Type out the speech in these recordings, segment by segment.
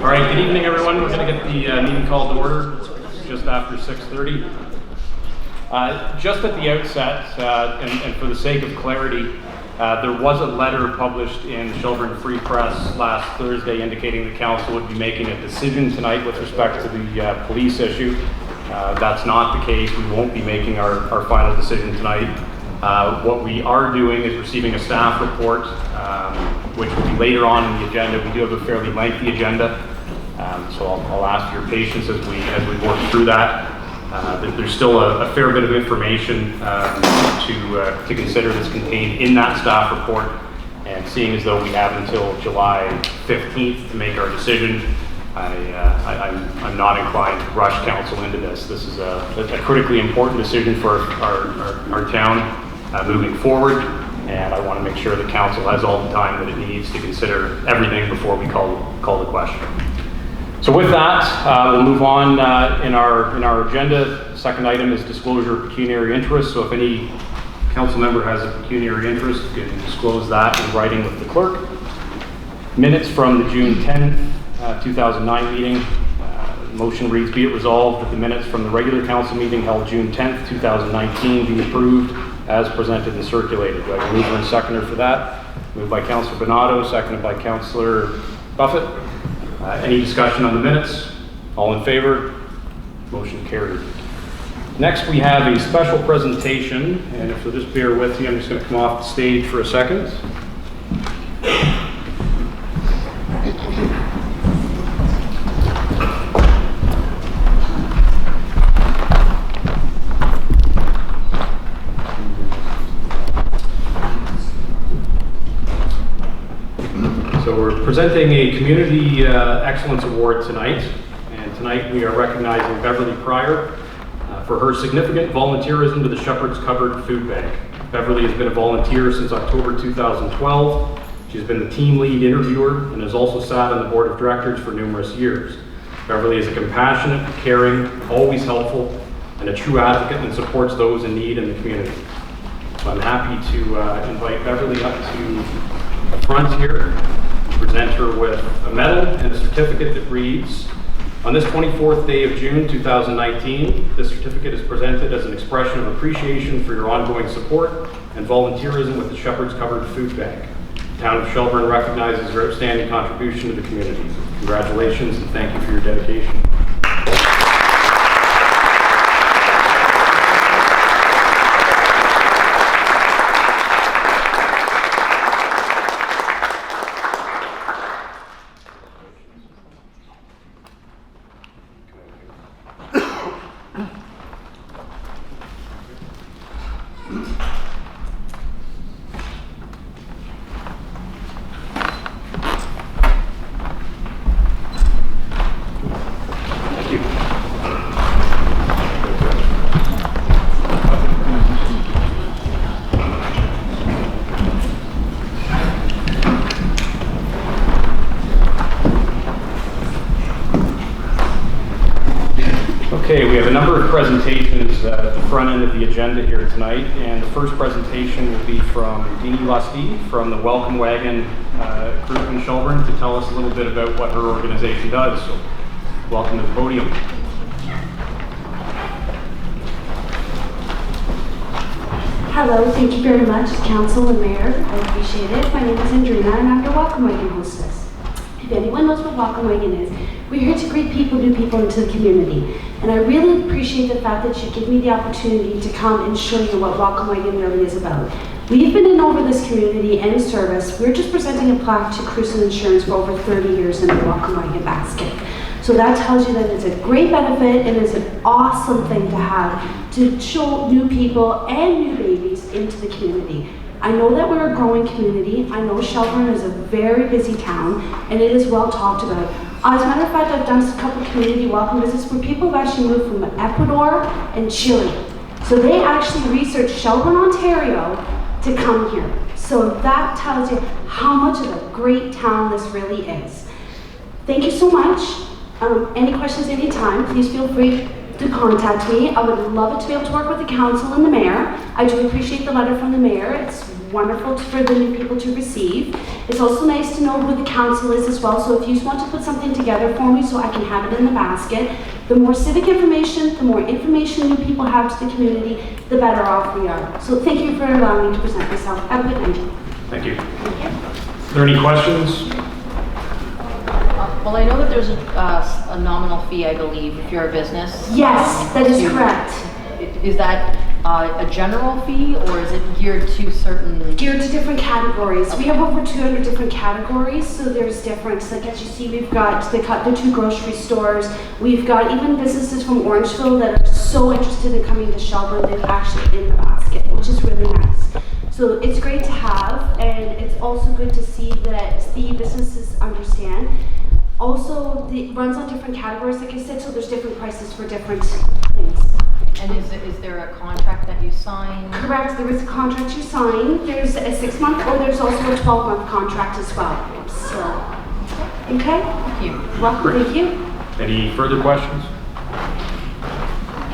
All right, good evening, everyone. We're going to get the meeting called to order just after 6:30. Just at the outset, and for the sake of clarity, there was a letter published in Shelburne Free Press last Thursday indicating the council would be making a decision tonight with respect to the police issue. That's not the case. We won't be making our final decision tonight. What we are doing is receiving a staff report, which will be later on in the agenda. We do have a fairly lengthy agenda, so I'll ask for your patience as we work through that. There's still a fair bit of information to consider that's contained in that staff report, and seeing as though we have until July 15th to make our decision, I'm not inclined to rush council into this. This is a critically important decision for our town moving forward, and I want to make sure that council has all the time that it needs to consider everything before we call the question. So with that, we'll move on in our agenda. The second item is disclosure of pecuniary interest. So if any council member has a pecuniary interest, you can disclose that in writing with the clerk. Minutes from the June 10th, 2009 meeting. Motion reads, be it resolved that the minutes from the regular council meeting held June 10th, 2019 be approved as presented and circulated. Do I have a mover and seconder for that? Moved by Councillor Bonato, seconded by Councillor Buffett. Any discussion on the minutes? All in favor? Motion carried. Next, we have a special presentation, and if you'll just bear with me, I'm just going to come off the stage for a second. So we're presenting a Community Excellence Award tonight, and tonight we are recognizing Beverly Pryor for her significant volunteerism to the Shepherd's Cupboard Food Bank. Beverly has been a volunteer since October 2012. She's been the team lead interviewer and has also sat on the board of directors for numerous years. Beverly is a compassionate, caring, always helpful, and a true advocate and supports those in need in the community. So I'm happy to invite Beverly up to the front here. Present her with a medal and a certificate that reads, on this 24th day of June 2019, this certificate is presented as an expression of appreciation for your ongoing support and volunteerism with the Shepherd's Cupboard Food Bank. The town of Shelburne recognizes your outstanding contribution to the community. Congratulations and thank you for your dedication. Okay, we have a number of presentations at the front end of the agenda here tonight, and the first presentation will be from Deanie Lusty from the Welcome Wagon group in Shelburne to tell us a little bit about what her organization does. So, welcome to the podium. Hello, thank you very much, Council and Mayor. I appreciate it. My name is Andrina, and I'm the Welcome Wagon hostess. If anyone knows what Welcome Wagon is, we're here to greet people, new people into the community. And I really appreciate the fact that you give me the opportunity to come and show you what Welcome Wagon really is about. We've been in over this community and service. We're just presenting a plaque to Cruise Insurance for over 30 years in the Welcome Wagon basket. So that tells you that it's a great benefit and it's an awesome thing to have to show new people and new babies into the community. I know that we're a growing community. I know Shelburne is a very busy town and it is well talked about. As a matter of fact, I've done a couple community welcome visits where people have actually moved from Ecuador and Chile. So they actually researched Shelburne, Ontario to come here. So that tells you how much of a great town this really is. Thank you so much. Any questions anytime, please feel free to contact me. I would love it to be able to work with the council and the mayor. I do appreciate the letter from the mayor. It's wonderful for the new people to receive. It's also nice to know who the council is as well, so if you want to put something together for me so I can have it in the basket, the more civic information, the more information new people have to the community, the better off we are. So thank you for allowing me to present myself. Have a good night. Thank you. Thank you. Are there any questions? Well, I know that there's a nominal fee, I believe, if you're a business. Yes, that is correct. Is that a general fee, or is it geared to certain? Geared to different categories. We have over 200 different categories, so there's difference. Like as you see, we've got the 2 grocery stores. We've got even businesses from Orangeville that are so interested in coming to Shelburne, they're actually in the basket, which is really nice. So it's great to have, and it's also good to see that the businesses understand. Also, it runs on different categories, like I said, so there's different prices for different things. And is there a contract that you sign? Correct, there is a contract you sign. There's a 6-month or there's also a 12-month contract as well. So, okay? Thank you. Welcome, thank you. Any further questions?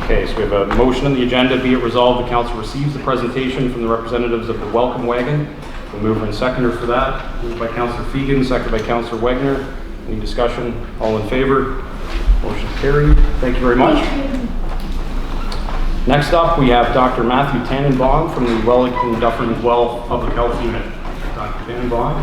Okay, so we have a motion on the agenda. Be it resolved, the council receives the presentation from the representatives of the Welcome Wagon. The mover and seconder for that. Moved by Councillor Fegan, seconded by Councillor Wagner. Any discussion? All in favor? Motion carried. Thank you very much. Next up, we have Dr. Matthew Tannenbaum from the Wellington Dufferin Guelph Public Health Unit. Dr. Tannenbaum.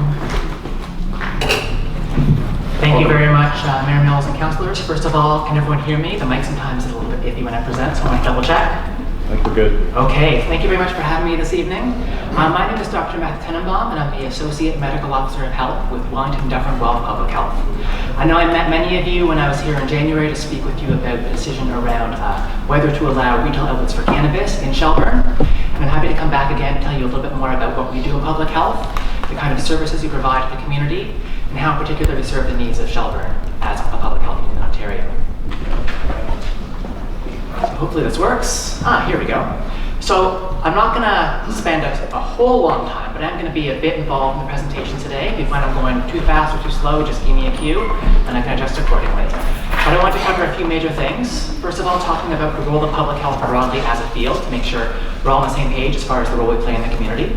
Thank you very much, Mayor Mills and councillors. First of all, can everyone hear me? The mic sometimes is a little bit iffy when I present, so I want to double check. I think we're good. Okay, thank you very much for having me this evening. My name is Dr. Matthew Tannenbaum, and I'm the Associate Medical Officer of Health with Wellington Dufferin Guelph Public Health. I know I met many of you when I was here in January to speak with you about the decision around whether to allow retail outlets for cannabis in Shelburne. And I'm happy to come back again and tell you a little bit more about what we do in public health, the kind of services we provide to the community, and how in particular we serve the needs of Shelburne as a public health unit in Ontario. So hopefully this works. Here we go. So I'm not going to spend a whole long time, but I'm going to be a bit involved in the presentation today. If you find I'm going too fast or too slow, just give me a cue, and I can adjust accordingly. But I want to cover a few major things. First of all, talking about the role of public health broadly as a field to make sure we're all on the same page as far as the role we play in the community.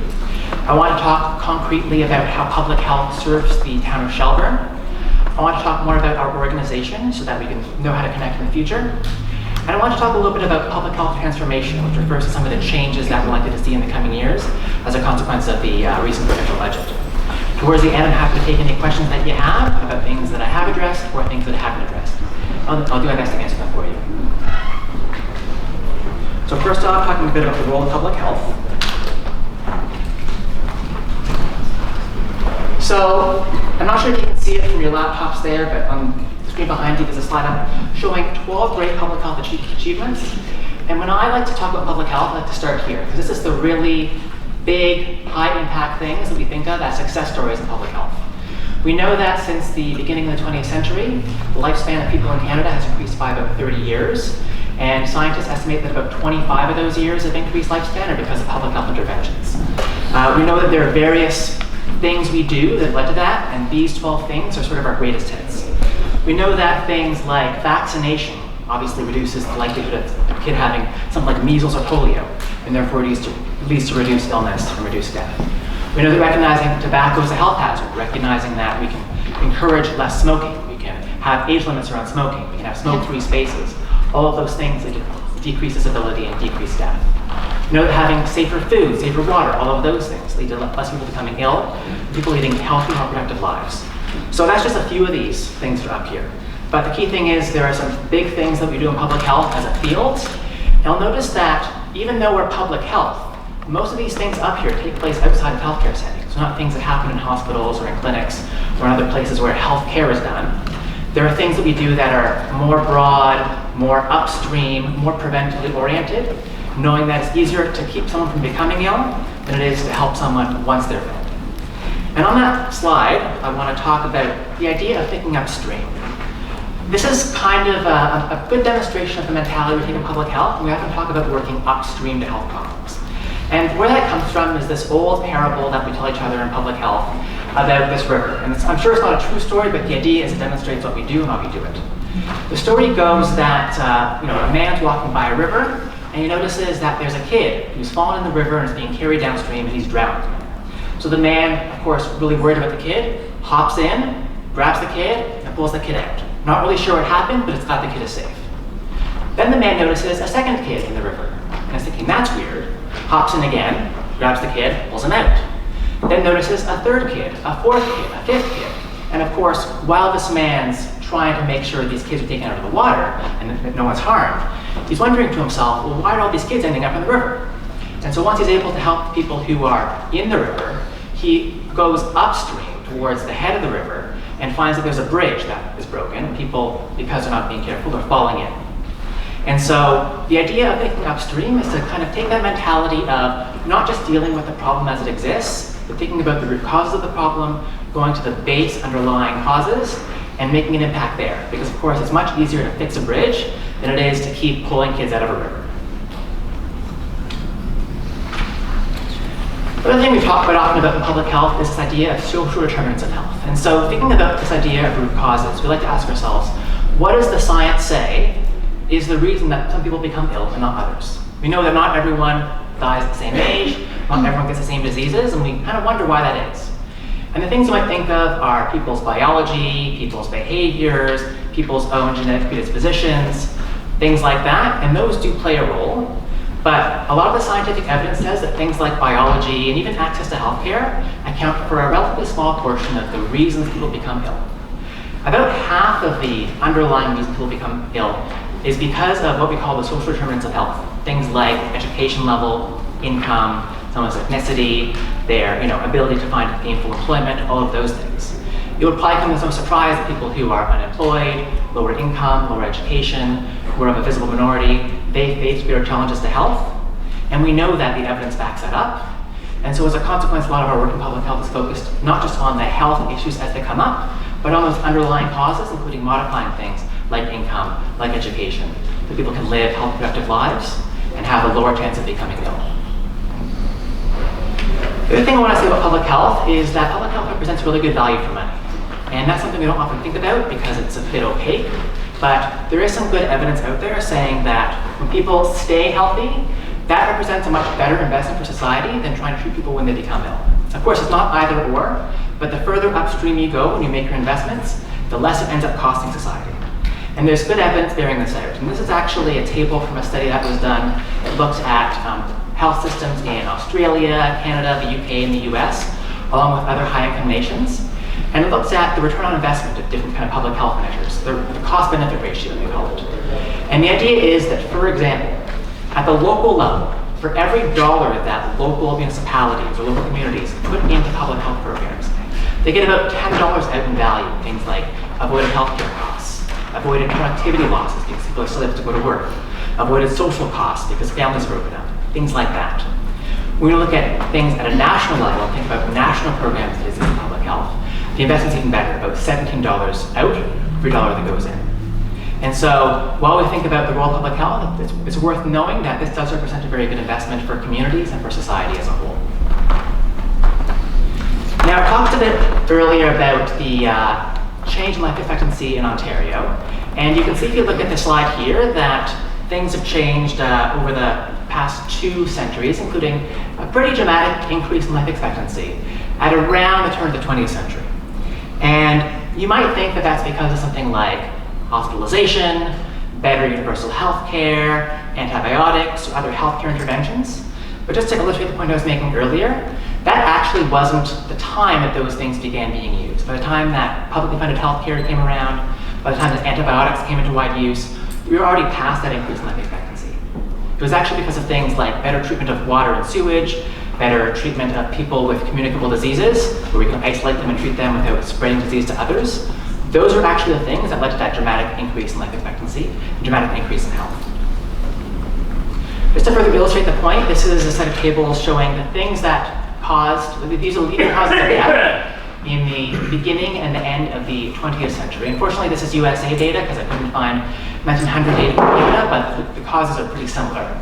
I want to talk concretely about how public health serves the town of Shelburne. I want to talk more about our organization so that we can know how to connect in the future. And I want to talk a little bit about public health transformation, which refers to some of the changes that we're likely to see in the coming years as a consequence of the recent provincial budget. Towards the end, I'm happy to take any questions that you have about things that I have addressed or things that I haven't addressed. I'll do my best to answer them for you. So first off, talking a bit about the role of public health. So I'm not sure if you can see it from your laptops there, but on the screen behind you there's a slide up showing 12 great public health achievements. And when I like to talk about public health, I like to start here, because this is the really big, high-impact things that we think of as success stories in public health. We know that since the beginning of the 20th century, the lifespan of people in Canada has increased by about 30 years, and scientists estimate that about 25 of those years of increased lifespan are because of public health interventions. We know that there are various things we do that led to that, and these 12 things are sort of our greatest hits. We know that things like vaccination obviously reduces the likelihood of a kid having something like measles or polio, and therefore leads to reduced illness and reduced death. We know that recognizing tobacco is a health hazard, recognizing that we can encourage less smoking, we can have age limits around smoking, we can have smoke-free spaces. All of those things lead to decreased disability and decreased death. We know that having safer food, safer water, all of those things lead to less people becoming ill, people leading healthy, more productive lives. So that's just a few of these things that are up here. But the key thing is there are some big things that we do in public health as a field. And you'll notice that even though we're public health, most of these things up here take place outside of healthcare settings. So not things that happen in hospitals or in clinics or in other places where healthcare is done. There are things that we do that are more broad, more upstream, more preventively oriented, knowing that it's easier to keep someone from becoming ill than it is to help someone once they're ill. And on that slide, I want to talk about the idea of thinking upstream. This is kind of a good demonstration of the mentality we take in public health. We often talk about working upstream to health problems. And where that comes from is this old parable that we tell each other in public health about this river. And I'm sure it's not a true story, but the idea is it demonstrates what we do and how we do it. The story goes that a man's walking by a river, and he notices that there's a kid who's fallen in the river and is being carried downstream and he's drowning. So the man, of course, really worried about the kid, hops in, grabs the kid, and pulls the kid out. Not really sure what happened, but it's glad the kid is safe. Then the man notices a second kid in the river, and is thinking, that's weird. Hops in again, grabs the kid, pulls him out. Then notices a third kid, a fourth kid, a fifth kid. And of course, while this man's trying to make sure these kids are taken out of the water and that no one's harmed, he's wondering to himself, well, why are all these kids ending up in the river? And so once he's able to help people who are in the river, he goes upstream towards the head of the river and finds that there's a bridge that is broken. People, because they're not being careful, are falling in. And so the idea of thinking upstream is to kind of take that mentality of not just dealing with the problem as it exists, but thinking about the root causes of the problem, going to the base underlying causes, and making an impact there. Because of course, it's much easier to fix a bridge than it is to keep pulling kids out of a river. Another thing we've talked quite often about in public health is this idea of social determinants of health. And so thinking about this idea of root causes, we like to ask ourselves, what does the science say is the reason that some people become ill and not others? We know that not everyone dies at the same age, not everyone gets the same diseases, and we kind of wonder why that is. And the things you might think of are people's biology, people's behaviors, people's own genetic predispositions, things like that, and those do play a role. But a lot of the scientific evidence says that things like biology and even access to healthcare account for a relatively small portion of the reasons people become ill. About half of the underlying reasons people become ill is because of what we call the social determinants of health. Things like education level, income, someone's ethnicity, their ability to find gainful employment, all of those things. It would probably come as no surprise that people who are unemployed, lower income, lower education, who are of a visible minority, they face greater challenges to health. And we know that the evidence backs that up. And so as a consequence, a lot of our work in public health is focused not just on the health issues as they come up, but on those underlying causes, including modifying things like income, like education, so people can live healthy, productive lives and have a lower chance of becoming ill. The other thing I want to say about public health is that public health represents really good value for money. And that's something we don't often think about because it's a bit opaque, but there is some good evidence out there saying that when people stay healthy, that represents a much better investment for society than trying to treat people when they become ill. Of course, it's not either or, but the further upstream you go when you make your investments, the less it ends up costing society. And there's good evidence bearing this out. And this is actually a table from a study that was done that looks at health systems in Australia, Canada, the UK, and the US, along with other high-income nations. And it looks at the return on investment of different kind of public health measures, the cost-benefit ratio, we call it. And the idea is that, for example, at the local level, for every dollar that local municipalities or local communities put into public health programs, they get about $10 out in value, things like avoided healthcare costs, avoided productivity losses because people are still able to go to work, avoided social costs because families are broken up, things like that. When we look at things at a national level and think about national programs that exist in public health, the investment's even better, about $17 out for every dollar that goes in. And so while we think about the role of public health, it's worth knowing that this does represent a very good investment for communities and for society as a whole. Now, I talked a bit earlier about the change in life expectancy in Ontario. And you can see if you look at the slide here that things have changed over the past 2 centuries, including a pretty dramatic increase in life expectancy at around the turn of the 20th century. And you might think that that's because of something like hospitalization, better universal health care, antibiotics, or other healthcare interventions. But just to illustrate the point I was making earlier, that actually wasn't the time that those things began being used. By the time that publicly funded healthcare came around, by the time that antibiotics came into wide use, we were already past that increase in life expectancy. It was actually because of things like better treatment of water and sewage, better treatment of people with communicable diseases, where we can isolate them and treat them without spreading disease to others. Those are actually the things that led to that dramatic increase in life expectancy, and dramatic increase in health. Just to further illustrate the point, this is a set of tables showing the things that caused, these are leading causes of death in the beginning and the end of the 20th century. Unfortunately, this is USA data because I couldn't find 1900 data from Canada, but the causes are pretty similar.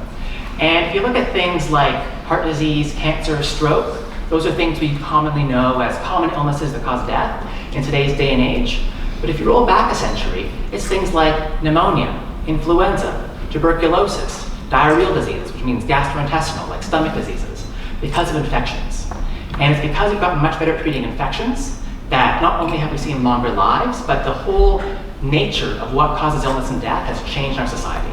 And if you look at things like heart disease, cancer, stroke, those are things we commonly know as common illnesses that cause death in today's day and age. But if you roll back a century, it's things like pneumonia, influenza, tuberculosis, diarrheal diseases, which means gastrointestinal, like stomach diseases, because of infections. And it's because we've gotten much better at treating infections that not only have we seen longer lives, but the whole nature of what causes illness and death has changed in our society.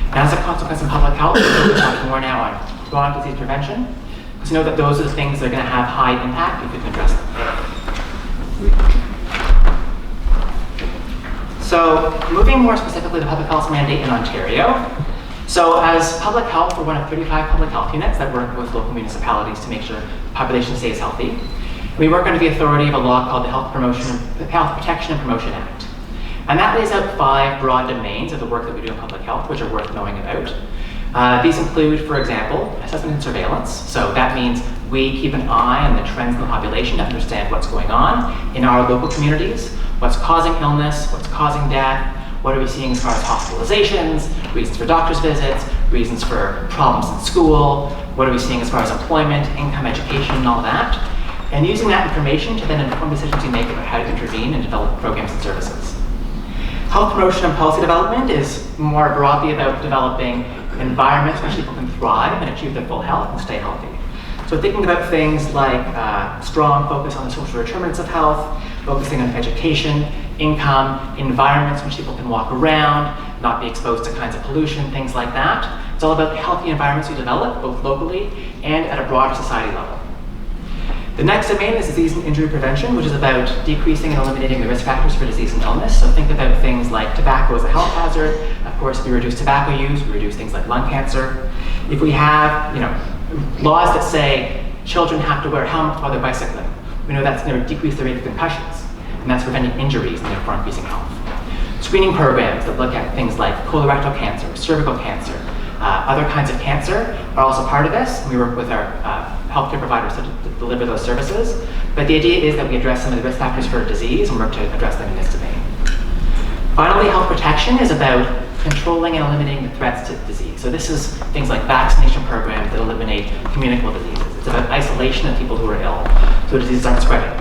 And as a consequence in public health, we're talking more now on chronic disease prevention, because you know that those are the things that are going to have high impact if we can address them. So moving more specifically to the public health mandate in Ontario. So as public health, we're one of 35 public health units that work with local municipalities to make sure the population stays healthy. We work under the authority of a law called the Health Protection and Promotion Act. And that lays out 5 broad domains of the work that we do in public health, which are worth knowing about. These include, for example, assessment and surveillance. So that means we keep an eye on the trends in the population to understand what's going on in our local communities, what's causing illness, what's causing death, what are we seeing as far as hospitalizations, reasons for doctor's visits, reasons for problems in school, what are we seeing as far as employment, income, education, and all that. And using that information to then inform decisions we make about how to intervene and develop programs and services. Health promotion and policy development is more broadly about developing environments where people can thrive and achieve their full health and stay healthy. So thinking about things like strong focus on the social determinants of health, focusing on education, income, environments in which people can walk around, not be exposed to kinds of pollution, things like that. It's all about the healthy environments we develop, both locally and at a broader society level. The next domain is disease and injury prevention, which is about decreasing and eliminating the risk factors for disease and illness. So think about things like tobacco as a health hazard. Of course, if we reduce tobacco use, we reduce things like lung cancer. If we have, laws that say children have to wear helmets while they're bicycling, we know that's going to decrease the rate of concussions, and that's preventing injuries and therefore increasing health. Screening programs that look at things like colorectal cancer, cervical cancer, other kinds of cancer are also part of this. We work with our healthcare providers to deliver those services. But the idea is that we address some of the risk factors for disease and work to address them in this domain. Finally, health protection is about controlling and eliminating the threats to disease. So this is things like vaccination programs that eliminate communicable diseases. It's about isolation of people who are ill, so diseases aren't spreading.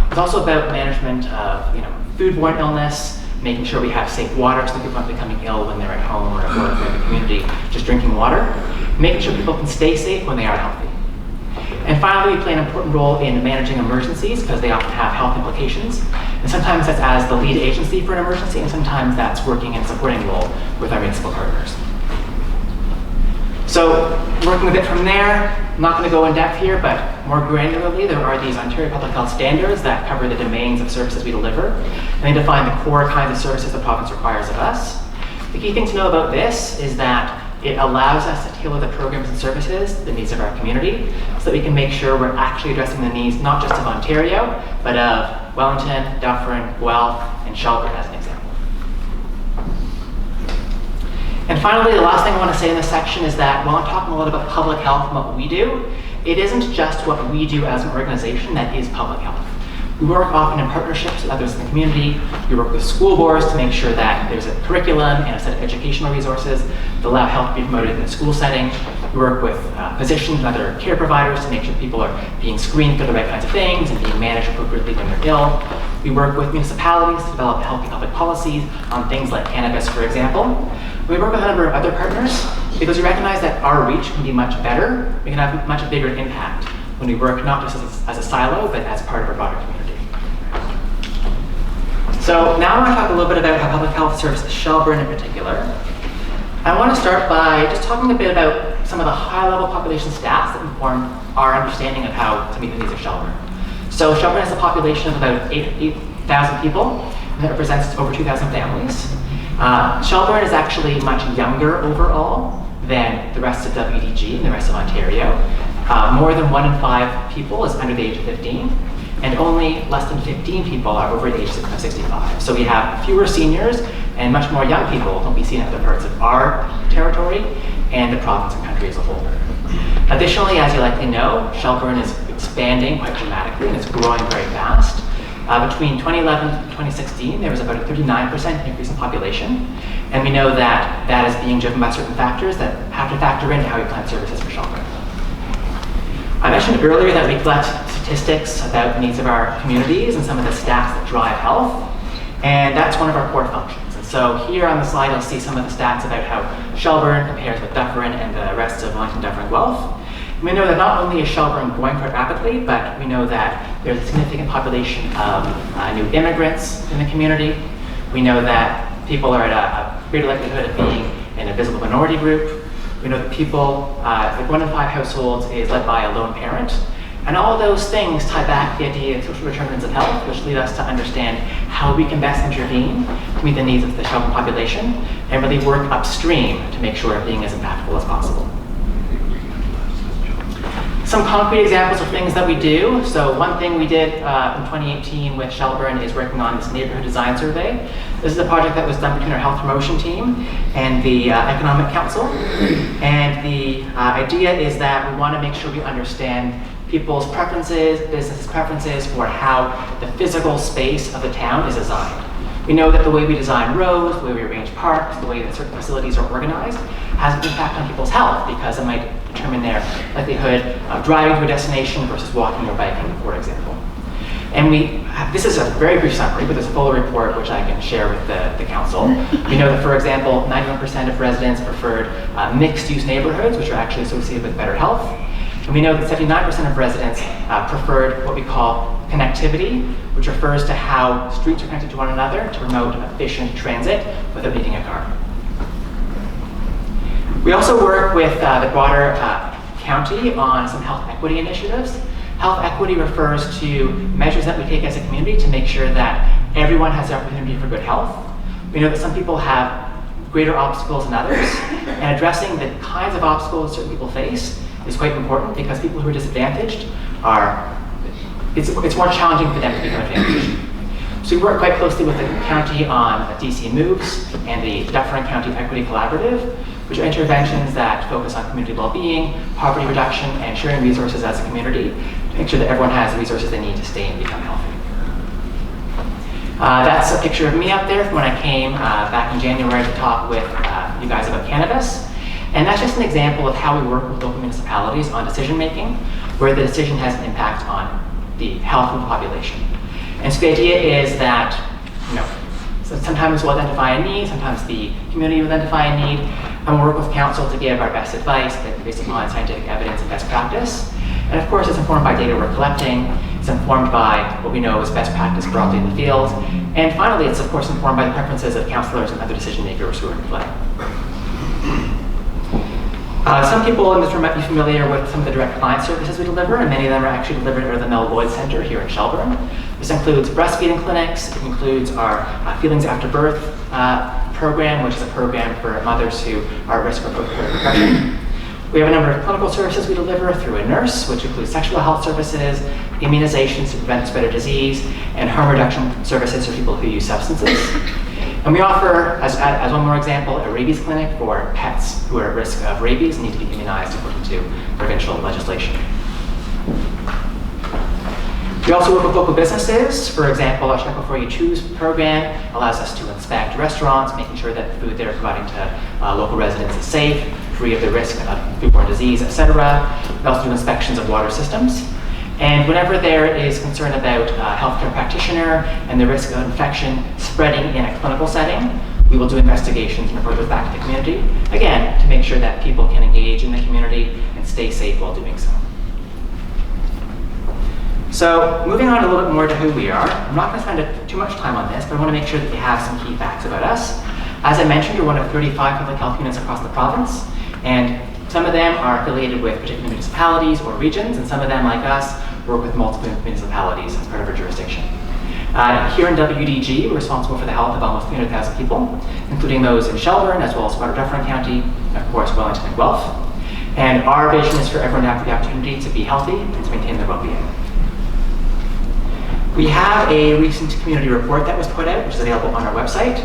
It's also about management of foodborne illness, making sure we have safe water so that people aren't becoming ill when they're at home or at work or in the community, just drinking water, making sure people can stay safe when they are healthy. And finally, we play an important role in managing emergencies because they often have health implications. And sometimes that's as the lead agency for an emergency, and sometimes that's working in a supporting role with our municipal partners. So working a bit from there, I'm not going to go in depth here, but more granularly, there are these Ontario Public Health Standards that cover the domains of services we deliver, and they define the core kinds of services the province requires of us. The key thing to know about this is that it allows us to tailor the programs and services to the needs of our community so that we can make sure we're actually addressing the needs not just of Ontario, but of Wellington, Dufferin, Guelph, and Shelburne as an example. And finally, the last thing I want to say in this section is that while I'm talking a lot about public health and what we do, it isn't just what we do as an organization that is public health. We work often in partnerships with others in the community. We work with school boards to make sure that there's a curriculum and a set of educational resources that allow health to be promoted in a school setting. We work with physicians and other care providers to make sure people are being screened for the right kinds of things and being managed appropriately when they're ill. We work with municipalities to develop healthy public policies on things like cannabis, for example. We work with a number of other partners because we recognize that our reach can be much better. We can have a much bigger impact when we work not just as a silo, but as part of our broader community. So now I want to talk a little bit about how public health serves Shelburne in particular. I want to start by just talking a bit about some of the high-level population stats that inform our understanding of how to meet the needs of Shelburne. So Shelburne has a population of about 8,000 people, and that represents over 2,000 families. Shelburne is actually much younger overall than the rest of WDG and the rest of Ontario. More than 1 in 5 people is under the age of 15, and only less than 15 people are over the age of 65. So we have fewer seniors and much more young people than we see in other parts of our territory and the province and country as a whole. Additionally, as you likely know, Shelburne is expanding quite dramatically and it's growing very fast. Between 2011 and 2016, there was about a 39% increase in population, and we know that that is being driven by certain factors that have to factor into how we plan services for Shelburne. I mentioned earlier that we collect statistics about the needs of our communities and some of the stats that drive health, and that's one of our core functions. And so here on the slide, you'll see some of the stats about how Shelburne compares with Dufferin and the rest of Wellington, Dufferin, Guelph. And We know that not only is Shelburne growing quite rapidly, but we know that there's a significant population of new immigrants in the community. We know that people are at a greater likelihood of being in a visible minority group. We know that people, like 1 in 5 households is led by a lone parent. And all those things tie back to the idea of social determinants of health, which lead us to understand how we can best intervene to meet the needs of the Shelburne population and really work upstream to make sure being as impactful as possible. Some concrete examples of things that we do. So one thing we did in 2018 with Shelburne is working on this neighborhood design survey. This is a project that was done between our health promotion team and the Economic Council. And the idea is that we want to make sure we understand people's preferences, businesses' preferences for how the physical space of the town is designed. We know that the way we design roads, the way we arrange parks, the way that certain facilities are organized has an impact on people's health because it might determine their likelihood of driving to a destination versus walking or biking, for example. And this is a very brief summary, but there's a full report which I can share with the council. We know that, for example, 91% of residents preferred mixed-use neighborhoods, which are actually associated with better health. And we know that 79% of residents preferred what we call connectivity, which refers to how streets are connected to one another to promote efficient transit without needing a car. We also work with the broader county on some health equity initiatives. Health equity refers to measures that we take as a community to make sure that everyone has the opportunity for good health. We know that some people have greater obstacles than others, and addressing the kinds of obstacles certain people face is quite important because people who are disadvantaged it's more challenging for them to become advantaged. So we work quite closely with the county on DC Moves and the Dufferin County Equity Collaborative, which are interventions that focus on community well-being, poverty reduction, and sharing resources as a community to make sure that everyone has the resources they need to stay and become healthy. That's a picture of me up there from when I came back in January to talk with you guys about cannabis. And that's just an example of how we work with local municipalities on decision making, where the decision has an impact on the health of the population. And so the idea is that, so sometimes we'll identify a need, sometimes the community will identify a need, and we'll work with council to give our best advice based upon scientific evidence and best practice. And of course, it's informed by data we're collecting, it's informed by what we know is best practice broadly in the field, and finally, it's of course informed by the preferences of councillors and other decision makers who are in play. Some people in this room might be familiar with some of the direct client services we deliver, and many of them are actually delivered at the Mel Lloyd Center here in Shelburne. This includes breastfeeding clinics, it includes our Feelings After Birth program, which is a program for mothers who are at risk for postpartum depression. We have a number of clinical services we deliver through a nurse, which includes sexual health services, immunizations to prevent spread of disease, and harm reduction services for people who use substances. And we offer, as one more example, a rabies clinic for pets who are at risk of rabies and need to be immunized according to provincial legislation. We also work with local businesses. For example, our Check Before You Choose program allows us to inspect restaurants, making sure that the food they're providing to local residents is safe, free of the risk of foodborne disease, etc. We also do inspections of water systems. And whenever there is concern about a healthcare practitioner and the risk of infection spreading in a clinical setting, we will do investigations and report those back to the community, again, to make sure that people can engage in the community and stay safe while doing so. So moving on a little bit more to who we are, I'm not going to spend too much time on this, but I want to make sure that you have some key facts about us. As I mentioned, we're one of 35 public health units across the province, and some of them are affiliated with particular municipalities or regions, and some of them, like us, work with multiple municipalities as part of our jurisdiction. Here in WDG, we're responsible for the health of almost 300,000 people, including those in Shelburne, as well as part of Dufferin County, and of course, Wellington and Guelph. And our vision is for everyone to have the opportunity to be healthy and to maintain their well-being. We have a recent community report that was put out, which is available on our website,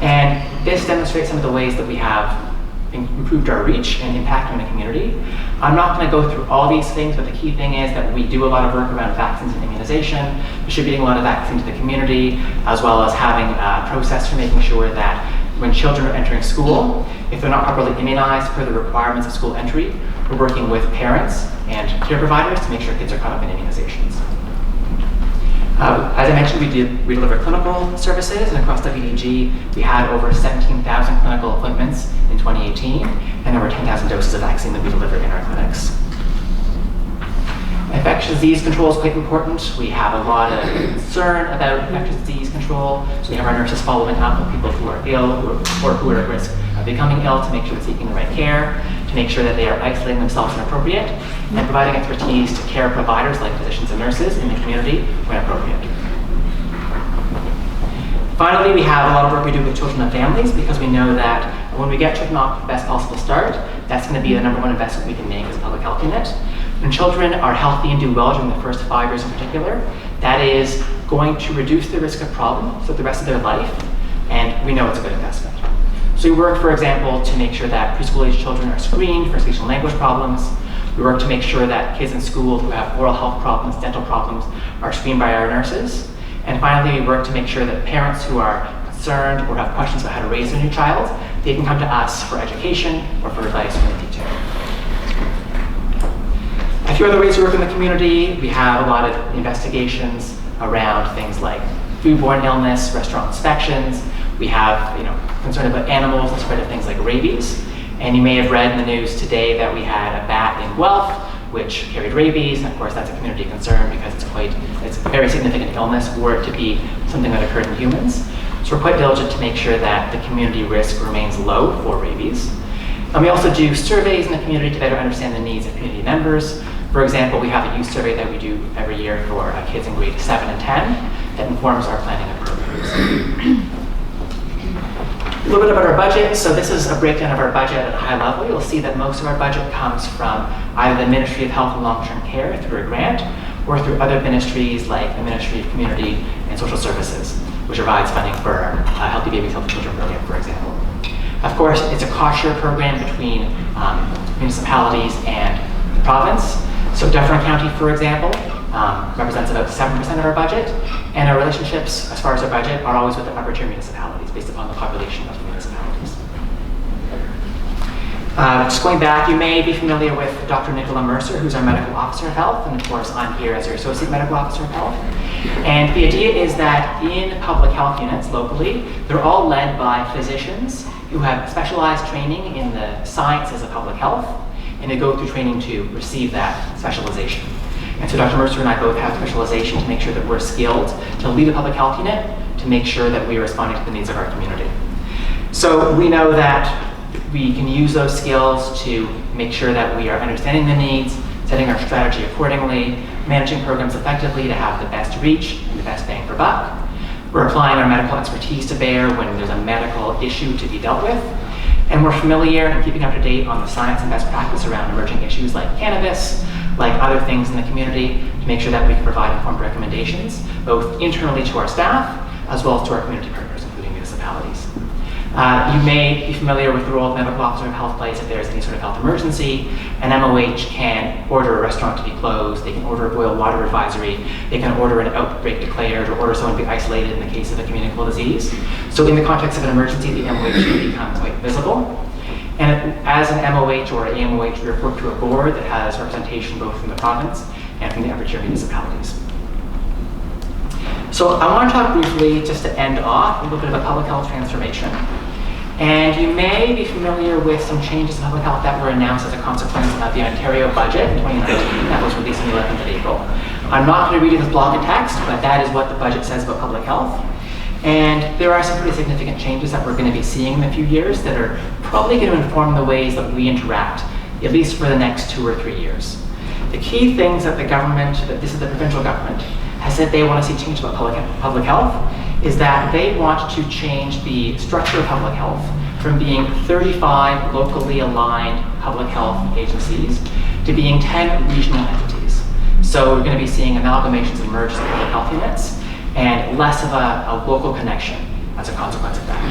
and this demonstrates some of the ways that we have improved our reach and impact on the community. I'm not going to go through all these things, but the key thing is that we do a lot of work around vaccines and immunization, distributing a lot of vaccines to the community, as well as having a process for making sure that when children are entering school, if they're not properly immunized per the requirements of school entry, we're working with parents and care providers to make sure kids are caught up in immunizations. As I mentioned, we deliver clinical services, and across WDG, we had over 17,000 clinical appointments in 2018, and over 10,000 doses of vaccine that we deliver in our clinics. Infectious disease control is quite important. We have a lot of concern about infectious disease control. So we have our nurses following up with people who are ill or who are at risk of becoming ill to make sure they're seeking the right care, to make sure that they are isolating themselves when appropriate, and providing expertise to care providers like physicians and nurses in the community when appropriate. Finally, we have a lot of work we do with children and families because we know that when we get children off the best possible start, that's going to be the #1 investment we can make as a public health unit. When children are healthy and do well during the first 5 years in particular, that is going to reduce the risk of problems for the rest of their life, and we know it's a good investment. So we work, for example, to make sure that preschool-age children are screened for speech and language problems. We work to make sure that kids in school who have oral health problems, dental problems, are screened by our nurses. And finally, we work to make sure that parents who are concerned or have questions about how to raise their new child, they can come to us for education or for advice from the teacher. A few other ways we work in the community. We have a lot of investigations around things like foodborne illness, restaurant inspections. We have, concern about animals and spread of things like rabies. And you may have read in the news today that we had a bat in Guelph which carried rabies. And of course, that's a community concern because it's a very significant illness were it to be something that occurred in humans. So we're quite diligent to make sure that the community risk remains low for rabies. And we also do surveys in the community to better understand the needs of community members. For example, we have a youth survey that we do every year for kids in grades 7 and 10 that informs our planning of programs. A little bit about our budget. So this is a breakdown of our budget at a high level. You'll see that most of our budget comes from either the Ministry of Health and Long-Term Care through a grant or through other ministries like the Ministry of Community and Social Services, which provides funding for Healthy Babies, Healthy Children program, for example. Of course, it's a cost-share program between municipalities and the province. So Dufferin County, for example, represents about 7% of our budget, and our relationships, as far as our budget, are always with the upper tier municipalities based upon the population of the municipalities. Just going back, you may be familiar with Dr. Nicola Mercer, who's our Medical Officer of Health, and of course I'm here as your Associate Medical Officer of Health. And the idea is that in public health units locally, they're all led by physicians who have specialized training in the sciences of public health, and they go through training to receive that specialization. And so Dr. Mercer and I both have specialization to make sure that we're skilled to lead a public health unit, to make sure that we are responding to the needs of our community. So we know that we can use those skills to make sure that we are understanding the needs, setting our strategy accordingly, managing programs effectively to have the best reach and the best bang for buck. We're applying our medical expertise to bear when there's a medical issue to be dealt with. And we're familiar and keeping up to date on the science and best practice around emerging issues like cannabis, like other things in the community, to make sure that we can provide informed recommendations, both internally to our staff, as well as to our community partners, including municipalities. You may be familiar with the role the Medical Officer of Health plays if there's any sort of health emergency. An MOH can order a restaurant to be closed, they can order a boil water advisory, they can order an outbreak declared, or order someone to be isolated in the case of a communicable disease. So in the context of an emergency, the MOH can become quite visible. And as an MOH or an AMOH, we report to a board that has representation both from the province and from the upper tier municipalities. So I want to talk briefly, just to end off, a little bit about public health transformation. And you may be familiar with some changes in public health that were announced as a consequence of the Ontario budget in 2019 that was released on the 11th of April. I'm not going to read you this block of text, but that is what the budget says about public health. And there are some pretty significant changes that we're going to be seeing in a few years that are probably going to inform the ways that we interact, at least for the next 2 or 3 years. The key things that the government, that this is the provincial government, has said they want to see change about public health is that they want to change the structure of public health from being 35 locally aligned public health agencies to being 10 regional entities. So we're going to be seeing amalgamations and mergers of public health units and less of a local connection as a consequence of that.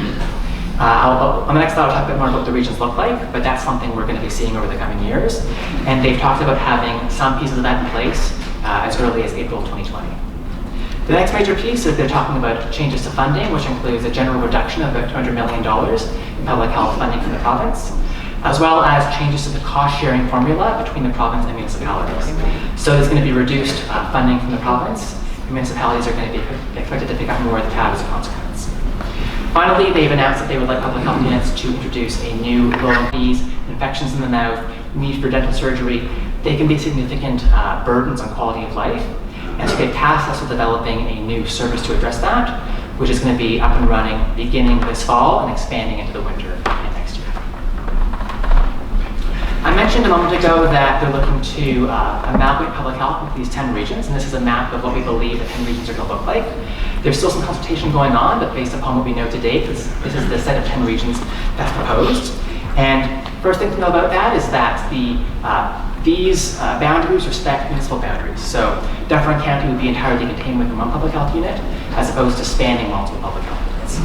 On the next slide, I'll talk a bit more about what the regions look like, but that's something we're going to be seeing over the coming years. And they've talked about having some pieces of that in place as early as April 2020. The next major piece is they're talking about changes to funding, which includes a general reduction of about $200 million in public health funding from the province, as well as changes to the cost-sharing formula between the province and municipalities. So there's going to be reduced funding from the province. The municipalities are going to be expected to pick up more of the tab as a consequence. Finally, they've announced that they would like public health units to introduce a new low fees, infections in the mouth, need for dental surgery. they can be significant burdens on quality of life. And so they tasked us with developing a new service to address that, which is going to be up and running beginning this fall and expanding into the winter and next year. I mentioned a moment ago that they're looking to amalgamate public health with these 10 regions, and this is a map of what we believe the 10 regions are going to look like. There's still some consultation going on, but based upon what we know to date, this is the set of 10 regions that's proposed. And first thing to know about that is that these boundaries respect municipal boundaries. So Dufferin County would be entirely contained within one public health unit, as opposed to spanning multiple public health units.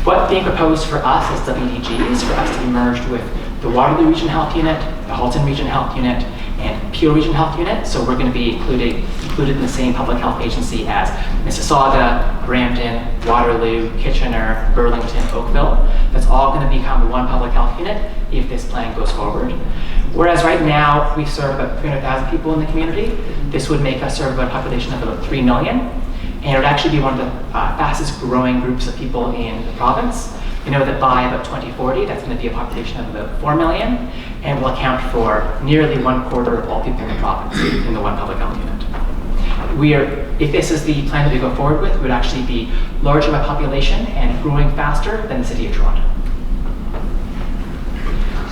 What's being proposed for us as WDG is for us to be merged with the Waterloo Region Health Unit, the Halton Region Health Unit, and Peel Region Health Unit. So we're going to be included in the same public health agency as Mississauga, Brampton, Waterloo, Kitchener, Burlington, Oakville. That's all going to become one public health unit if this plan goes forward. Whereas right now we serve about 300,000 people in the community, this would make us serve about a population of about 3 million. And it would actually be one of the fastest growing groups of people in the province. You know that by about 2040, that's going to be a population of about 4 million, and will account for nearly 1/4 of all people in the province in the one public health unit. If this is the plan that we go forward with, we would actually be larger by population and growing faster than the City of Toronto.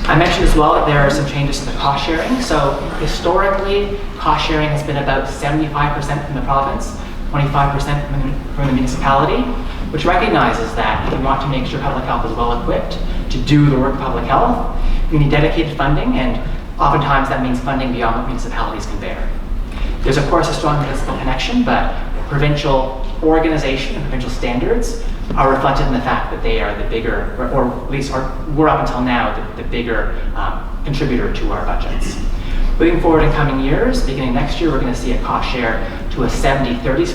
I mentioned as well that there are some changes to the cost sharing. So historically, cost sharing has been about 75% from the province, 25% from the municipality, which recognizes that if you want to make sure public health is well equipped to do the work of public health, you need dedicated funding, and oftentimes that means funding beyond what municipalities can bear. There's of course a strong municipal connection, but provincial organization and provincial standards are reflected in the fact that they are the bigger, or at least were up until now, the bigger contributor to our budgets. Moving forward in coming years, beginning next year, we're going to see a cost share to a 70-30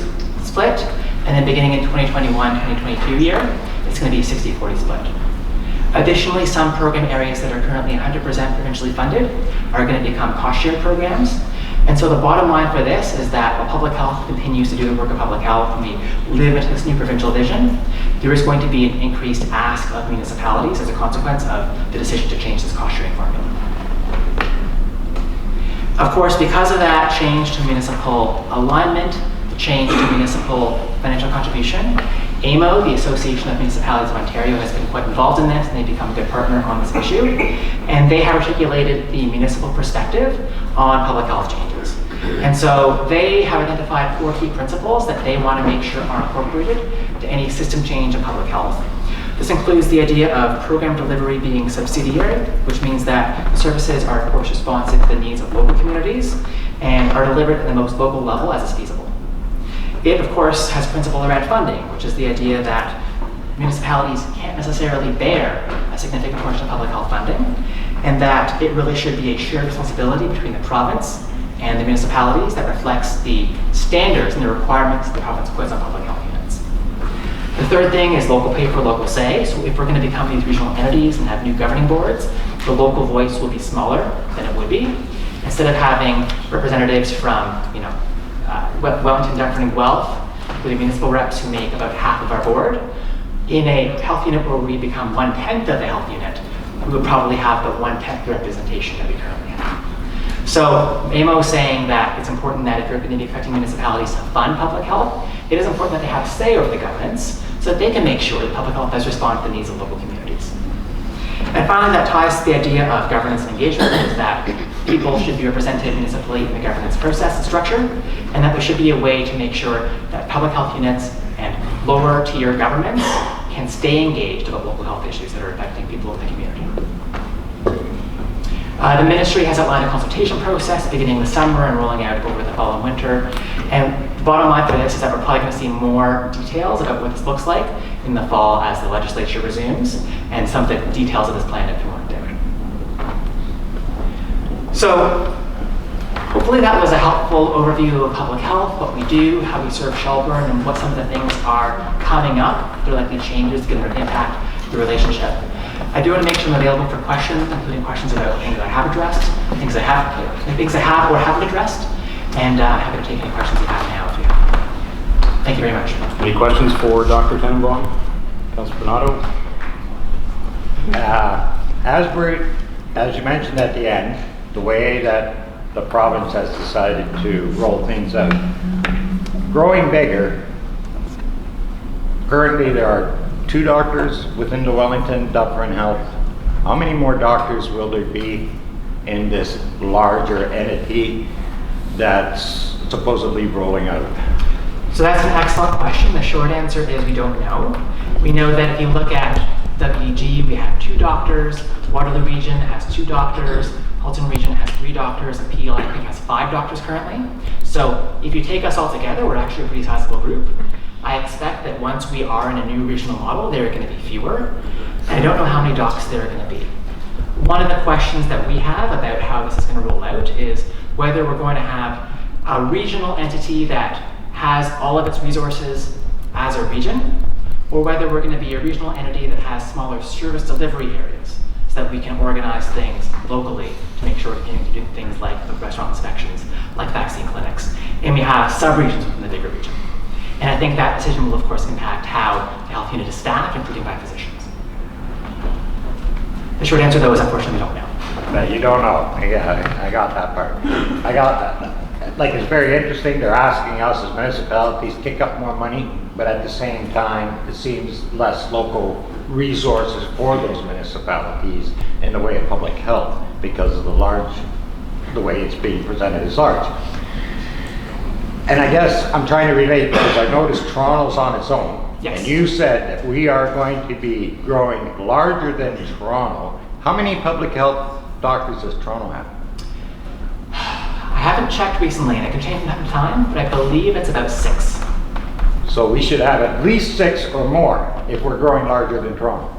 split, and then beginning in 2021-2022 year, it's going to be a 60-40 split. Additionally, some program areas that are currently 100% provincially funded are going to become cost share programs. And so the bottom line for this is that while public health continues to do the work of public health and we live into this new provincial vision, there is going to be an increased ask of municipalities as a consequence of the decision to change this cost sharing formula. Of course, because of that change to municipal alignment, the change to municipal financial contribution, AMO, the Association of Municipalities of Ontario, has been quite involved in this, and they've become a good partner on this issue. And they have articulated the municipal perspective on public health changes. And so they have identified 4 key principles that they want to make sure are incorporated to any system change in public health. This includes the idea of program delivery being subsidiary, which means that services are of course responsive to the needs of local communities and are delivered at the most local level as is feasible. It, of course, has principle around funding, which is the idea that municipalities can't necessarily bear a significant portion of public health funding, and that it really should be a shared responsibility between the province and the municipalities that reflects the standards and the requirements the province puts on public health units. The third thing is local pay for local say. So if we're going to become these regional entities and have new governing boards, the local voice will be smaller than it would be. Instead of having representatives from, Wellington, Dufferin, and Guelph, including municipal reps who make about half of our board, in a health unit where we become 1/10 of the health unit, we would probably have the 1/10 representation that we currently have. So AMO is saying that it's important that if you're going to be expecting municipalities to fund public health, it is important that they have say over the governance so that they can make sure that public health does respond to the needs of local communities. And finally, that ties to the idea of governance and engagement, is that people should be represented municipally in the governance process and structure, and that there should be a way to make sure that public health units and lower tier governments can stay engaged about local health issues that are affecting people in the community. The ministry has outlined a consultation process beginning this summer and rolling out over the fall and winter. And the bottom line for this is that we're probably going to see more details about what this looks like in the fall as the legislature resumes, and some of the details of this plan have been worked out. So hopefully that was a helpful overview of public health, what we do, how we serve Shelburne, and what some of the things are coming up. They're likely changes going to impact the relationship. I do want to make sure I'm available for questions, including questions about things I have addressed, things I have or haven't addressed, and I'm happy to take any questions you have now if you have. Thank you very much. Any questions for Dr. Tenenbaum? Councilor Bernardo? As you mentioned at the end, the way that the province has decided to roll things out. Growing bigger, currently there are 2 doctors within the Wellington Dufferin Health. How many more doctors will there be in this larger entity that's supposedly rolling out? So that's an excellent question. The short answer is we don't know. We know that if you look at WEG, we have 2 doctors, Waterloo Region has 2 doctors, Halton Region has 3 doctors, and PEL I think has 5 doctors currently. So if you take us all together, we're actually a pretty sizable group. I expect that once we are in a new regional model, there are going to be fewer. I don't know how many docs there are going to be. One of the questions that we have about how this is going to roll out is whether we're going to have a regional entity that has all of its resources as a region, or whether we're going to be a regional entity that has smaller service delivery areas so that we can organize things locally to make sure we're continuing to do things like the restaurant inspections, like vaccine clinics, and we have sub-regions within the bigger region. And I think that decision will, of course, impact how the health unit is staffed, including by physicians. The short answer, though, is unfortunately we don't know. But you don't know. Yeah, I got that part. I got that. Like, it's very interesting. They're asking us as municipalities to kick up more money, but at the same time, it seems less local resources for those municipalities in the way of public health because of the way it's being presented as large. And I guess I'm trying to relate because I noticed Toronto's on its own. Yes. And you said that we are going to be growing larger than Toronto. How many public health doctors does Toronto have? I haven't checked recently, and it can change from time to time, but I believe it's about 6. So we should have at least 6 or more if we're growing larger than Toronto.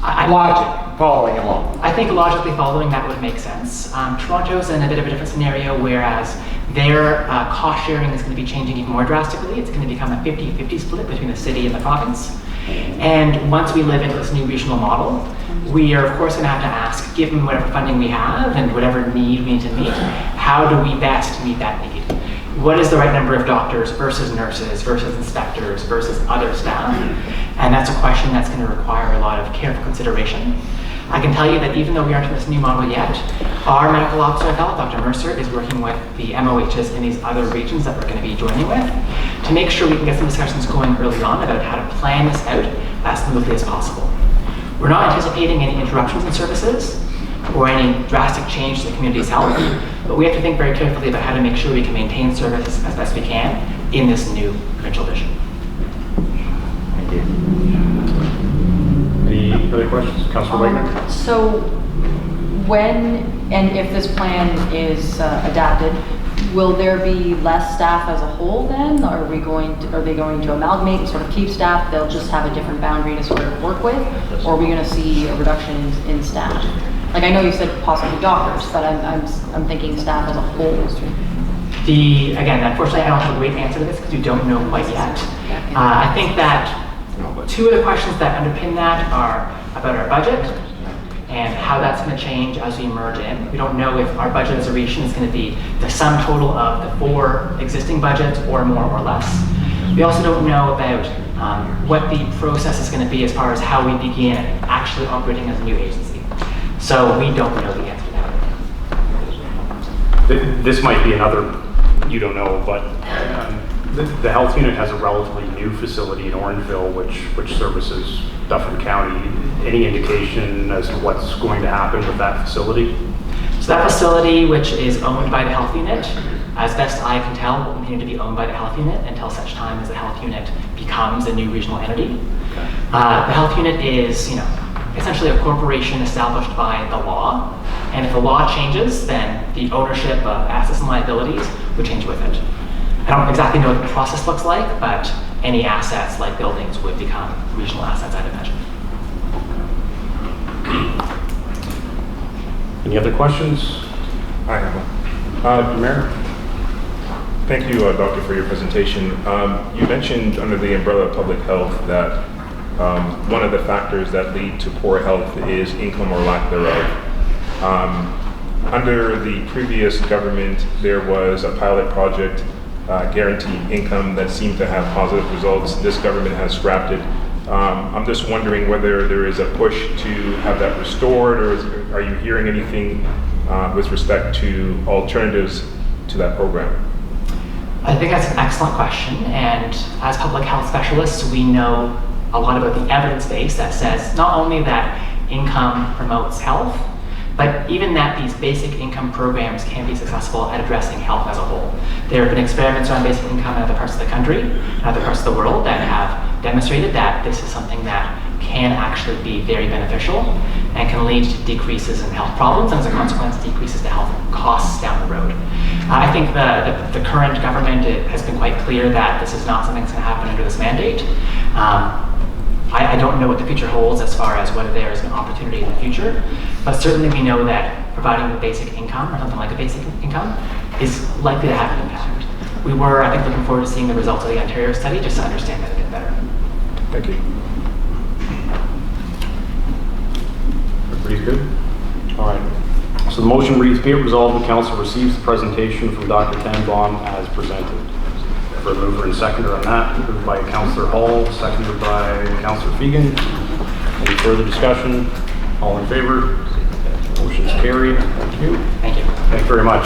Logic, following along. I think logically following that would make sense. Toronto's in a bit of a different scenario, whereas their cost sharing is going to be changing even more drastically. It's going to become a 50-50 split between the city and the province. And once we live into this new regional model, we are of course going to have to ask, given whatever funding we have and whatever need we need to meet, how do we best meet that need? What is the right number of doctors versus nurses versus inspectors versus other staff? And that's a question that's going to require a lot of careful consideration. I can tell you that even though we aren't in this new model yet, our medical officer of health, Dr. Mercer, is working with the MOHs in these other regions that we're going to be joining with to make sure we can get some discussions going early on about how to plan this out as smoothly as possible. We're not anticipating any interruptions in services or any drastic change to the community's health, but we have to think very carefully about how to make sure we can maintain service as best we can in this new provincial vision. Thank you. Any other questions? Councillor Wagner? So when and if this plan is adapted, will there be less staff as a whole then? Are they going to amalgamate and sort of keep staff? They'll just have a different boundary to sort of work with? Or are we going to see a reduction in staff? Like, I know you said possibly doctors, but I'm thinking staff as a whole. Again, unfortunately, I don't have a great answer to this because we don't know quite yet. I think that 2 of the questions that underpin that are about our budget and how that's going to change as we merge in. We don't know if our budget as a region is going to be the sum total of the 4 existing budgets or more or less. We also don't know about what the process is going to be as far as how we begin actually operating as a new agency. So we don't know the answer to that. This might be another, you don't know, but the health unit has a relatively new facility in Orangeville, which services Dufferin County. Any indication as to what's going to happen with that facility? So that facility, which is owned by the health unit, as best I can tell, will continue to be owned by the health unit until such time as the health unit becomes a new regional entity. The health unit is, essentially a corporation established by the law, and if the law changes, then the ownership of assets and liabilities would change with it. I don't exactly know what the process looks like, but any assets like buildings would become regional assets, I'd imagine. Any other questions? I have one. Mayor? Thank you, Doctor, for your presentation. You mentioned under the umbrella of public health that one of the factors that lead to poor health is income or lack thereof. Under the previous government, there was a pilot project guaranteed income that seemed to have positive results. This government has scrapped it. I'm just wondering whether there is a push to have that restored, or are you hearing anything with respect to alternatives to that program? I think that's an excellent question, and as public health specialists, we know a lot about the evidence base that says not only that income promotes health, but even that these basic income programs can be successful at addressing health as a whole. There have been experiments on basic income in other parts of the country, and other parts of the world that have demonstrated that this is something that can actually be very beneficial and can lead to decreases in health problems, and as a consequence, decreases to health costs down the road. I think the current government has been quite clear that this is not something that's going to happen under this mandate. I don't know what the future holds as far as whether there is an opportunity in the future, but certainly we know that providing the basic income or something like a basic income is likely to have an impact. We were, I think, looking forward to seeing the results of the Ontario study just to understand that a bit better. Thank you. Everybody's good? All right. So the motion reads, be it resolved, the council receives the presentation from Dr. Tenbaum as presented. For a mover and seconder on that, moved by Councillor Hall, seconded by Councillor Fegan. Any further discussion? All in favor? Motion's carried. Thank you. Thank you. Thank you very much.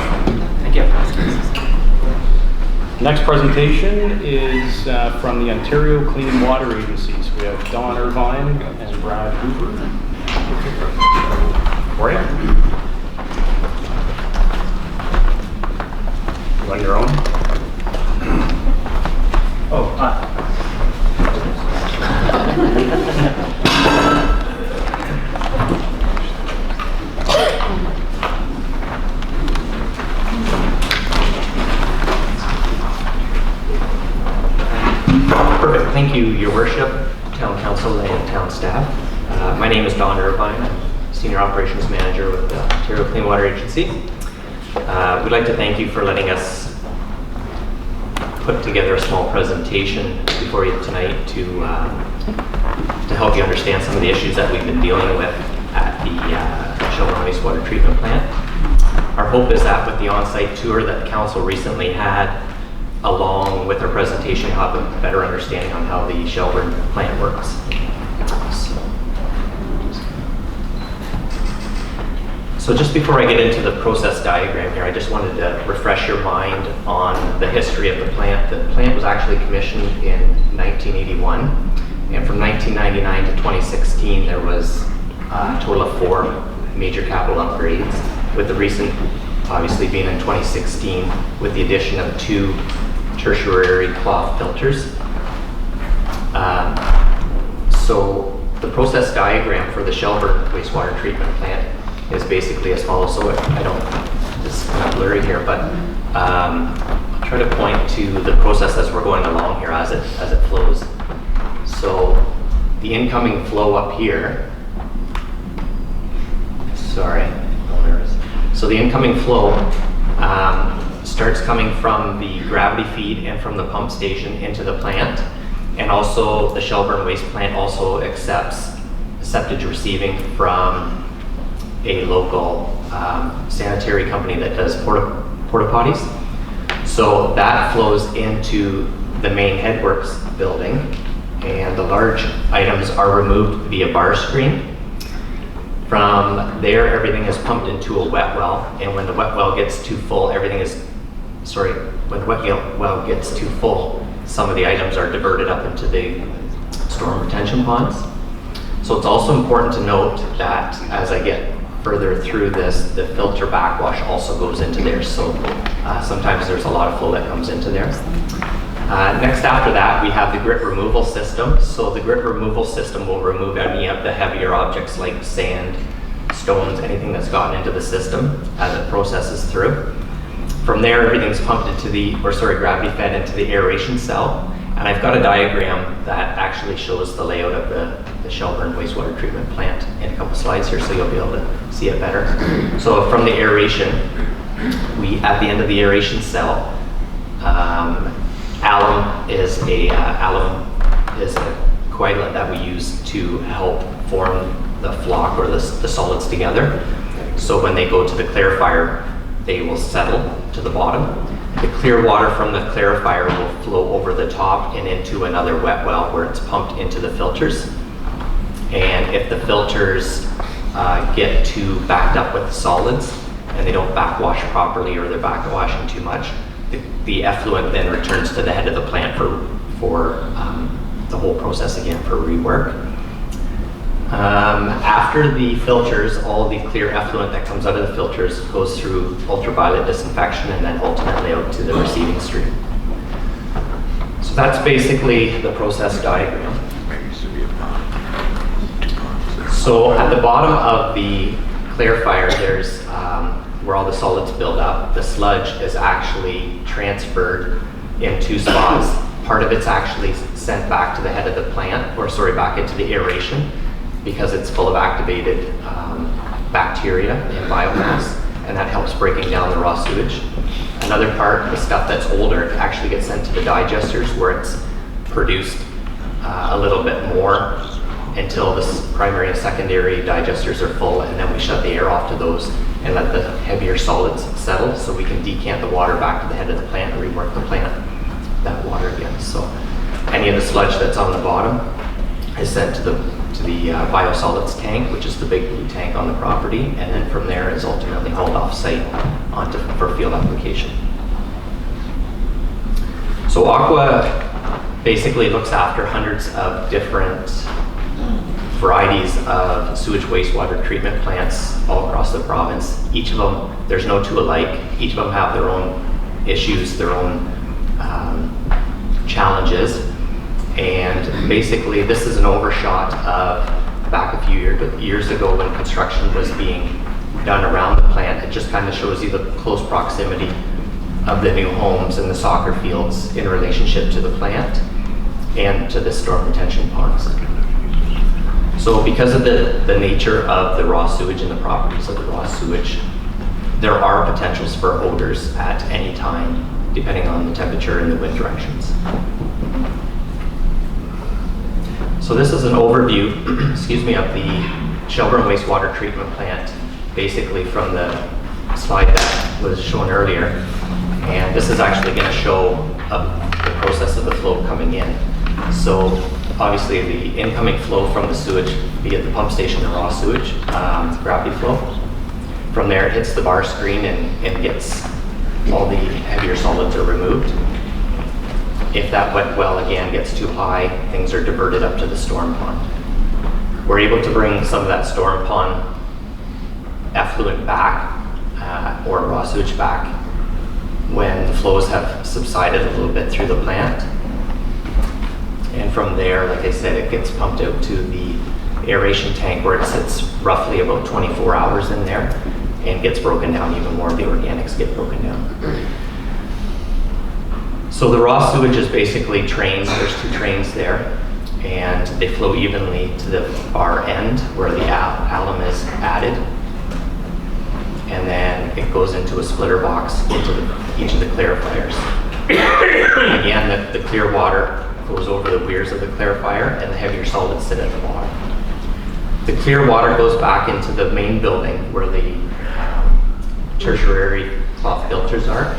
Thank you. Next presentation is from the Ontario Clean Water Agencies. We have Don Irvine and Brad Hoover. How are you? You on your own? Oh, Perfect. Thank you, Your Worship, Town Council, and Town staff. My name is Don Irvine. I'm Senior Operations Manager with the Ontario Clean Water Agency. We'd like to thank you for letting us put together a small presentation before you tonight to help you understand some of the issues that we've been dealing with at the Shelburne wastewater treatment plant. Our hope is that with the on-site tour that the council recently had, along with our presentation, you'll have a better understanding on how the Shelburne plant works. So just before I get into the process diagram here, I just wanted to refresh your mind on the history of the plant. The plant was actually commissioned in 1981, and from 1999 to 2016, there was a total of 4 major capital upgrades, with the recent obviously being in 2016 with the addition of 2 tertiary cloth filters. So the process diagram for the Shelburne wastewater treatment plant is basically as follows. So I don't, this is kind of blurry here, but I'll try to point to the process as we're going along here as it flows. So the incoming flow up here, sorry, so the incoming flow starts coming from the gravity feed and from the pump station into the plant, and also the Shelburne waste plant also accepts septage receiving from a local sanitary company that does porta potties. So that flows into the main headworks building, and the large items are removed via bar screen. From there, everything is pumped into a wet well, and when the wet well gets too full, when the wet well gets too full, some of the items are diverted up into the storm retention ponds. So it's also important to note that as I get further through this, the filter backwash also goes into there. So sometimes there's a lot of flow that comes into there. Next after that, we have the grit removal system. So the grit removal system will remove any of the heavier objects like sand, stones, anything that's gotten into the system as it processes through. From there, everything's pumped into gravity fed into the aeration cell. And I've got a diagram that actually shows the layout of the Shelburne wastewater treatment plant in a couple slides here, so you'll be able to see it better. So from the aeration, at the end of the aeration cell, alum is a coagulant that we use to help form the flock or the solids together. So when they go to the clarifier, they will settle to the bottom. The clear water from the clarifier will flow over the top and into another wet well where it's pumped into the filters. And if the filters get too backed up with solids, and they don't backwash properly or they're backwashing too much, the effluent then returns to the head of the plant for the whole process again for rework. After the filters, all the clear effluent that comes out of the filters goes through ultraviolet disinfection and then ultimately out to the receiving stream. So that's basically the process diagram. So at the bottom of the clarifier, there's where all the solids build up. The sludge is actually transferred in two spots. Part of it's actually sent back to the head of the plant, or sorry, back into the aeration, because it's full of activated bacteria and biomass, and that helps breaking down the raw sewage. Another part, the stuff that's older, actually gets sent to the digesters where it's produced a little bit more until the primary and secondary digesters are full, and then we shut the air off to those and let the heavier solids settle so we can decant the water back to the head of the plant and rework the plant that water again. So any of the sludge that's on the bottom is sent to the biosolids tank, which is the big blue tank on the property, and then from there is ultimately hauled off site for field application. So Aqua basically looks after hundreds of different varieties of sewage wastewater treatment plants all across the province. Each of them, there's no two alike. Each of them have their own issues, their own challenges. And basically this is an overshot of back a few years ago when construction was being done around the plant. It just kind of shows you the close proximity of the new homes and the soccer fields in relationship to the plant and to the storm retention ponds. So because of the nature of the raw sewage and the properties of the raw sewage, there are potentials for odors at any time, depending on the temperature and the wind directions. So this is an overview, excuse me, of the Shelburne wastewater treatment plant, basically from the slide that was shown earlier. And this is actually going to show the process of the flow coming in. So obviously the incoming flow from the sewage, be it the pump station or raw sewage, gravity flow. From there it hits the bar screen and gets all the heavier solids are removed. If that wet well again gets too high, things are diverted up to the storm pond. We're able to bring some of that storm pond effluent back or raw sewage back when the flows have subsided a little bit through the plant. And from there, like I said, it gets pumped out to the aeration tank where it sits roughly about 24 hours in there and gets broken down even more. The organics get broken down. So the raw sewage is basically trains. There's two trains there, and they flow evenly to the far end where the alum is added. And then it goes into a splitter box into each of the clarifiers. Again, the clear water goes over the weirs of the clarifier and the heavier solids sit at the bottom. The clear water goes back into the main building where the tertiary cloth filters are.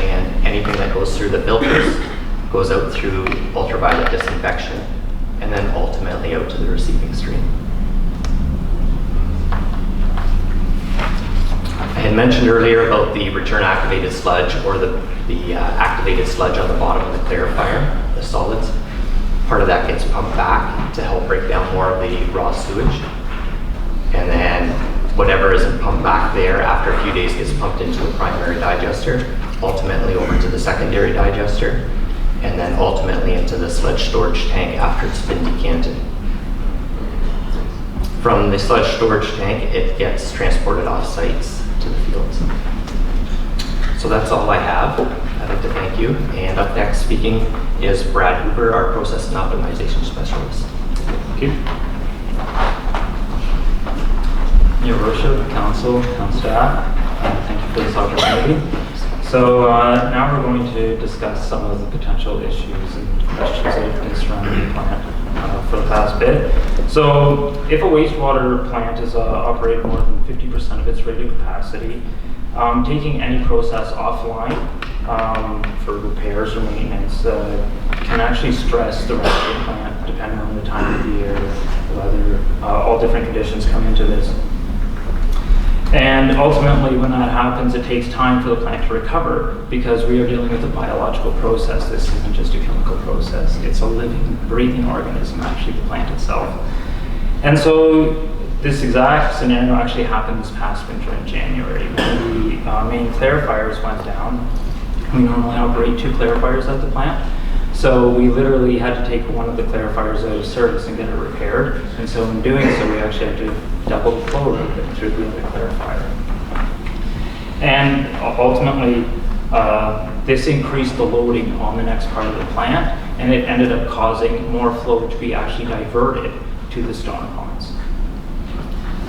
And anything that goes through the filters goes out through ultraviolet disinfection and then ultimately out to the receiving stream. I had mentioned earlier about the return activated sludge or the activated sludge on the bottom of the clarifier, the solids. Part of that gets pumped back to help break down more of the raw sewage. And then whatever isn't pumped back there after a few days gets pumped into the primary digester, ultimately over to the secondary digester, and then ultimately into the sludge storage tank after it's been decanted. From the sludge storage tank, it gets transported off sites to the fields. So that's all I have. I'd like to thank you. And up next speaking is Brad Hooper, our process and optimization specialist. Thank you. Your Worship, Council, and staff, thank you for this opportunity. So now we're going to discuss some of the potential issues and questions that have been surrounding the plant for the past bit. So if a wastewater plant is operating more than 50% of its rated capacity, taking any process offline for repairs or maintenance can actually stress the rest of the plant depending on the time of the year, weather, all different conditions come into this. And ultimately, when that happens, it takes time for the plant to recover because we are dealing with a biological process. This isn't just a chemical process. It's a living, breathing organism, actually, the plant itself. And so this exact scenario actually happened this past winter in January. When the main clarifiers went down, we normally operate 2 clarifiers at the plant. So we literally had to take one of the clarifiers out of service and get it repaired. And so in doing so, we actually had to double the flow rate through the other clarifier. And ultimately, this increased the loading on the next part of the plant, and it ended up causing more flow to be actually diverted to the storm ponds.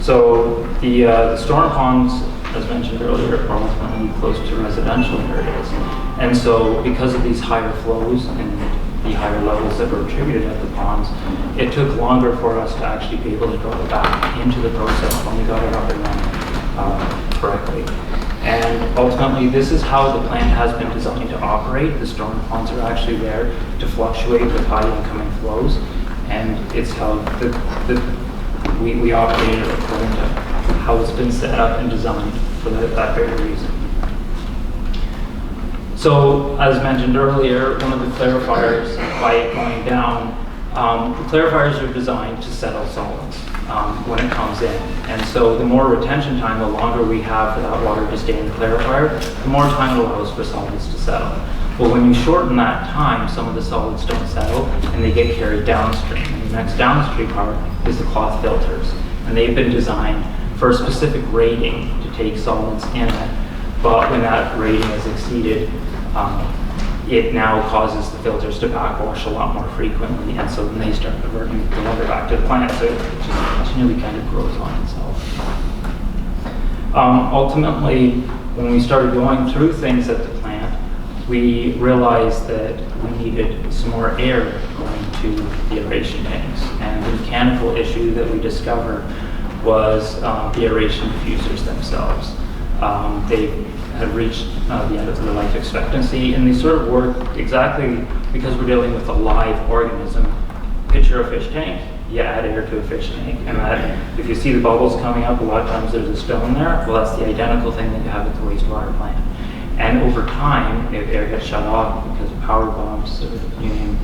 So the storm ponds, as mentioned earlier, are ultimately close to residential areas. And so because of these higher flows and the higher levels that were attributed at the ponds, it took longer for us to actually be able to go back into the process when we got it up and running correctly. And ultimately, this is how the plant has been designed to operate. The storm ponds are actually there to fluctuate with high incoming flows, and it's how we operate it according to how it's been set up and designed for that very reason. So, as mentioned earlier, one of the clarifiers, by it going down, the clarifiers are designed to settle solids when it comes in. And so the more retention time, the longer we have for that water to stay in the clarifier, the more time it allows for solids to settle. But when you shorten that time, some of the solids don't settle and they get carried downstream. And the next downstream part is the cloth filters. And they've been designed for a specific rating to take solids in it. But when that rating is exceeded, it now causes the filters to backwash a lot more frequently, and so then they start diverting the water back to the plant, so it just continually kind of grows on itself. Ultimately, when we started going through things at the plant, we realized that we needed some more air going to the aeration tanks, and the mechanical issue that we discovered was the aeration diffusers themselves. They had reached the end of their life expectancy, and they sort of work exactly because we're dealing with a live organism. Picture a fish tank, you add air to a fish tank, and that, if you see the bubbles coming up, a lot of times there's a stone there. Well, that's the identical thing that you have at the wastewater plant. And over time, if air gets shut off because of power bumps, or you name,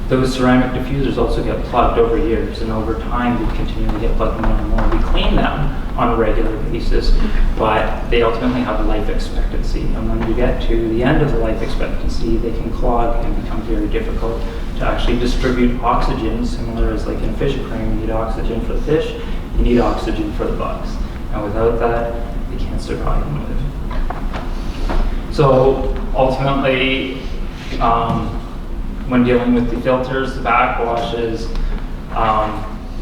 those ceramic diffusers also get plugged over years, and over time they continually get plugged more and more. We clean them on a regular basis, but they ultimately have a life expectancy. And when you get to the end of the life expectancy, they can clog and become very difficult to actually distribute oxygen, similar as like in a fish aquarium, you need oxygen for the fish, you need oxygen for the bugs. And without that, they can't survive and live. So ultimately, when dealing with the filters, the backwashes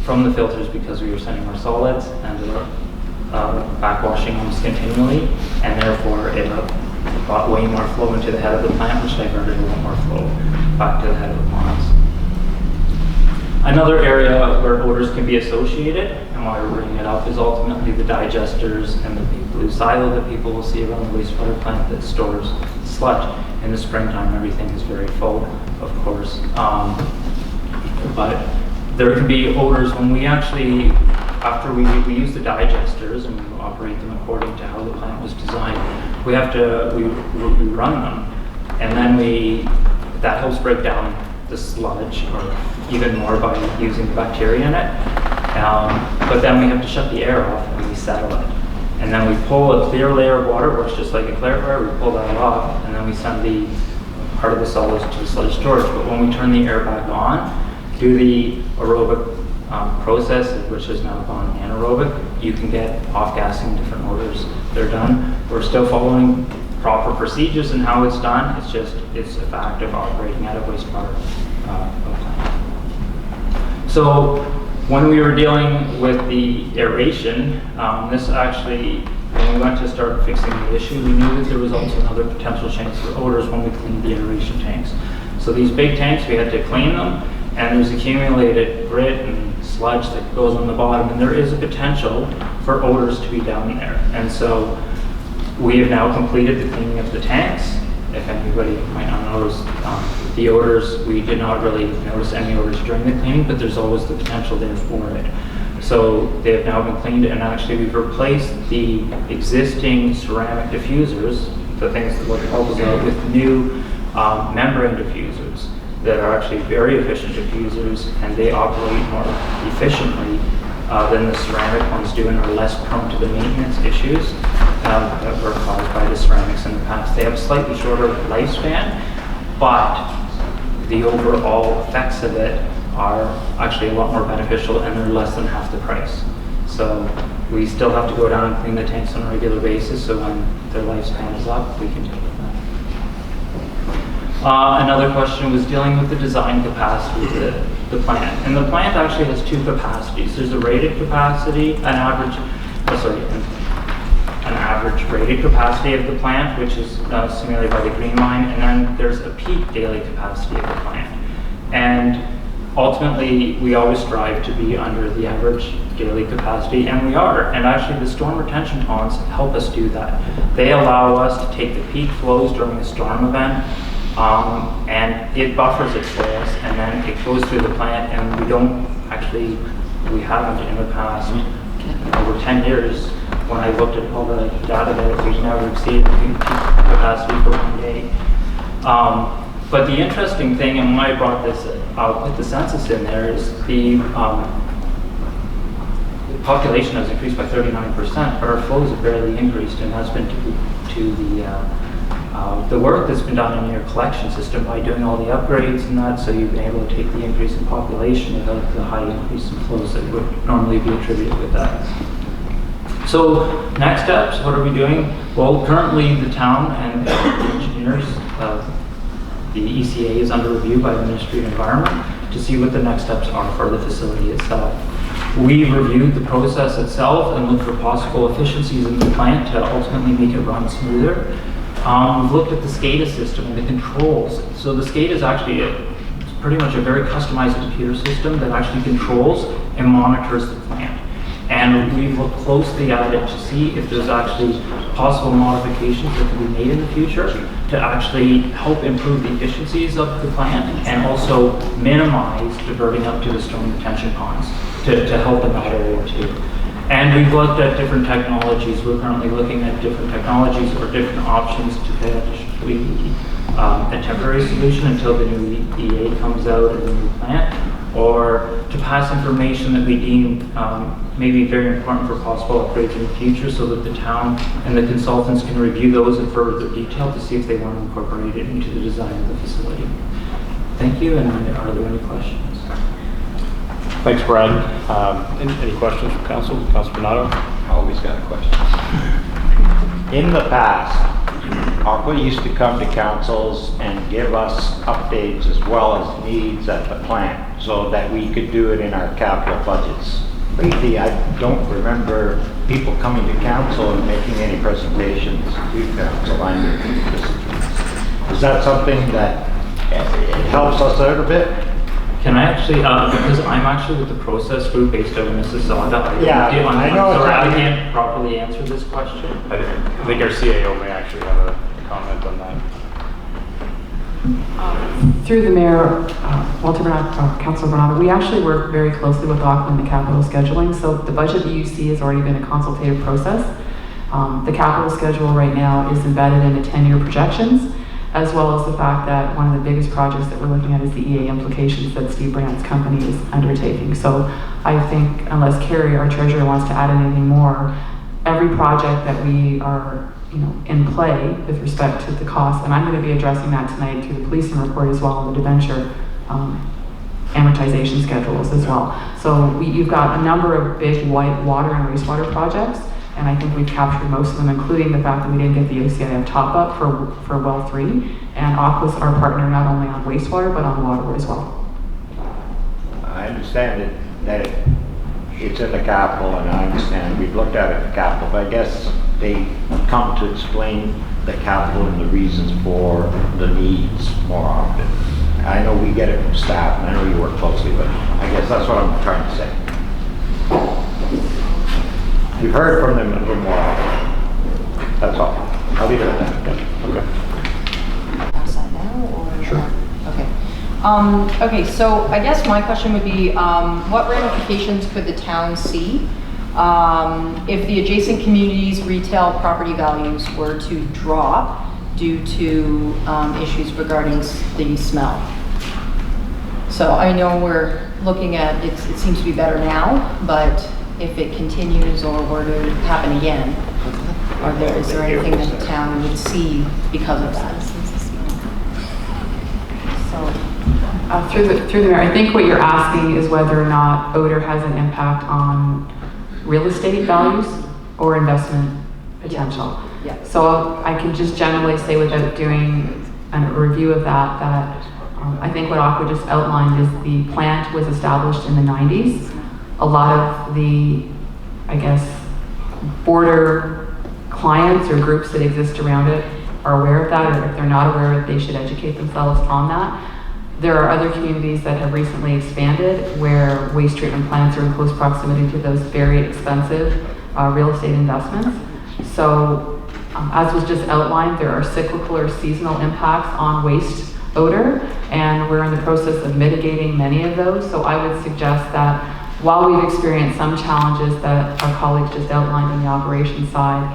from the filters, because we were sending more solids, ended up backwashing almost continually, and therefore it brought way more flow into the head of the plant, which diverted a lot more flow back to the head of the ponds. Another area where odors can be associated, and why we're bringing it up, is ultimately the digesters and the big blue silo that people will see around the wastewater plant that stores sludge. In the springtime, everything is very full, of course. But there can be odors when we actually, after we use the digesters and we operate them according to how the plant was designed, we run them, and then that helps break down the sludge, or even more by using the bacteria in it. But then we have to shut the air off and we settle it. And then we pull a clear layer of water, works just like a clarifier, we pull that off, and then we send the part of the solids to the sludge storage. But when we turn the air back on, through the aerobic process, which has now gone anaerobic, you can get off-gassing different odors. They're done. We're still following proper procedures in how it's done. It's a fact of operating at a wastewater plant. So when we were dealing with the aeration, this actually, when we went to start fixing the issue, we knew that there was also another potential chance for odors when we cleaned the aeration tanks. So these big tanks, we had to clean them, and there's accumulated grit and sludge that goes on the bottom, and there is a potential for odors to be down there. And so we have now completed the cleaning of the tanks. If anybody might not notice, the odors, we did not really notice any odors during the cleaning, but there's always the potential there for it. So they have now been cleaned, and actually we've replaced the existing ceramic diffusers, the things that look help us out, with new membrane diffusers that are actually very efficient diffusers, and they operate more efficiently than the ceramic ones do, and are less prone to the maintenance issues that were caused by the ceramics in the past. They have a slightly shorter lifespan, but the overall effects of it are actually a lot more beneficial, and they're less than half the price. So we still have to go down and clean the tanks on a regular basis, so when their lifespan is up, we can deal with that. Another question was dealing with the design capacity of the plant. And the plant actually has two capacities. There's a rated capacity, an average rated capacity of the plant, which is simulated by the green line, and then there's a peak daily capacity of the plant. And ultimately, we always strive to be under the average daily capacity, and we are. And actually, the storm retention ponds help us do that. They allow us to take the peak flows during a storm event, and it buffers it for us, and then it goes through the plant, and we haven't in the past, over 10 years, when I looked at all the data, that we've never exceeded the peak capacity for one day. But the interesting thing, and when I brought this, I'll put the census in there, is the population has increased by 39%, but our flows have barely increased, and that's been to the work that's been done in your collection system by doing all the upgrades and that, so you've been able to take the increase in population without the high increase in flows that would normally be attributed with that. So next steps, what are we doing? Well, currently the town and the engineers, the ECA is under review by the Ministry of Environment to see what the next steps are for the facility itself. We've reviewed the process itself and looked for possible efficiencies in the plant to ultimately make it run smoother. We've looked at the SCADA system and the controls. So the SCADA is actually pretty much a very customized computer system that actually controls and monitors the plant. And we've looked closely at it to see if there's actually possible modifications that can be made in the future to actually help improve the efficiencies of the plant and also minimize diverting up to the storm retention ponds to help in that area too. And we've looked at different technologies. We're currently looking at different technologies or different options to potentially a temporary solution until the new EA comes out of the new plant, or to pass information that we deem may be very important for possible upgrades in the future, so that the town and the consultants can review those in further detail to see if they want to incorporate it into the design of the facility. Thank you, and are there any questions? Thanks, Brad. Any questions from Council? Council Bernardo? Always got a question. In the past, ARPA used to come to councils and give us updates as well as needs at the plant so that we could do it in our capital budgets. Lately, I don't remember people coming to council and making any presentations to council. Is that something that it helps us out a bit? Can I actually, because I'm actually with the process group based out in Mississauga, I know. Sorry, I can't properly answer this question. I think our CAO may actually have a comment on that. Through the Mayor, Walter Bernard, Councilor Bernardo, we actually work very closely with Auckland and capital scheduling. So the budget that you see has already been a consultative process. The capital schedule right now is embedded in the 10-year projections, as well as the fact that one of the biggest projects that we're looking at is the EA implications that Steve Brandt's company is undertaking. So I think, unless Carrie, our treasurer, wants to add anything more, every project that we are in play with respect to the cost, and I'm going to be addressing that tonight through the policing report as well, and the debenture amortization schedules as well. So you've got a number of big white water and wastewater projects, and I think we've captured most of them, including the fact that we didn't get the OCIF top-up for well 3, and Aqua's our partner not only on wastewater, but on water as well. I understand that it's in the capital, and I understand we've looked at it in the capital, but I guess they come to explain the capital and the reasons for the needs more often. I know we get it from staff, and I know you work closely, but I guess that's what I'm trying to say. We've heard from them a little more often. That's all. I'll leave it at that. Okay. Pass that now, or? Sure. Okay. Okay, so I guess my question would be, what ramifications could the town see if the adjacent community's retail property values were to drop due to issues regarding the smell? So I know we're looking at, it seems to be better now, but if it continues or were to happen again, is there anything that the town would see because of that? So. Through the mayor, I think what you're asking is whether or not odor has an impact on real estate values or investment potential. Yeah. So I can just generally say, without doing a review of that, I think what Aqua just outlined is the plant was established in the 90s. A lot of the, I guess, border clients or groups that exist around it are aware of that, or if they're not aware of it, they should educate themselves on that. There are other communities that have recently expanded where waste treatment plants are in close proximity to those very expensive real estate investments. So as was just outlined, there are cyclical or seasonal impacts on waste odor, and we're in the process of mitigating many of those. So I would suggest that while we've experienced some challenges that our colleagues just outlined on the operations side,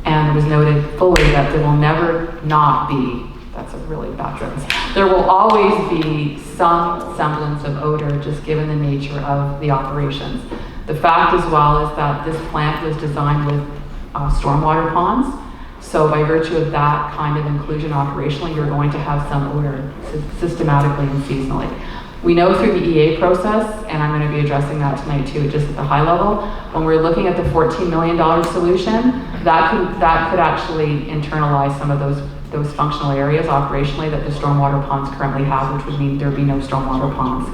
and it was noted fully that there will never not be, that's a really bad sentence, there will always be some semblance of odor just given the nature of the operations. The fact as well is that this plant was designed with stormwater ponds. So by virtue of that kind of inclusion operationally, you're going to have some odor systematically and seasonally. We know through the EA process, and I'm going to be addressing that tonight too, just at the high level, when we're looking at the $14 million solution, that could actually internalize some of those functional areas operationally that the stormwater ponds currently have, which would mean there'd be no stormwater ponds.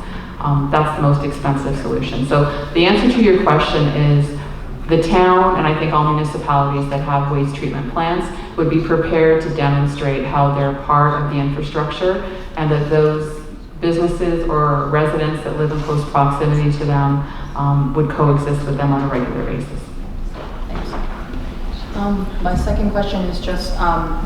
That's the most expensive solution. So the answer to your question is, the town, and I think all municipalities that have waste treatment plants, would be prepared to demonstrate how they're part of the infrastructure, and that those businesses or residents that live in close proximity to them would coexist with them on a regular basis. Thanks. My second question is just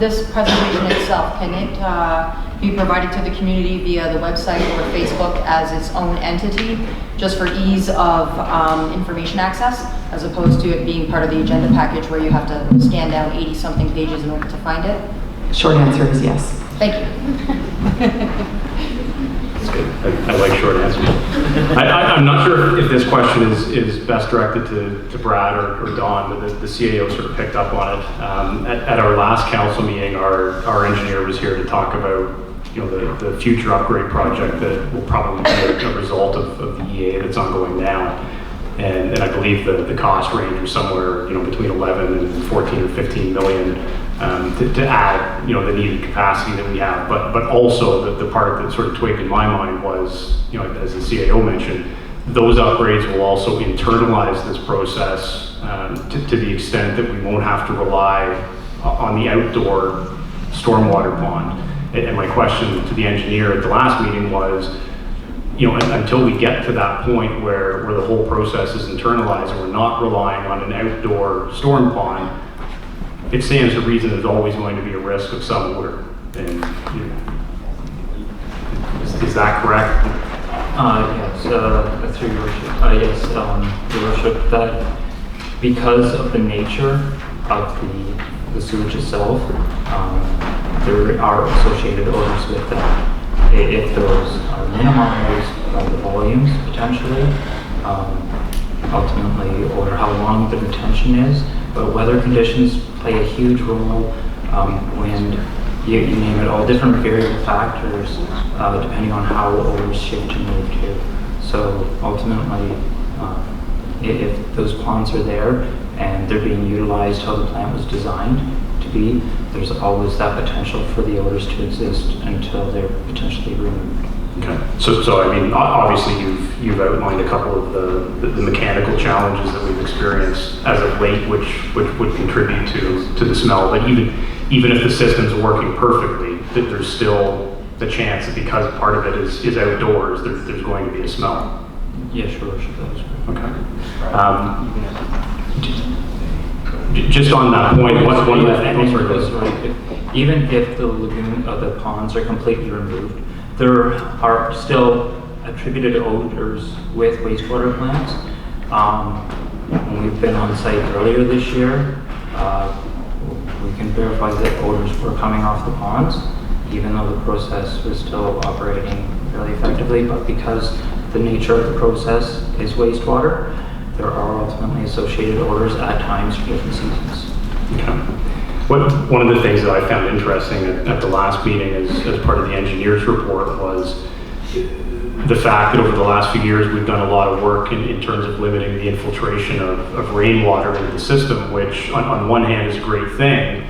this presentation itself, can it be provided to the community via the website or Facebook as its own entity, just for ease of information access, as opposed to it being part of the agenda package where you have to scan down 80-something pages in order to find it? Short answer is yes. Thank you. That's good. I like short answers. I'm not sure if this question is best directed to Brad or Don, but the CAO sort of picked up on it. At our last council meeting, our engineer was here to talk about the future upgrade project that will probably be a result of the EA that's ongoing now. And I believe the cost range was somewhere between 11 and 14 or 15 million to add the needed capacity that we have. But also the part that sort of twigged in my mind was, as the CAO mentioned, those upgrades will also internalize this process to the extent that we won't have to rely on the outdoor stormwater pond. And my question to the engineer at the last meeting was, until we get to that point where the whole process is internalized and we're not relying on an outdoor storm pond, it stands to reason there's always going to be a risk of some odor. And is that correct? Yes, through your worship. Yes, your worship, that because of the nature of the sewage itself, there are associated odors with that. If those are minimized by the volumes potentially, ultimately, or how long the retention is, but weather conditions play a huge role. When you name it, all different variable factors depending on how odors shift and move too. So ultimately, if those ponds are there and they're being utilized how the plant was designed to be, there's always that potential for the odors to exist until they're potentially removed. Okay. So I mean, obviously you've outlined a couple of the mechanical challenges that we've experienced as of late, which would contribute to the smell. But even if the system's working perfectly, that there's still the chance that because part of it is outdoors, there's going to be a smell. Yeah, sure, that was good. Okay. Just on that point, what's even if the lagoon, the ponds are completely removed, There are still attributed odors with wastewater plants. When we've been on site earlier this year, we can verify that odors were coming off the ponds, even though the process was still operating really effectively. But because the nature of the process is wastewater, there are ultimately associated odors at times for different seasons. Okay. One of the things that I found interesting at the last meeting as part of the engineer's report was the fact that over the last few years we've done a lot of work in terms of limiting the infiltration of rainwater into the system, which on one hand is a great thing,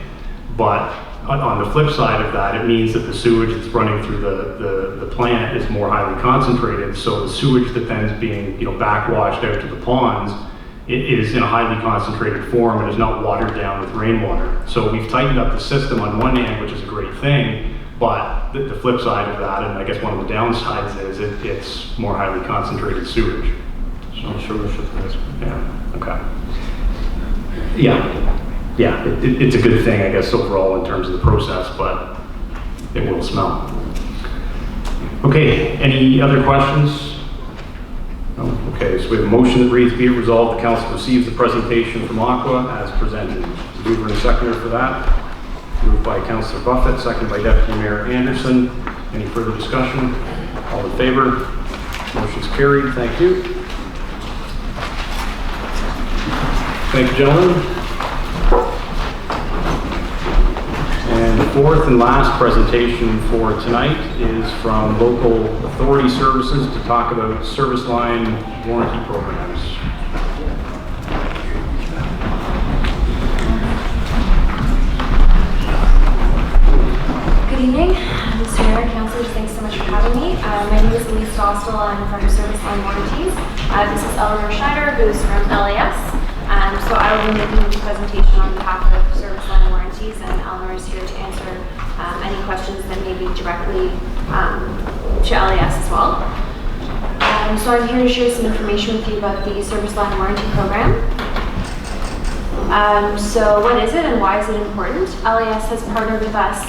but on the flip side of that, it means that the sewage that's running through the plant is more highly concentrated. So the sewage that then is being backwashed out to the ponds, it is in a highly concentrated form and is not watered down with rainwater. So we've tightened up the system on one hand, which is a great thing, but the flip side of that, and I guess one of the downsides is it's more highly concentrated sewage. So sure, Yeah, okay. Yeah, it's a good thing, I guess, overall in terms of the process, but it will smell. Okay, any other questions? No? Okay, so we have a motion that reads, be it resolved, the council receives the presentation from Aqua as presented. Mover and seconder for that. Moved by Councillor Buffett, seconded by Deputy Mayor Anderson. Any further discussion? All in favor? Motion's carried. Thank you. Thank you, gentlemen. And the fourth and last presentation for tonight is from Local Authority Services to talk about service line warranty programs. Good evening, Mr. Mayor, Councilors, thanks so much for having me. My name is Elise Dostal, I'm from Service Line Warranties. This is Eleanor Schneider, who's from LAS. So I will be making the presentation on behalf of Service Line Warranties, and Eleanor is here to answer any questions that may be directly to LAS as well. So I'm here to share some information with you about the Service Line Warranty Program. So what is it and why is it important? LAS has partnered with us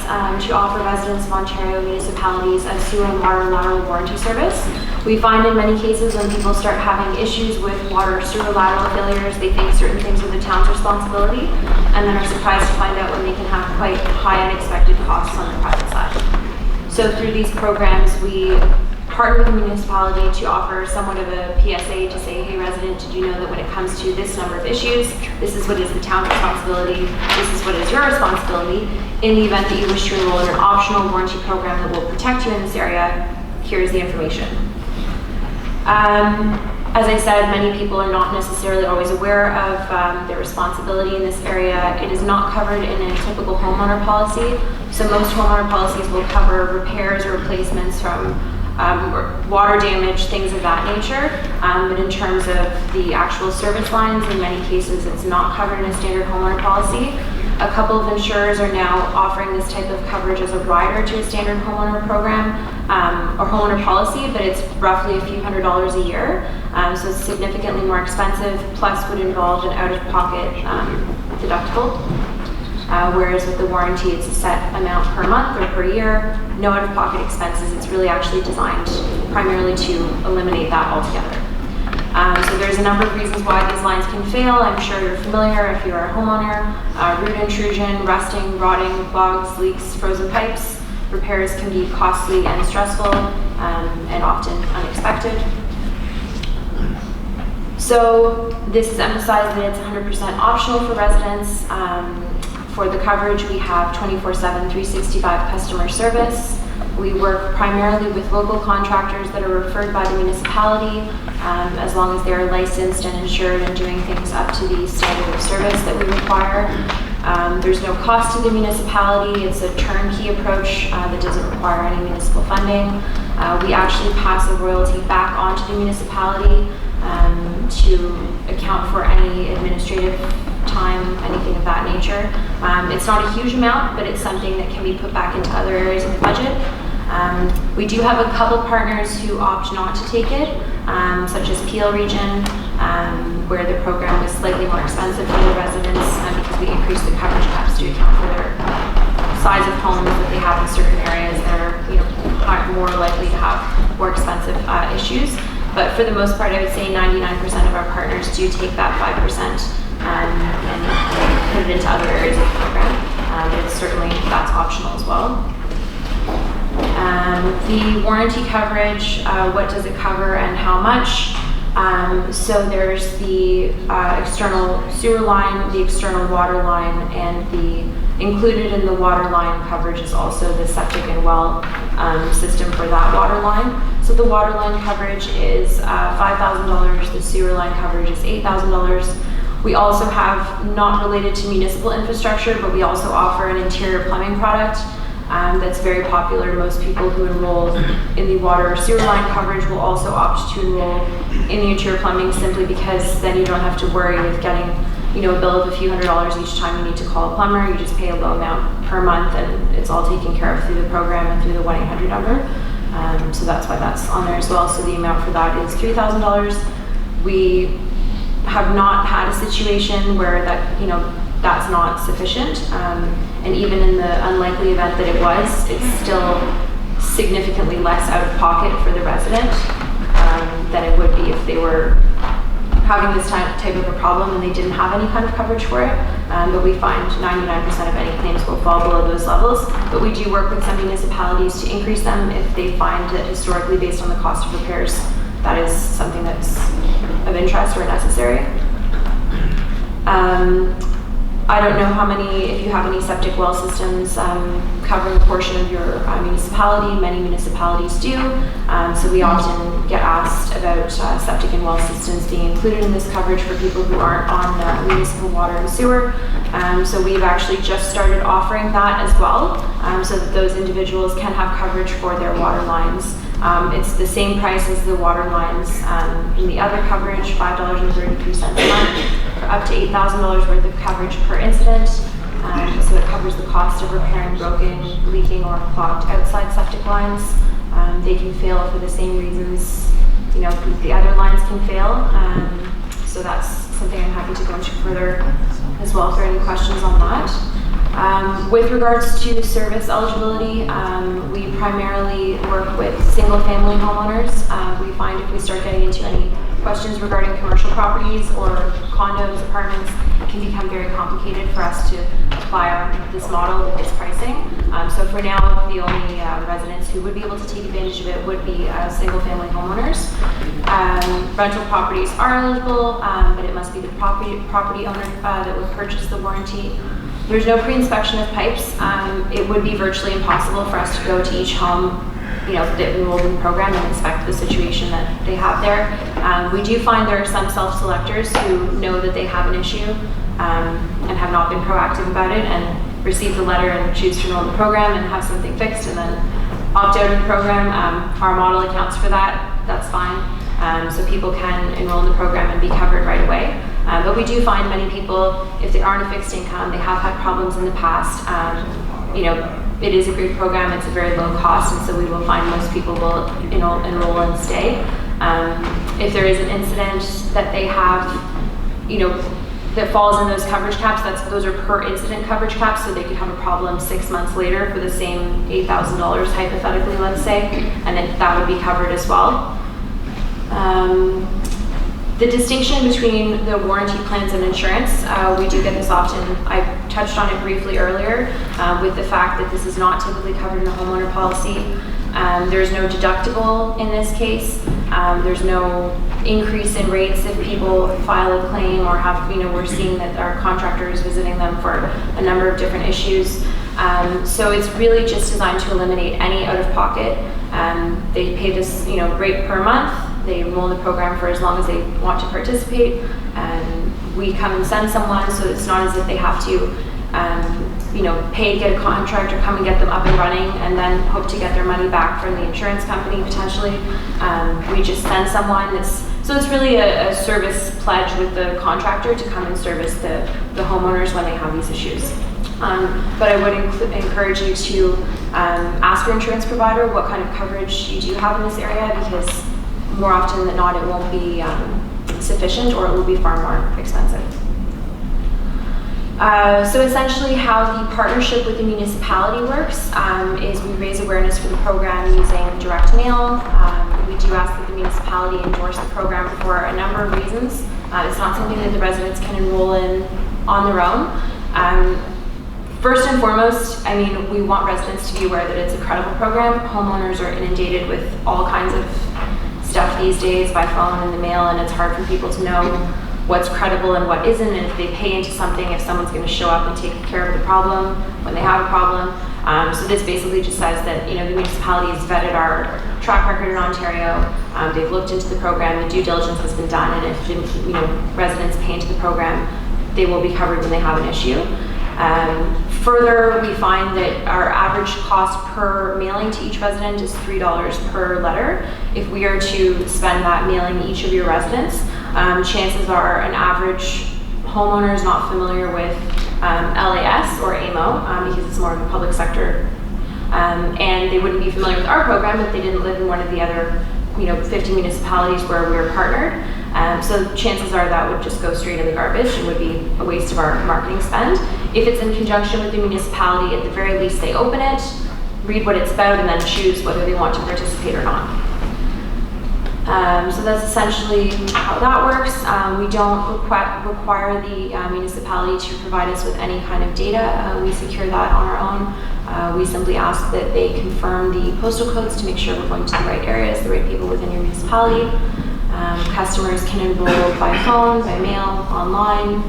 to offer residents of Ontario municipalities a sewer and water lateral warranty service. We find in many cases when people start having issues with water or sewer lateral failures, they think certain things are the town's responsibility, and then are surprised to find out when they can have quite high unexpected costs on the private side. So through these programs, we partner with the municipality to offer somewhat of a PSA to say, hey resident, did you know that when it comes to this number of issues, this is what is the town's responsibility, this is what is your responsibility. In the event that you wish to enroll in an optional warranty program that will protect you in this area, here's the information. As I said, many people are not necessarily always aware of their responsibility in this area. It is not covered in a typical homeowner policy. So most homeowner policies will cover repairs or replacements from water damage, things of that nature. But in terms of the actual service lines, in many cases it's not covered in a standard homeowner policy. A couple of insurers are now offering this type of coverage as a rider to a standard homeowner program or homeowner policy, but it's roughly a few $100s a year. So it's significantly more expensive, plus would involve an out-of-pocket deductible. Whereas with the warranty, it's a set amount per month or per year, no out-of-pocket expenses. It's really actually designed primarily to eliminate that altogether. So there's a number of reasons why these lines can fail. I'm sure you're familiar if you're a homeowner. Root intrusion, rusting, rotting, clogs, leaks, frozen pipes. Repairs can be costly and stressful and often unexpected. So this is emphasized that it's 100% optional for residents. For the coverage, we have 24/7, 365 customer service. We work primarily with local contractors that are referred by the municipality, as long as they're licensed and insured and doing things up to the standard of service that we require. There's no cost to the municipality. It's a turnkey approach that doesn't require any municipal funding. We actually pass a royalty back onto the municipality to account for any administrative time, anything of that nature. It's not a huge amount, but it's something that can be put back into other areas of the budget. We do have a couple partners who opt not to take it, such as Peel Region, where the program was slightly more expensive for the residents because we increased the coverage caps to account for their size of homes that they have in certain areas that are, more likely to have more expensive issues. But for the most part, I would say 99% of our partners do take that 5% and put it into other areas of the program. It's certainly, that's optional as well. The warranty coverage, what does it cover and how much? So there's the external sewer line, the external water line, and included in the water line coverage is also the septic and well system for that water line. So the water line coverage is $5,000, the sewer line coverage is $8,000. We also have, not related to municipal infrastructure, but we also offer an interior plumbing product that's very popular. Most people who enroll in the water or sewer line coverage will also opt to enroll in the interior plumbing, simply because then you don't have to worry with getting a bill of a few $100s each time you need to call a plumber. You just pay a low amount per month, and it's all taken care of through the program and through the 1-800 number. So that's why that's on there as well. So the amount for that is $3,000. We have not had a situation where that's not sufficient. And even in the unlikely event that it was, it's still significantly less out of pocket for the resident than it would be if they were having this type of a problem and they didn't have any kind of coverage for it. But we find 99% of any claims will fall below those levels. But we do work with some municipalities to increase them if they find that historically, based on the cost of repairs, that is something that's of interest or necessary. I don't know if you have any septic well systems covering a portion of your municipality. Many municipalities do. So we often get asked about septic and well systems being included in this coverage for people who aren't on municipal water and sewer. So we've actually just started offering that as well, so that those individuals can have coverage for their water lines. It's the same price as the water lines in the other coverage, $5.33 a month, for up to $8,000 worth of coverage per incident. So it covers the cost of repairing broken, leaking, or clogged outside septic lines. They can fail for the same reasons, the other lines can fail. So that's something I'm happy to go into further as well if there are any questions on that. With regards to service eligibility, we primarily work with single-family homeowners. We find if we start getting into any questions regarding commercial properties or condos, apartments, it can become very complicated for us to apply this model with this pricing. So for now, the only residents who would be able to take advantage of it would be single-family homeowners. Rental properties are eligible, but it must be the property owner that would purchase the warranty. There's no pre-inspection of pipes. It would be virtually impossible for us to go to each home that enrolled in the program and inspect the situation that they have there. We do find there are some self-selectors who know that they have an issue and have not been proactive about it and receive the letter and choose to enroll in the program and have something fixed and then opt out of the program. Our model accounts for that. That's fine. So people can enroll in the program and be covered right away. But we do find many people, if they aren't a fixed income, they have had problems in the past. It is a great program. It's a very low cost, and so we will find most people will enroll and stay. If there is an incident that they have, that falls in those coverage caps, those are per incident coverage caps, so they could have a problem 6 months later for the same $8,000 hypothetically, let's say, and that would be covered as well. The distinction between the warranty plans and insurance, we do get this often. I touched on it briefly earlier with the fact that this is not typically covered in a homeowner policy. There's no deductible in this case. There's no increase in rates if people file a claim or have, we're seeing that our contractor is visiting them for a number of different issues. So it's really just designed to eliminate any out-of-pocket. They pay this, rate per month. They enroll in the program for as long as they want to participate, and we come and send someone, so it's not as if they have to, pay to get a contractor, come and get them up and running, and then hope to get their money back from the insurance company potentially. We just send someone. So it's really a service pledge with the contractor to come and service the homeowners when they have these issues. But I would encourage you to ask your insurance provider what kind of coverage you do have in this area, because more often than not, it won't be sufficient, or it will be far more expensive. So essentially how the partnership with the municipality works is we raise awareness for the program using direct mail. We do ask that the municipality endorse the program for a number of reasons. It's not something that the residents can enroll in on their own. First and foremost, I mean, we want residents to be aware that it's a credible program. Homeowners are inundated with all kinds of stuff these days by phone and the mail, and it's hard for people to know what's credible and what isn't, and if they pay into something, if someone's going to show up and take care of the problem when they have a problem. So this basically just says that, you know, the municipality has vetted our track record in Ontario. They've looked into the program, the due diligence has been done, and if, you know, residents pay into the program, they will be covered when they have an issue. Further, we find that our average cost per mailing to each resident is $3 per letter. If we are to spend that mailing each of your residents, chances are an average homeowner is not familiar with LAS or AMO because it's more of a public sector, and they wouldn't be familiar with our program if they didn't live in one of the other, you know, 50 municipalities where we're partnered. So chances are that would just go straight in the garbage and would be a waste of our marketing spend. If it's in conjunction with the municipality, at the very least they open it, read what it's about, and then choose whether they want to participate or not. So that's essentially how that works. We don't require the municipality to provide us with any kind of data. We secure that on our own. We simply ask that they confirm the postal codes to make sure we're going to the right areas, the right people within your municipality. Customers can enroll by phone, by mail, online.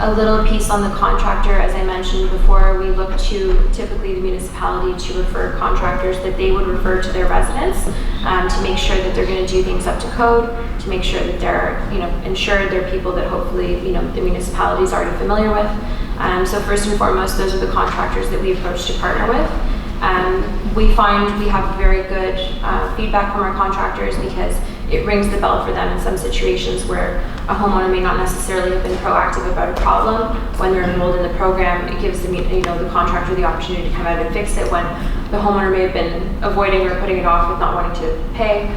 A little piece on the contractor, as I mentioned before, we look to typically the municipality to refer contractors that they would refer to their residents to make sure that they're going to do things up to code, to make sure that they're, you know, insured. They're people that hopefully, you know, the municipality is already familiar with. So first and foremost, those are the contractors that we approach to partner with. We find we have very good feedback from our contractors because it rings the bell for them in some situations where a homeowner may not necessarily have been proactive about a problem. When they're enrolled in the program, it gives them, you know, the contractor the opportunity to come out and fix it when the homeowner may have been avoiding or putting it off with not wanting to pay,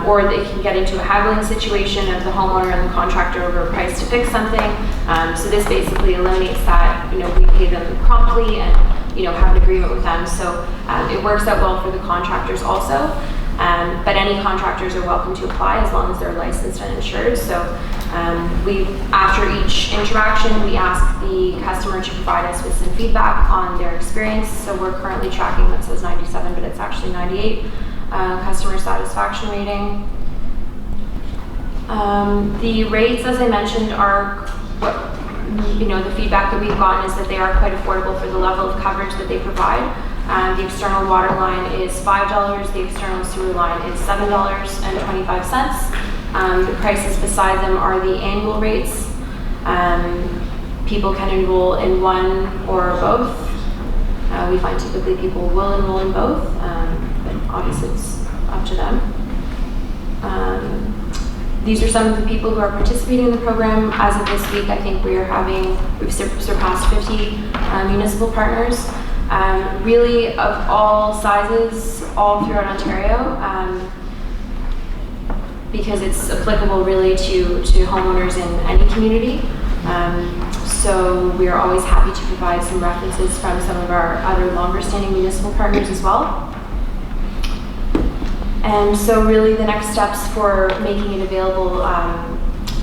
or they can get into a haggling situation of the homeowner and the contractor over a price to fix something. So this basically eliminates that. You know, we pay them promptly and, you know, have an agreement with them. So it works out well for the contractors also. But any contractors are welcome to apply as long as they're licensed and insured. So after each interaction, we ask the customer to provide us with some feedback on their experience. So we're currently tracking that says 97, but it's actually 98 customer satisfaction rating. The rates, as I mentioned, are what, you know, the feedback that we've gotten is that they are quite affordable for the level of coverage that they provide. The external water line is $5, the external sewer line is $7.25. The prices beside them are the annual rates. People can enroll in one or both. We find typically people will enroll in both, but obviously it's up to them. These are some of the people who are participating in the program. As of this week, I think we've surpassed 50 municipal partners. Really of all sizes, all throughout Ontario, because it's applicable really to homeowners in any community. So we are always happy to provide some references from some of our other longer standing municipal partners as well. And so really the next steps for making it available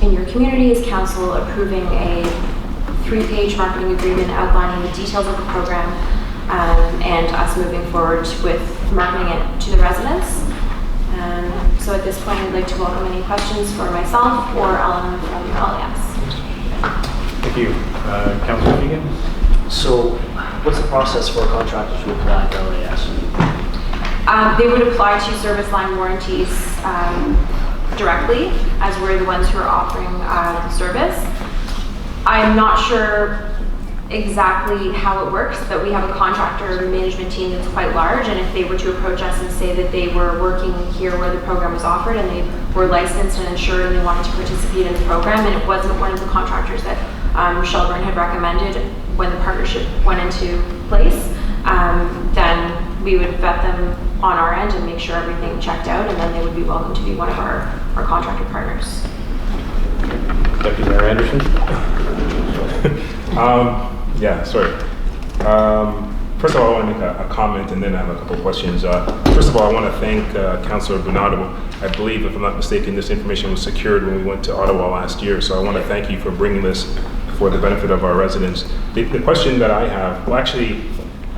in your community is council approving a 3-page marketing agreement outlining the details of the program and us moving forward with marketing it to the residents. So at this point, I'd like to welcome any questions for myself or Ellen from LAS. Thank you. Councilor Fegan? So what's the process for a contractor to apply to LAS? They would apply to service line warranties directly, as we're the ones who are offering the service. I'm not sure exactly how it works, but we have a contractor management team that's quite large, and if they were to approach us and say that they were working here where the program was offered and they were licensed and insured and they wanted to participate in the program, and it wasn't one of the contractors that Shelburne had recommended when the partnership went into place, then we would vet them on our end and make sure everything checked out, and then they would be welcome to be one of our contractor partners. Deputy Mayor Anderson? Yeah, sorry. First of all, I want to make a comment and then I have a couple of questions. First of all, I want to thank Councillor Bernardo. I believe, if I'm not mistaken, this information was secured when we went to Ottawa last year, so I want to thank you for bringing this for the benefit of our residents. The question that I have, well actually,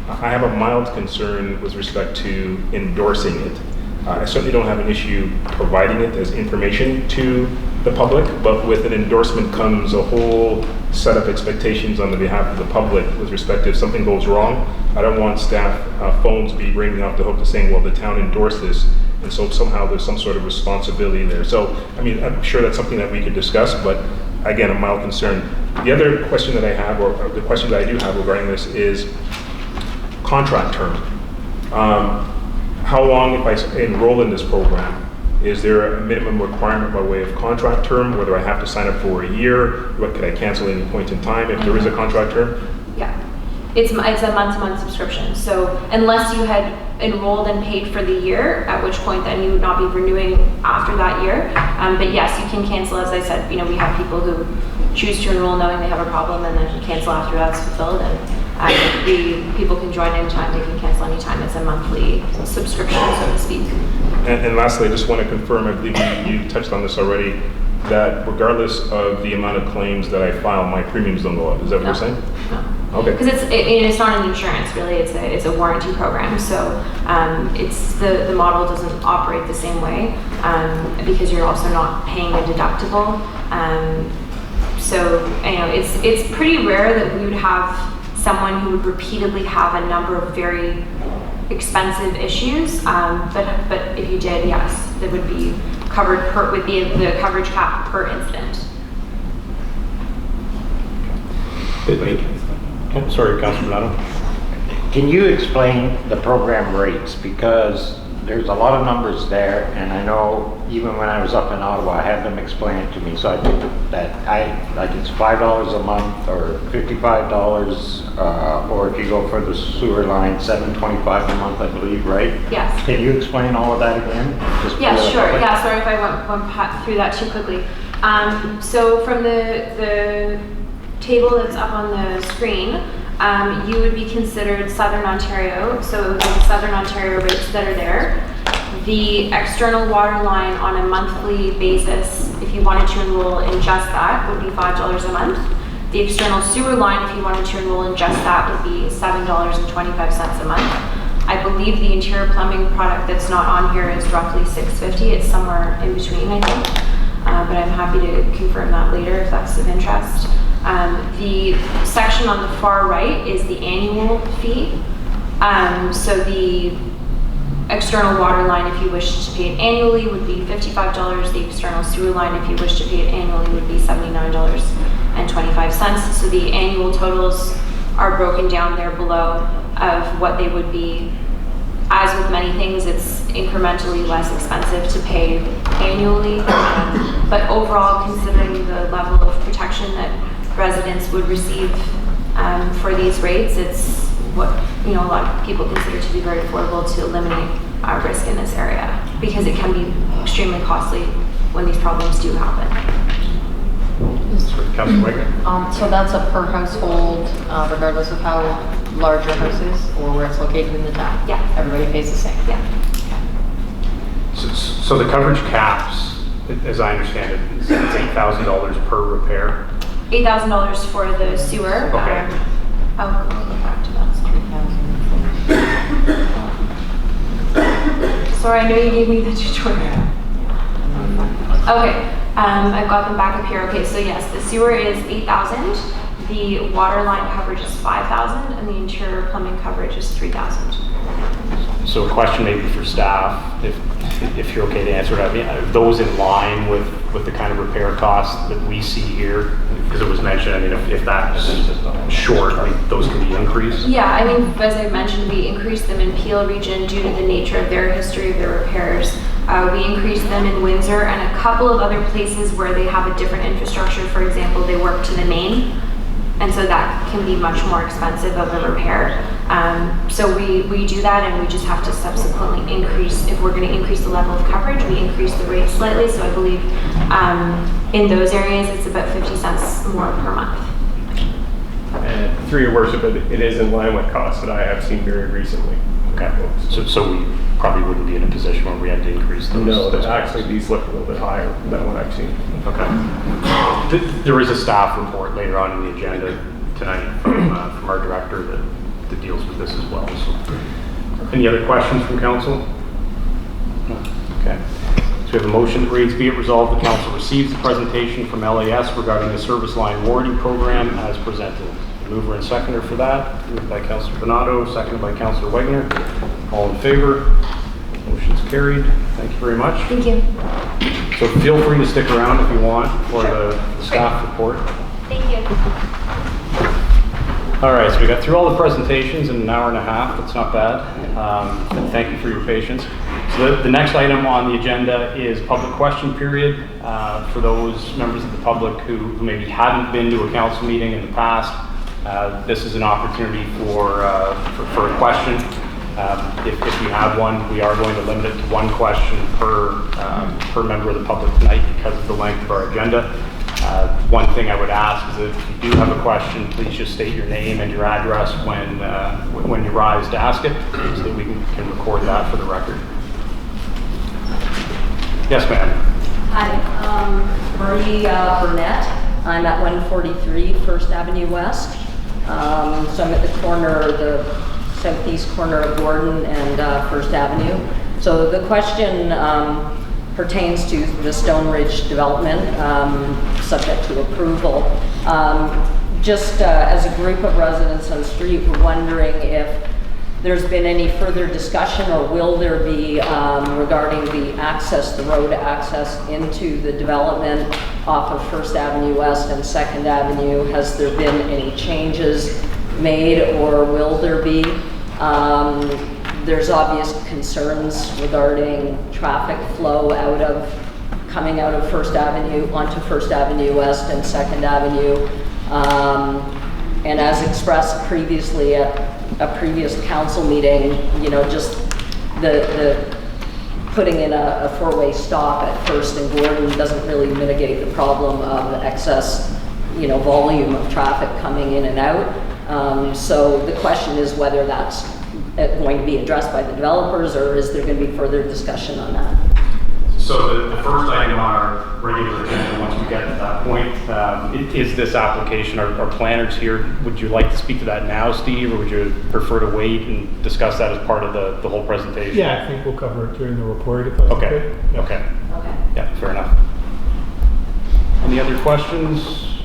I have a mild concern with respect to endorsing it. I certainly don't have an issue providing it as information to the public, but with an endorsement comes a whole set of expectations on the behalf of the public with respect to if something goes wrong. I don't want staff phones be ringing off the hook to saying, well, the town endorsed this, and so somehow there's some sort of responsibility there. So, I mean, I'm sure that's something that we could discuss, but again, a mild concern. The other question that I have, or the question that I do have regarding this is contract term. How long, if I enroll in this program, is there a minimum requirement by way of contract term, whether I have to sign up for a year? What could I cancel at any point in time if there is a contract term? Yeah, it's a month-to-month subscription. So unless you had enrolled and paid for the year, at which point then you would not be renewing after that year. But yes, you can cancel. As I said, we have people who choose to enroll knowing they have a problem and then cancel after that's fulfilled. And people can join anytime, they can cancel anytime. It's a monthly subscription, so to speak. And lastly, I just want to confirm, I believe you touched on this already, that regardless of the amount of claims that I file, my premiums don't go up. Is that what you're saying? No. Okay. Because it's not an insurance, really. It's a warranty program. So it's the model doesn't operate the same way because you're also not paying a deductible. So it's pretty rare that we would have someone who would repeatedly have a number of very expensive issues, but if you did, yes, that would be covered with the coverage cap per incident. Oh, sorry, Councilor Donato. Can you explain the program rates? Because there's a lot of numbers there, and I know even when I was up in Ottawa, I had them explain it to me. So I think that it's $5 a month or $55, or if you go for the sewer line, $7.25 a month, I believe, right? Yes. Can you explain all of that again? Yes, sure. Yeah, sorry if I went through that too quickly. So from the table that's up on the screen, you would be considered Southern Ontario, so it would be the Southern Ontario rates that are there. The external water line on a monthly basis, if you wanted to enroll in just that, would be $5 a month. The external sewer line, if you wanted to enroll in just that, would be $7.25 a month. I believe the interior plumbing product that's not on here is roughly $6.50. It's somewhere in between, I think. But I'm happy to confirm that later if that's of interest. The section on the far right is the annual fee. So the external water line, if you wish to pay it annually, would be $55. The external sewer line, if you wish to pay it annually, would be $79.25. So the annual totals are broken down there below of what they would be. As with many things, it's incrementally less expensive to pay annually. But overall, considering the level of protection that residents would receive for these rates, it's what a lot of people consider to be very affordable to eliminate risk in this area, because it can be extremely costly when these problems do happen. Councilor Wagner. So that's a per household, regardless of how large your house is or where it's located in the town? Yeah. Everybody pays the same? Yeah. So the coverage caps, as I understand it, is $8,000 per repair. $8,000 for the sewer. Okay. I'll go back to that. Sorry, I know you gave me the tutorial. Okay, I've got them back up here. Okay, so yes, the sewer is $8,000, the water line coverage is $5,000, and the interior plumbing coverage is $3,000. So a question maybe for staff, if you're okay to answer it, I mean, are those in line with the kind of repair costs that we see here? Because it was mentioned, I mean, if that's short, I mean, those can be increased? Yeah, I mean, as I mentioned, we increased them in Peel region due to the nature of their history of their repairs. We increased them in Windsor and a couple of other places where they have a different infrastructure. For example, they work to the main, and so that can be much more expensive of a repair. So we do that, and we just have to subsequently increase, if we're going to increase the level of coverage, we increase the rate slightly. So I believe in those areas it's about 50 cents more per month. And through your worship, it is in line with costs that I have seen very recently. Okay. So we probably wouldn't be in a position where we had to increase those. No, that actually these look a little bit higher than what I've seen. Okay. There is a staff report later on in the agenda tonight from our director that deals with this as well. So, any other questions from council? Okay. So we have a motion that reads, be it resolved, the council receives the presentation from LAS regarding the service line warranty program as presented. Mover and seconder for that. Moved by Councillor Donato, seconded by Councillor Wagner. All in favor? Motion's carried. Thank you very much. Thank you. So feel free to stick around if you want for the staff report. Thank you. All right, so we got through all the presentations in an hour and a half. That's not bad. And thank you for your patience. So the next item on the agenda is public question period. For those members of the public who maybe haven't been to a council meeting in the past, this is an opportunity for a question. If you have one, we are going to limit it to one question per member of the public tonight because of the length of our agenda. One thing I would ask is that if you do have a question, please just state your name and your address when you rise to ask it, so that we can record that for the record. Yes, ma'am. Hi, Marie Burnett. I'm at 143 First Avenue West. So I'm at the corner, the southeast corner of Gordon and First Avenue. So the question pertains to the Stone Ridge development, subject to approval. Just as a group of residents on the street, we're wondering if there's been any further discussion, or will there be, regarding the access, the road access into the development off of First Avenue West and Second Avenue. Has there been any changes made, or will there be? There's obvious concerns regarding traffic flow coming out of First Avenue onto First Avenue West and Second Avenue. And as expressed previously at a previous council meeting, you know, just the putting in a four-way stop at First and Gordon doesn't really mitigate the problem of excess, you know, volume of traffic coming in and out. So the question is whether that's going to be addressed by the developers, or is there going to be further discussion on that? So the first item on our regular agenda, once we get to that point, is this application. Our planners here. Would you like to speak to that now, Steve, or would you prefer to wait and discuss that as part of the whole presentation? Yeah, I think we'll cover it during the report if that's okay. Yeah. Okay. Yeah, fair enough. Any other questions?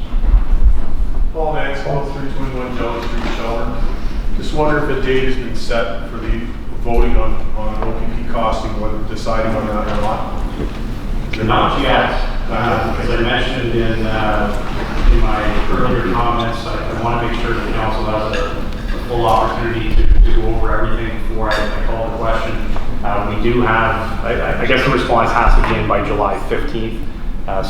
Paul Maxwell, 321 John Street, Shelburne. Just wonder if a date has been set for the voting on OPP costing, whether deciding on that or not. Not yet. As I mentioned in my earlier comments, I want to make sure that the council has a full opportunity to go over everything before I call the question. We do have, I guess the response has to be in by July 15th.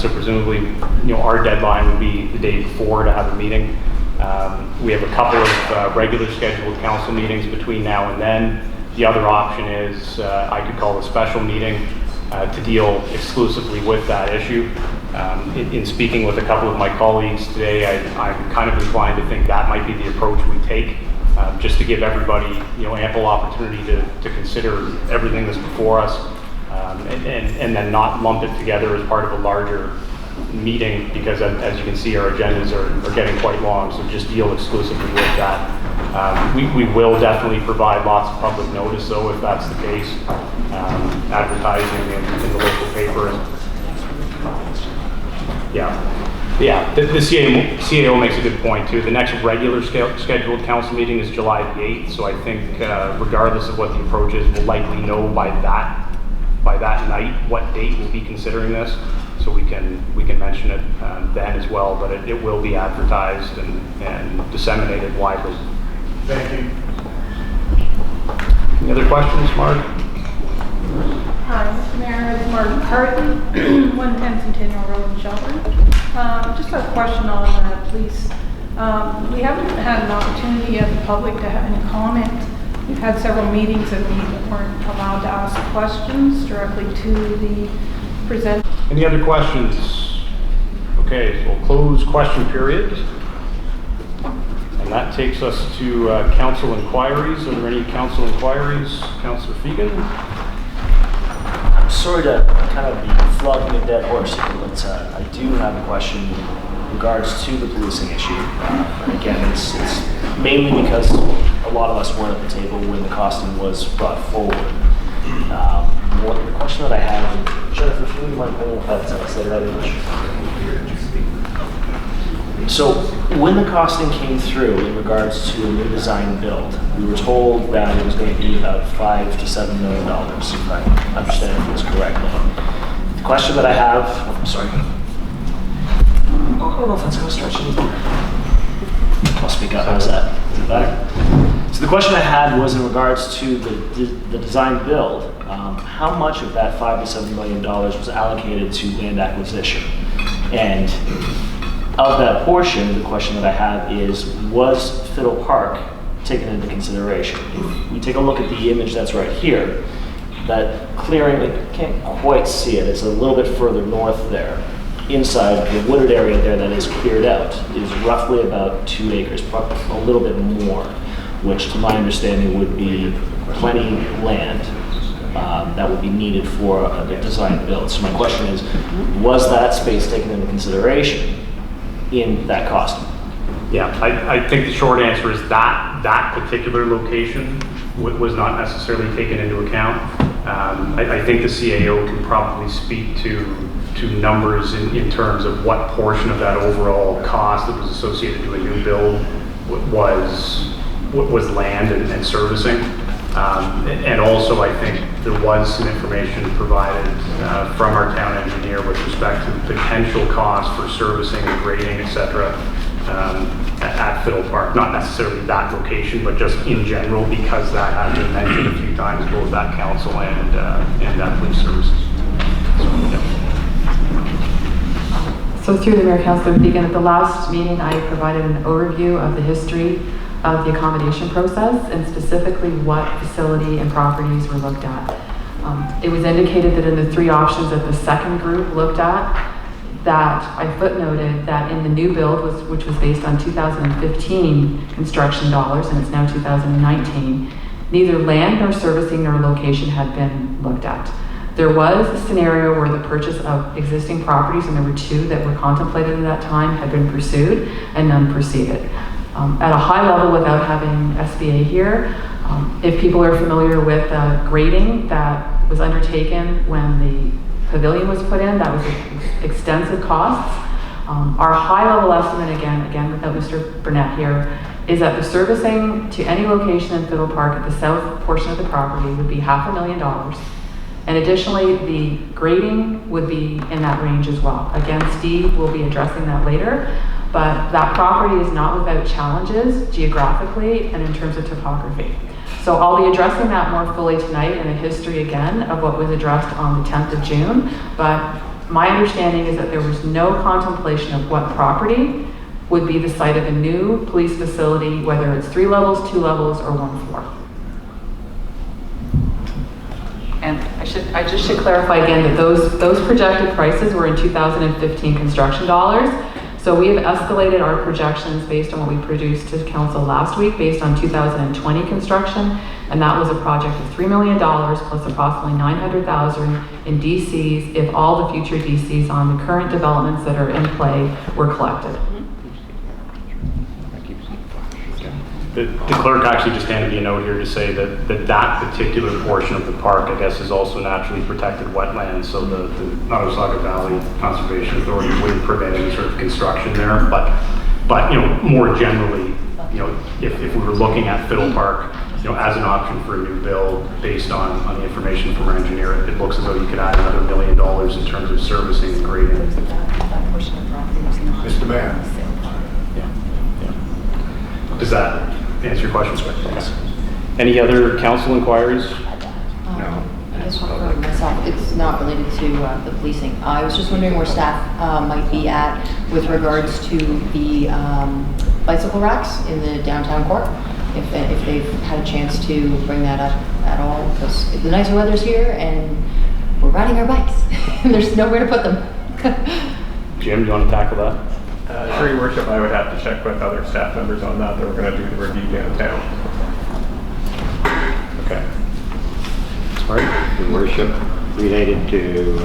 So presumably, you know, our deadline would be the day before to have a meeting. We have a couple of regular scheduled council meetings between now and then. The other option is I could call a special meeting to deal exclusively with that issue. In speaking with a couple of my colleagues today, I'm kind of inclined to think that might be the approach we take, just to give everybody, you know, ample opportunity to consider everything that's before us, and then not lump it together as part of a larger meeting, because as you can see, our agendas are getting quite long, so just deal exclusively with that. We will definitely provide lots of public notice, though, if that's the case, advertising in the local paper. The CAO makes a good point, too. The next regular scheduled council meeting is July the 8th, so I think regardless of what the approach is, we'll likely know by that night what date we'll be considering this. So we can mention it then as well, but it will be advertised and disseminated widely. Thank you. Any other questions, Mark? Hi, Mr. Mayor, it's Mark McCarthy, 110 Centennial Road in Shelburne. Just a question on police We haven't had an opportunity as the public to have any comment. We've had several meetings and we weren't allowed to ask questions directly to the presenter. Any other questions? Okay, so we'll close question period. And that takes us to council inquiries. Are there any council inquiries? Councillor Fegan? I'm sorry to kind of be flogging a dead horse here, but I do have a question in regards to the policing issue. And again, it's mainly because a lot of us weren't at the table when the costing was brought forward. The question that I have, Jennifer, if you wouldn't mind bringing up that slide image. So when the costing came through in regards to a new design build, we were told that it was going to be about $5 to $7 million, if I understand this correctly. The question that I have, I'm sorry. I don't know if that's going to stretch anymore. I'll speak up. How's that? Is it better? So the question I had was in regards to the design build. How much of that $5 to $7 million was allocated to land acquisition? And of that portion, the question that I have is, was Fiddle Park taken into consideration? If we take a look at the image that's right here, that clearing, I can't quite see it, it's a little bit further north there. Inside the wooded area there that is cleared out is roughly about 2 acres, probably a little bit more, which to my understanding would be plenty land that would be needed for a design build. So my question is, was that space taken into consideration in that cost? Yeah, I think the short answer is that particular location was not necessarily taken into account. I think the CAO can probably speak to numbers in terms of what portion of that overall cost that was associated to a new build was land and servicing. And also I think there was some information provided from our town engineer with respect to the potential cost for servicing, grading, etc. At Fiddle Park. Not necessarily that location, but just in general, because that has been mentioned a few times, both at council and at police services. So through the Mayor, Councillor Fegan, at the last meeting I provided an overview of the history of the accommodation process and specifically what facility and properties were looked at. It was indicated that in the 3 options that the second group looked at, that I footnoted that in the new build, which was based on 2015 construction dollars, and it's now 2019, neither land nor servicing nor location had been looked at. There was a scenario where the purchase of existing properties, and there were 2 that were contemplated at that time, had been pursued and none proceeded. At a high level, without having SBA here, if people are familiar with grading that was undertaken when the pavilion was put in, that was extensive costs. Our high-level estimate, again without Mr. Burnett here, is that the servicing to any location in Fiddle Park at the south portion of the property would be $500,000. And additionally, the grading would be in that range as well. Again, Steve will be addressing that later, but that property is not without challenges geographically and in terms of topography. So I'll be addressing that more fully tonight in a history again of what was addressed on the 10th of June. But my understanding is that there was no contemplation of what property would be the site of a new police facility, whether it's 3 levels, 2 levels, or 1 floor. And I just should clarify again that those projected prices were in 2015 construction dollars. So we have escalated our projections based on what we produced to council last week based on 2020 construction, and that was a project of $3 million plus approximately $900,000 in DCs if all the future DCs on the current developments that are in play were collected. The clerk actually just handed me a note here to say that particular portion of the park, I guess, is also naturally protected wetlands, so the Nottawasaga Valley Conservation Authority wouldn't permit any sort of construction there. But you know, more generally, you know, if we were looking at Fiddle Park, you know, as an option for a new build based on the information from our engineer, it looks as though you could add another $1 million in terms of servicing and grading. Mr. Mayor. Yeah. Does that answer your question? Yes. Any other council inquiries? No. I just want to for myself, it's not related to the policing. I was just wondering where staff might be at with regards to the bicycle racks in the downtown core, if they've had a chance to bring that up at all, because the nicer weather's here and we're riding our bikes and there's nowhere to put them. Jim, do you want to tackle that? Your Worship, I would have to check with other staff members on that. They're going to do the review downtown. Okay. Sorry, Your Worship, related to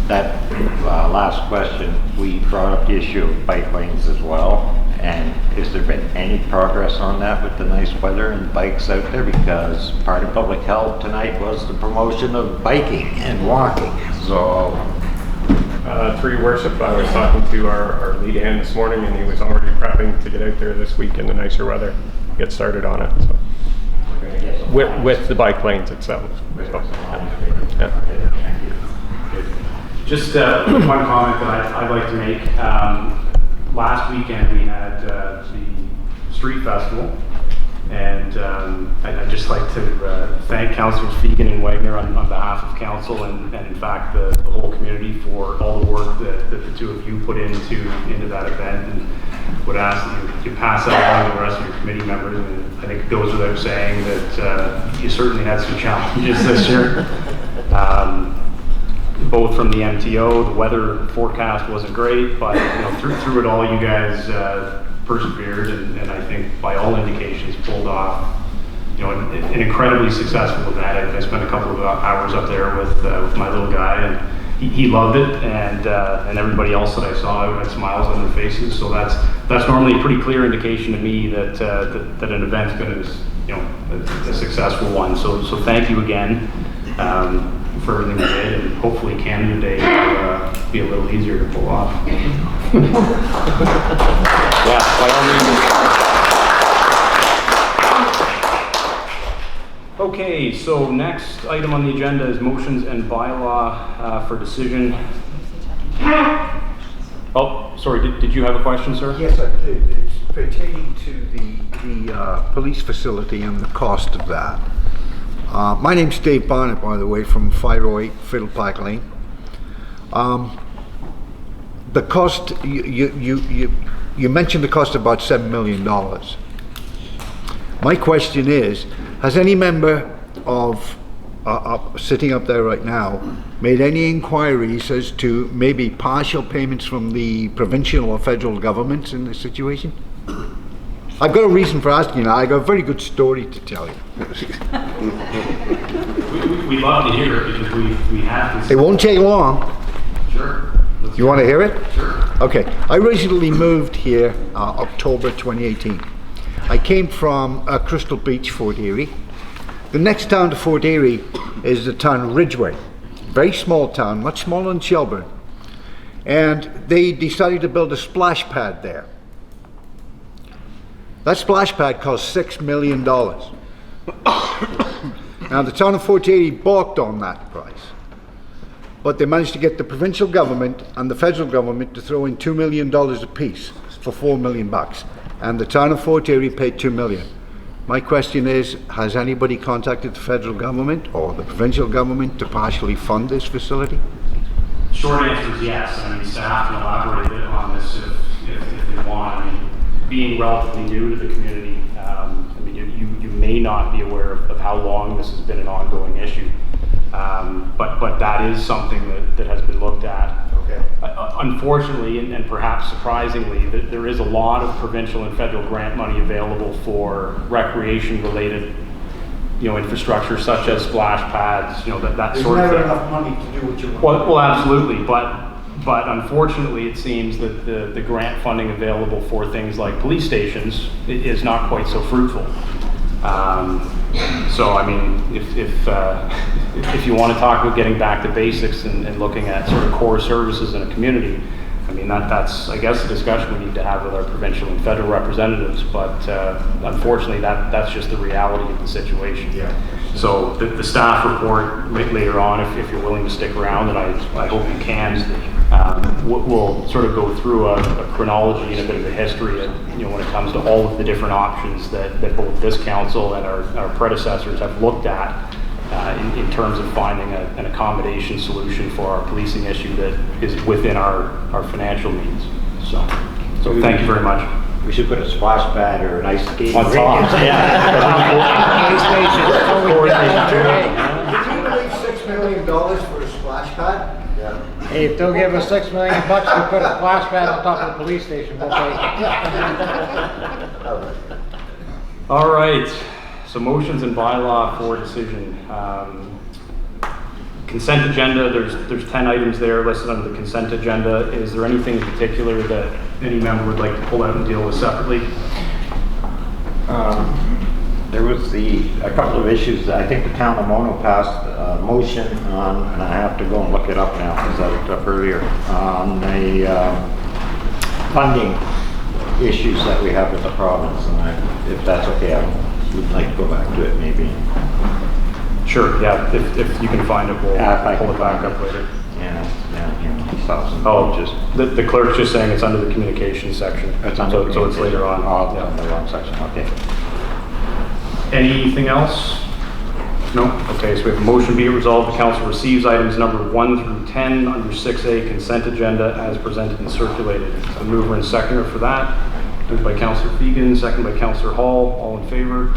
that last question, we brought up the issue of bike lanes as well. And has there been any progress on that with the nice weather and bikes out there? Because part of public health tonight was the promotion of biking and walking. So, Through Your Worship, I was talking to our lead hand this morning, and he was already prepping to get out there this week in the nicer weather, get started on it. So. With the bike lanes itself. So, yeah. Just one comment that I'd like to make. Last weekend we had the street festival, and I'd just like to thank Councillors Fegan and Wagner on behalf of council and in fact the whole community for all the work that the two of you put into that event, and would ask that you pass that along to the rest of your committee members. And I think it goes without saying that you certainly had some challenges this year. Both from the MTO, the weather forecast wasn't great, but through it all, you guys persevered, and I think by all indications pulled off, an incredibly successful event. I spent a couple of hours up there with my little guy, and he loved it, and everybody else that I saw had smiles on their faces. So that's normally a pretty clear indication to me that an event's been a successful one. So thank you again. For everything we did, and hopefully Canada Day will be a little easier to pull off. Yeah, by all means. Okay, so next item on the agenda is motions and bylaw for decision. Oh, sorry, did you have a question, sir? Yes, I did. It's pertaining to the police facility and the cost of that. My name's Dave Barnett, by the way, from 508 Fiddle Park Lane. The cost, you mentioned the cost of about $7 million. My question is, has any member of, sitting up there right now, made any inquiries as to maybe partial payments from the provincial or federal governments in this situation? I've got a reason for asking that. I got a very good story to tell you. We'd love to hear it because we have this. It won't take long. Sure. You want to hear it? Sure. Okay. I originally moved here October 2018. I came from Crystal Beach, Fort Erie. The next town to Fort Erie is the town of Ridgeway. Very small town, much smaller than Shelburne. And they decided to build a splash pad there. That splash pad cost $6 million. Now the town of Fort Erie balked on that price, but they managed to get the provincial government and the federal government to throw in $2 million apiece for $4 million, and the town of Fort Erie paid $2 million. My question is, has anybody contacted the federal government or the provincial government to partially fund this facility? Short answer is yes. I mean, staff can elaborate a bit on this if they want. I mean, being relatively new to the community, you may not be aware of how long this has been an ongoing issue, but that is something that has been looked at. Okay. Unfortunately, and perhaps surprisingly, there is a lot of provincial and federal grant money available for recreation-related, infrastructure such as splash pads, that sort of thing. There's never enough money to do what you want. Well, absolutely, but unfortunately, it seems that the grant funding available for things like police stations is not quite so fruitful. So, I mean, if you want to talk about getting back to basics and looking at sort of core services in a community, I mean, that's, I guess, a discussion we need to have with our provincial and federal representatives, but unfortunately, that's just the reality of the situation. Yeah. So the staff report later on, if you're willing to stick around, and I hope you can, we'll sort of go through a chronology and a bit of a history of, when it comes to all of the different options that both this council and our predecessors have looked at in terms of finding an accommodation solution for our policing issue that is within our financial means. So thank you very much. We should put a splash pad or an ice skate. On top. Did you believe $6 million for a splash pad? Hey, if they'll give us $6 million to put a splash pad on top of the police station, we'll take it. All right, so motions and bylaw for decision. Consent agenda, there's 10 items there listed under the consent agenda. Is there anything in particular that any member would like to pull out and deal with separately? There was a couple of issues that I think the town of Mono passed a motion on, and I have to go and look it up now because I looked up earlier, on the funding issues that we have with the province, and if that's okay, I would like to go back to it maybe. Sure, yeah, if you can find it, we'll pull it back up later. Yeah, $1,000 pages. The clerk's just saying it's under the communications section. It's under so it's later on. Oh, yeah. The wrong section, okay. Anything else? No? Okay, so we have a motion be it resolved the council receives items number 1 through 10 under 6A consent agenda as presented and circulated. A mover and seconder for that. Moved by Councillor Fegan, second by Councillor Hall. All in favor?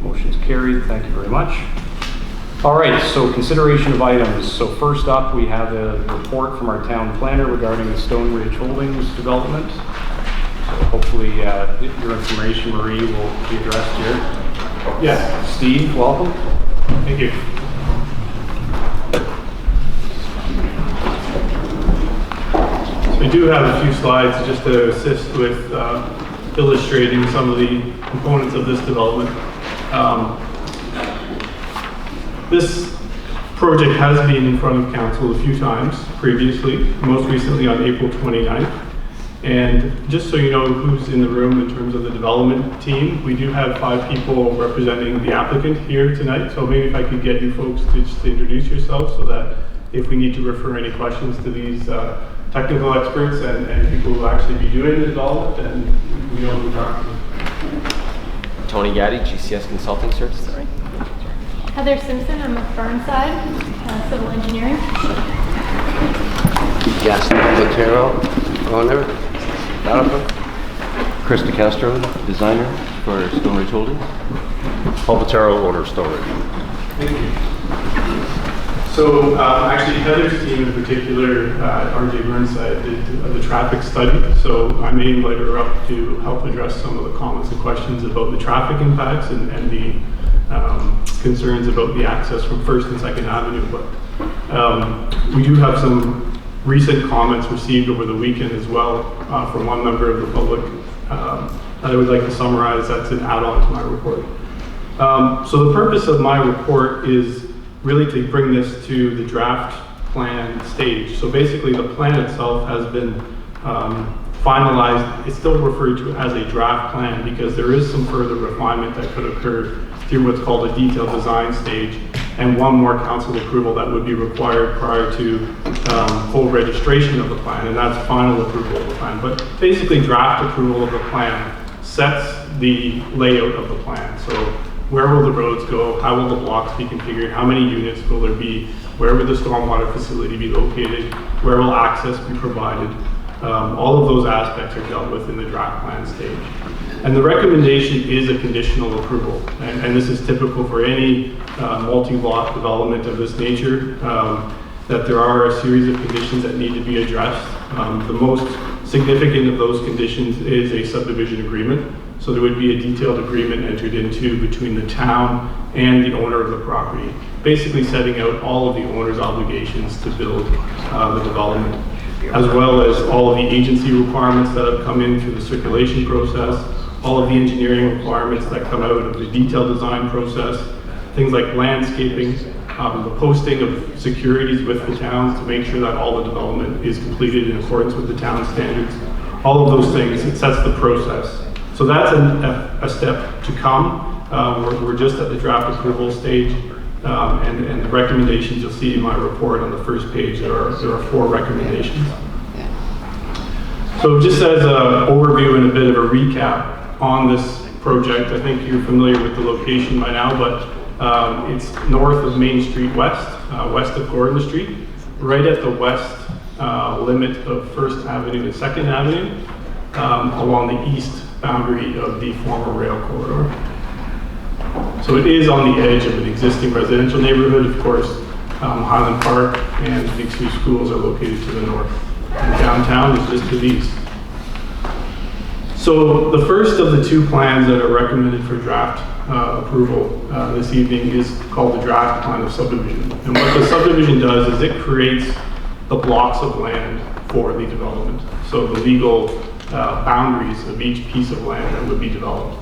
Motion's carried. Thank you very much. All right, so consideration of items. So first up, we have a report from our town planner regarding the Stone Ridge Holdings development. So hopefully your information, Marie, will be addressed here. Yes. Steve, welcome. Thank you. So I do have a few slides just to assist with illustrating some of the components of this development. This project has been in front of council a few times previously, most recently on April 29th. And just so you know who's in the room in terms of the development team, we do have 5 people representing the applicant here tonight. So maybe if I could get you folks to just introduce yourselves so that if we need to refer any questions to these technical experts and people who actually be doing the development, then we know who we're talking to. Tony Gaddy, GCS Consulting Services. Sorry. Heather Simpson, I'm with Burnside, Civil Engineering. Gaston Botero, owner, developer. Chris DeCastro, designer for Stone Ridge Holdings. Paul Botero, owner of Stone Ridge. Thank you. So actually Heather's team in particular, RJ Burnside, did the traffic study. So I may invite her up to help address some of the comments and questions about the traffic impacts and the concerns about the access from 1st and 2nd Avenue. But we do have some recent comments received over the weekend as well from one member of the public that I would like to summarize. That's an add-on to my report. So the purpose of my report is really to bring this to the draft plan stage. So basically the plan itself has been finalized. It's still referred to as a draft plan because there is some further refinement that could occur through what's called a detailed design stage, and one more council approval that would be required prior to full registration of the plan, and that's final approval of the plan. But basically draft approval of the plan sets the layout of the plan. So where will the roads go? How will the blocks be configured? How many units will there be? Where will the stormwater facility be located? Where will access be provided? All of those aspects are dealt with in the draft plan stage. And the recommendation is a conditional approval. And this is typical for any multi-lot development of this nature, that there are a series of conditions that need to be addressed. The most significant of those conditions is a subdivision agreement. So there would be a detailed agreement entered into between the town and the owner of the property, basically setting out all of the owner's obligations to build the development, as well as all of the agency requirements that have come in through the circulation process, all of the engineering requirements that come out of the detailed design process, things like landscaping, the posting of securities with the towns to make sure that all the development is completed in accordance with the town standards. All of those things, it sets the process. So that's a step to come. We're just at the draft approval stage, and the recommendations you'll see in my report on the first page, there are 4 recommendations. So just as an overview and a bit of a recap on this project, I think you're familiar with the location by now, but it's north of Main Street West, west of Gordon Street, right at the west limit of 1st Avenue and 2nd Avenue, along the east boundary of the former rail corridor. So it is on the edge of an existing residential neighborhood. Of course, Highland Park and the Big Sioux schools are located to the north. And downtown is just to the east. So the first of the two plans that are recommended for draft approval this evening is called the draft plan of subdivision. And what the subdivision does is it creates the blocks of land for the development. So the legal boundaries of each piece of land that would be developed.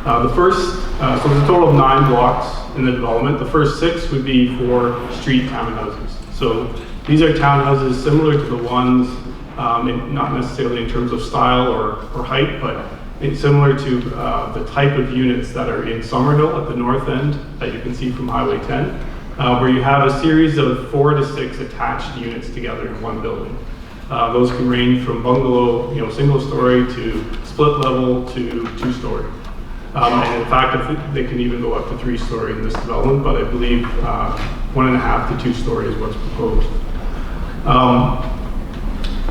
So there's a total of 9 blocks in the development. The first 6 would be for street townhouses. So these are townhouses similar to the ones, not necessarily in terms of style or height, but it's similar to the type of units that are in Somerville at the north end that you can see from Highway 10, where you have a series of 4 to 6 attached units together in one building. Those can range from bungalow, single story, to split level, to 2-story. And in fact, they can even go up to 3-story in this development, but I believe 1.5 to 2-story is what's proposed.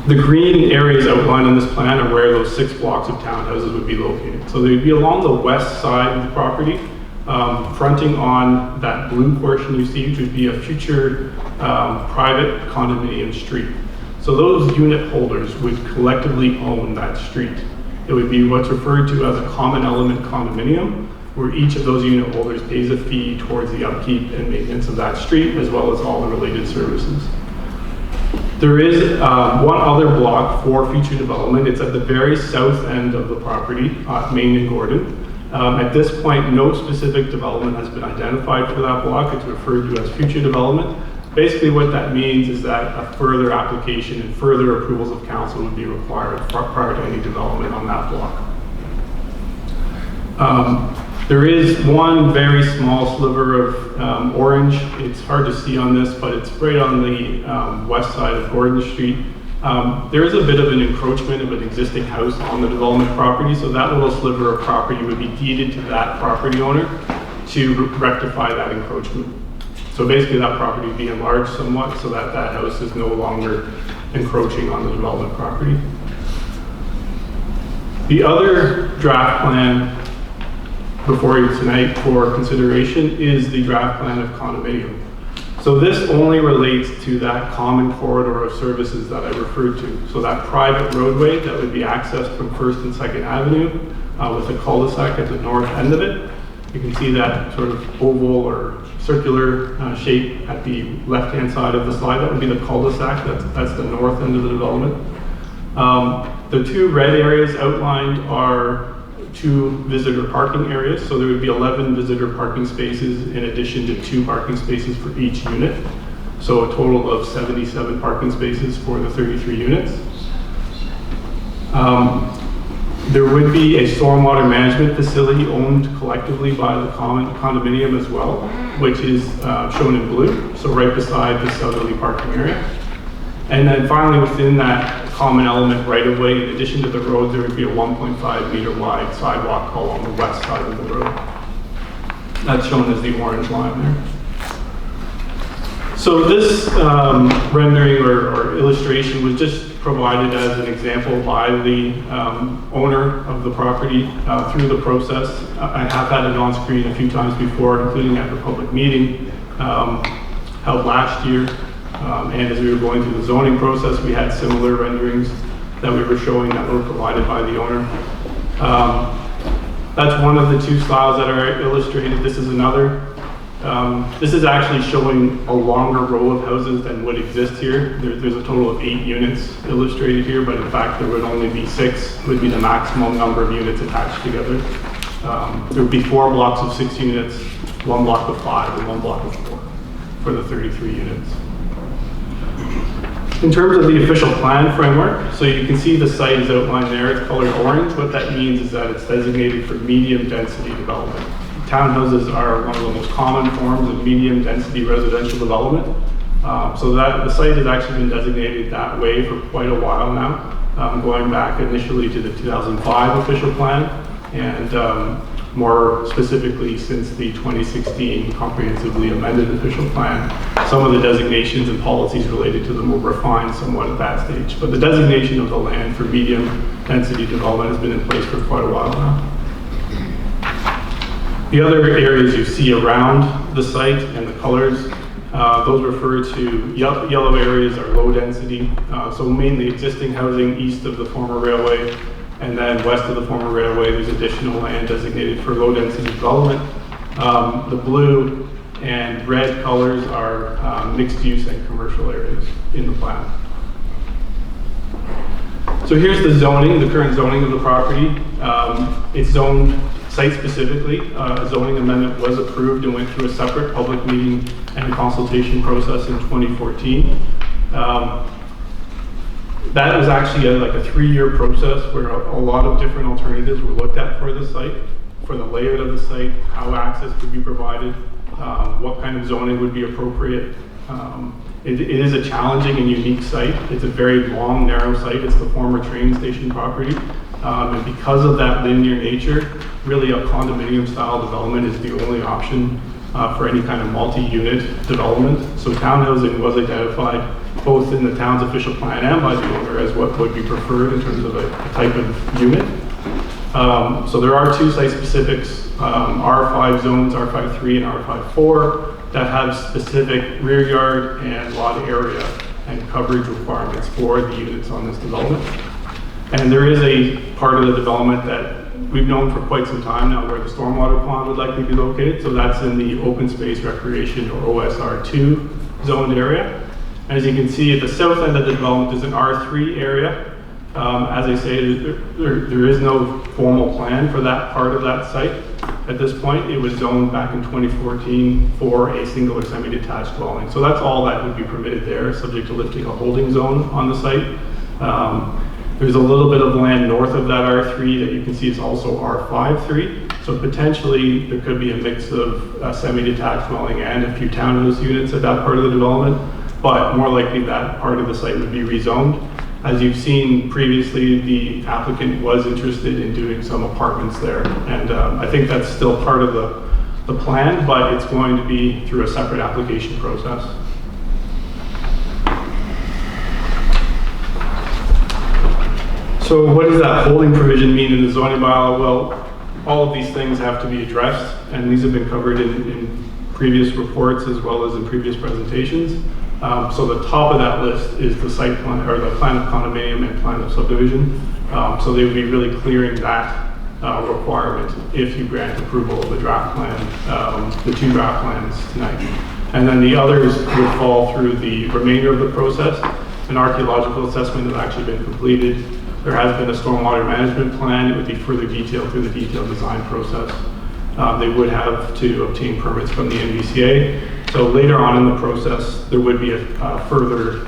The green areas outlined in this plan are where those 6 blocks of townhouses would be located. So they'd be along the west side of the property, fronting on that blue portion you see, which would be a future private condominium street. So those unit holders would collectively own that street. It would be what's referred to as a common element condominium, where each of those unit holders pays a fee towards the upkeep and maintenance of that street, as well as all the related services. There is one other block for future development. It's at the very south end of the property, Main and Gordon. At this point, no specific development has been identified for that block. It's referred to as future development. Basically what that means is that a further application and further approvals of council would be required prior to any development on that block. There is one very small sliver of orange. It's hard to see on this, but it's right on the west side of Gordon Street. There is a bit of an encroachment of an existing house on the development property, so that little sliver of property would be deeded to that property owner to rectify that encroachment. So basically that property would be enlarged somewhat so that that house is no longer encroaching on the development property. The other draft plan before you tonight for consideration is the draft plan of condominium. So this only relates to that common corridor of services that I referred to. So that private roadway that would be accessed from 1st and 2nd Avenue with a cul-de-sac at the north end of it. You can see that sort of oval or circular shape at the left-hand side of the slide. That would be the cul-de-sac. That's the north end of the development. The 2 red areas outlined are 2 visitor parking areas. So there would be 11 visitor parking spaces in addition to 2 parking spaces for each unit. So a total of 77 parking spaces for the 33 units. There would be a stormwater management facility owned collectively by the condominium as well, which is shown in blue, so right beside the southerly parking area. And then finally within that common element right of way, in addition to the road, there would be a 1.5 meter wide sidewalk along the west side of the road. That's shown as the orange line there. So this rendering or illustration was just provided as an example by the owner of the property through the process. I have had it on screen a few times before, including at the public meeting held last year. And as we were going through the zoning process, we had similar renderings that we were showing that were provided by the owner. That's one of the 2 styles that are illustrated. This is another. This is actually showing a longer row of houses than would exist here. There's a total of 8 units illustrated here, but in fact there would only be 6, would be the maximum number of units attached together. There would be 4 blocks of 6 units, 1 block of 5, and 1 block of 4 for the 33 units. In terms of the official plan framework, so you can see the site is outlined there. It's colored orange. What that means is that it's designated for medium density development. Townhouses are one of the most common forms of medium density residential development. So that the site has actually been designated that way for quite a while now, going back initially to the 2005 official plan. And more specifically since the 2016 comprehensively amended official plan. Some of the designations and policies related to them were refined somewhat at that stage, but the designation of the land for medium density development has been in place for quite a while now. The other areas you see around the site and the colors, those refer to yellow areas are low density, so mainly existing housing east of the former railway, and then west of the former railway there's additional land designated for low density development. The blue and red colors are mixed use and commercial areas in the plan. So here's the zoning, the current zoning of the property. It's zoned site specifically. A zoning amendment was approved and went through a separate public meeting and consultation process in 2014. That was actually like a 3-year process where a lot of different alternatives were looked at for the site, for the layout of the site, how access could be provided, what kind of zoning would be appropriate. It is a challenging and unique site. It's a very long, narrow site. It's the former train station property. And because of that linear nature, really a condominium style development is the only option for any kind of multi-unit development. So townhousing was identified both in the town's official plan and by the owner as what would be preferred in terms of a type of unit. So there are 2 site specifics, R5 zones, R53 and R54, that have specific rear yard and lot area and coverage requirements for the units on this development. And there is a part of the development that we've known for quite some time now where the stormwater pond would likely be located. So that's in the open space recreation or OSR2 zoned area. And as you can see at the south end of the development is an R3 area. As I say, there is no formal plan for that part of that site. At this point, it was zoned back in 2014 for a single or semi-detached dwelling. So that's all that would be permitted there, subject to lifting a holding zone on the site. There's a little bit of land north of that R3 that you can see is also R53. So potentially there could be a mix of a semi-detached dwelling and a few townhouse units at that part of the development, but more likely that part of the site would be rezoned. As you've seen previously, the applicant was interested in doing some apartments there. And I think that's still part of the plan, but it's going to be through a separate application process. So what does that holding provision mean in the zoning bylaw? Well, all of these things have to be addressed, and these have been covered in previous reports as well as in previous presentations. So the top of that list is the site plan, or the plan of condominium and plan of subdivision. So they would be really clearing that requirement if you grant approval of the draft plan, the 2 draft plans tonight. And then the others would fall through the remainder of the process. An archaeological assessment has actually been completed. There has been a stormwater management plan. It would be further detailed through the detailed design process. They would have to obtain permits from the NVCA. So later on in the process, there would be a further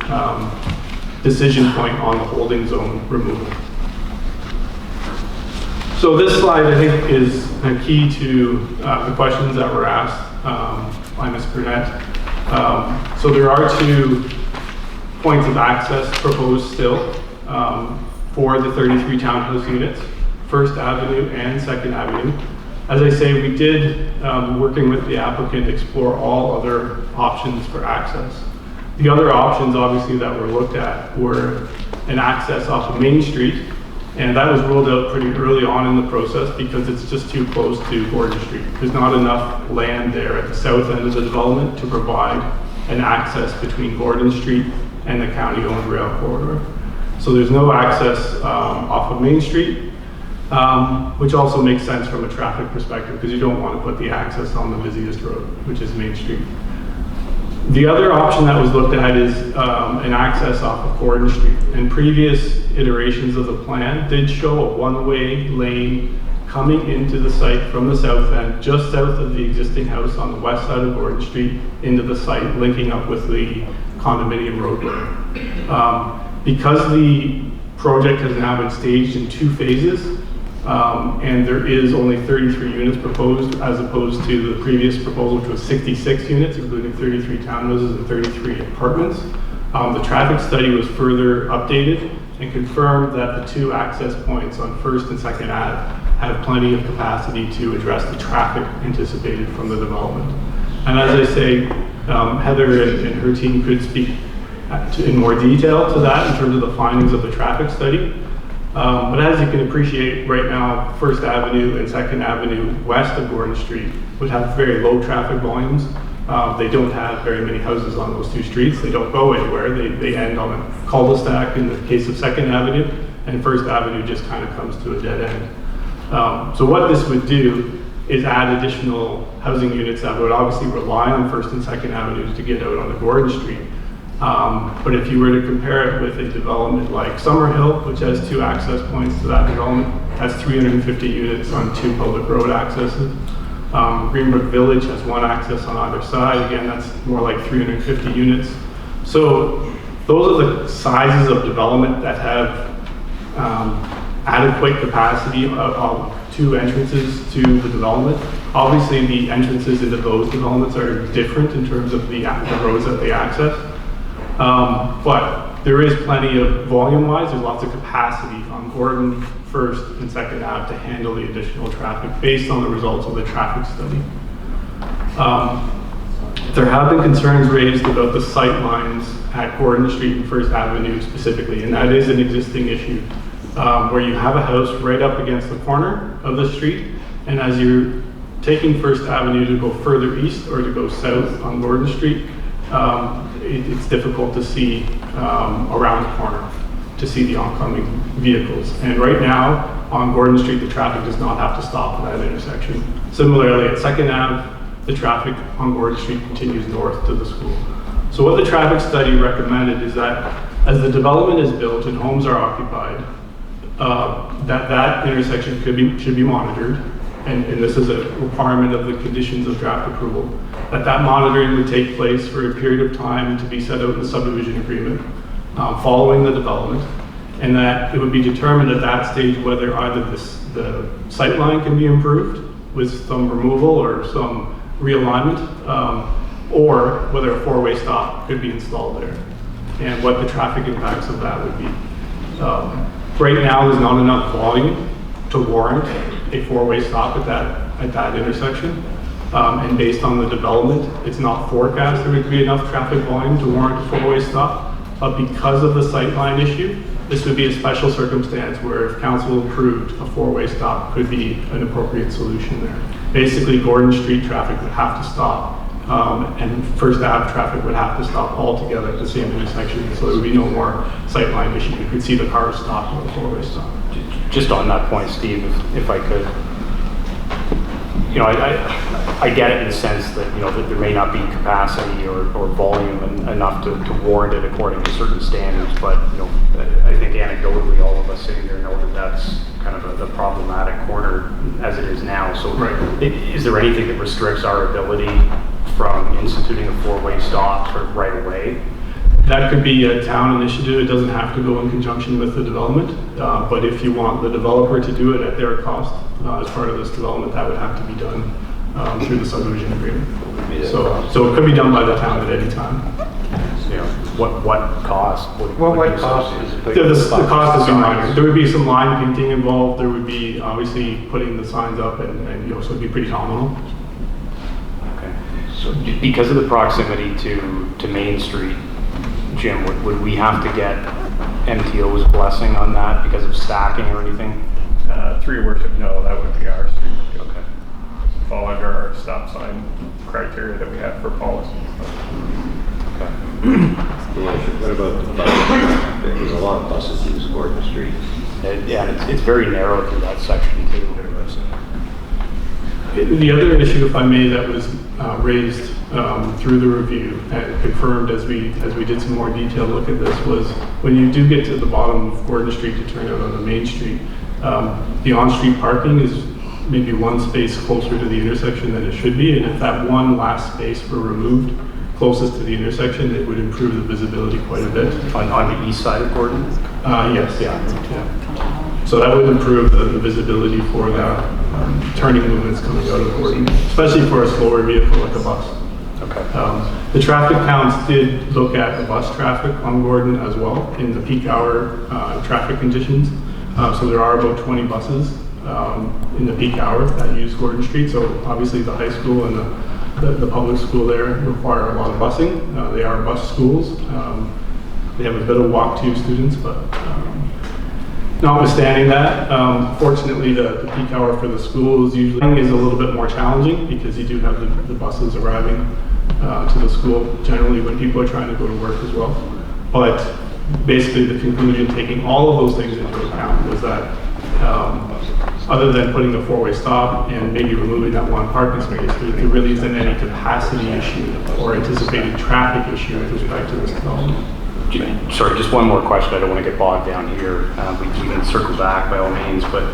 decision point on the holding zone removal. So this slide, I think, is key to the questions that were asked by Ms. Burnett. So there are 2 points of access proposed still for the 33 townhouse units, First Avenue and Second Avenue. As I say, we did, working with the applicant, explore all other options for access. The other options, obviously, that were looked at were an access off of Main Street, and that was ruled out pretty early on in the process because it's just too close to Gordon Street. There's not enough land there at the south end of the development to provide an access between Gordon Street and the county-owned rail corridor. So there's no access off of Main Street. Which also makes sense from a traffic perspective because you don't want to put the access on the busiest road, which is Main Street. The other option that was looked at is an access off of Gordon Street. And previous iterations of the plan did show a one-way lane coming into the site from the south end, just south of the existing house on the west side of Gordon Street, into the site, linking up with the condominium roadway. Because the project has now been staged in 2 phases, and there is only 33 units proposed as opposed to the previous proposal, which was 66 units, including 33 townhouses and 33 apartments. The traffic study was further updated and confirmed that the 2 access points on First and Second Ave have plenty of capacity to address the traffic anticipated from the development. And as I say, Heather and her team could speak in more detail to that in terms of the findings of the traffic study. But as you can appreciate, right now, First Avenue and Second Avenue west of Gordon Street would have very low traffic volumes. They don't have very many houses on those two streets. They don't go anywhere. They end on a cul-de-sac in the case of Second Avenue, and First Avenue just kind of comes to a dead end. So what this would do is add additional housing units that would obviously rely on First and Second Avenues to get out on the Gordon Street. But if you were to compare it with a development like Summerhill, which has 2 access points to that development, has 350 units on 2 public road accesses. Greenbrook Village has 1 access on either side. Again, that's more like 350 units. So those are the sizes of development that have adequate capacity of 2 entrances to the development. Obviously, the entrances into those developments are different in terms of the roads that they access. But there is plenty of volume-wise, there's lots of capacity on Gordon, First, and Second Ave to handle the additional traffic based on the results of the traffic study. There have been concerns raised about the sight lines at Gordon Street and First Avenue specifically, and that is an existing issue. Where you have a house right up against the corner of the street, and as you're taking First Avenue to go further east or to go south on Gordon Street, it's difficult to see around the corner to see the oncoming vehicles. And right now on Gordon Street, the traffic does not have to stop at that intersection. Similarly, at Second Ave, the traffic on Gordon Street continues north to the school. So what the traffic study recommended is that as the development is built and homes are occupied, that intersection should be monitored, and this is a requirement of the conditions of draft approval, that monitoring would take place for a period of time to be set out in the subdivision agreement following the development, and that it would be determined at that stage whether either the sight line can be improved with some removal or some realignment, or whether a 4-way stop could be installed there, and what the traffic impacts of that would be. Right now, there's not enough volume to warrant a 4-way stop at that intersection. And based on the development, it's not forecast there would be enough traffic volume to warrant a 4-way stop. But because of the sightline issue, this would be a special circumstance where if council approved, a 4-way stop could be an appropriate solution there. Basically, Gordon Street traffic would have to stop, and First Ave traffic would have to stop altogether at the same intersection, so there would be no more sightline issue. You could see the cars stop with a 4-way stop. Just on that point, Steve, if I could, you know, I get it in the sense that, you know, that there may not be capacity or volume enough to warrant it according to certain standards, but, you know, I think anecdotally all of us sitting here know that that's kind of the problematic corner as it is now. So is there anything that restricts our ability from instituting a 4-way stop sort of right away? That could be a town initiative. It doesn't have to go in conjunction with the development, but if you want the developer to do it at their cost as part of this development, that would have to be done through the subdivision agreement. So it could be done by the town at any time. You know, what cost? What cost is it? The cost is minor. There would be some line painting involved. There would be obviously putting the signs up, and you know, so it'd be pretty nominal. Okay. So because of the proximity to Main Street, Jim, would we have to get MTO's blessing on that because of stacking or anything? Through your worship, no, that would be our street. Okay. Fall under our stop sign criteria that we have for policy. Okay. What about the buses? There's a lot of buses use Gordon Street. Yeah, it's very narrow through that section too. The other issue, if I may, that was raised through the review and confirmed as we did some more detailed look at this was when you do get to the bottom of Gordon Street to turn out on the Main Street, the on-street parking is maybe one space closer to the intersection than it should be, and if that one last space were removed closest to the intersection, it would improve the visibility quite a bit. On the east side of Gordon? Yes, yeah. So that would improve the visibility for the turning movements coming out of Gordon, especially for a slower vehicle like a bus. Okay. The traffic counts did look at the bus traffic on Gordon as well in the peak hour traffic conditions. So there are about 20 buses in the peak hour that use Gordon Street. So obviously the high school and the public school there require a lot of busing. They are bus schools. They have a bit of walk to students, but notwithstanding that, fortunately the peak hour for the schools usually is a little bit more challenging because you do have the buses arriving to the school generally when people are trying to go to work as well. But basically the conclusion, taking all of those things into account, was that other than putting the four-way stop and maybe removing that one parking space, there really isn't any capacity issue or anticipated traffic issue with respect to this development. Sorry, just one more question. I don't want to get bogged down here. We can circle back by all means, but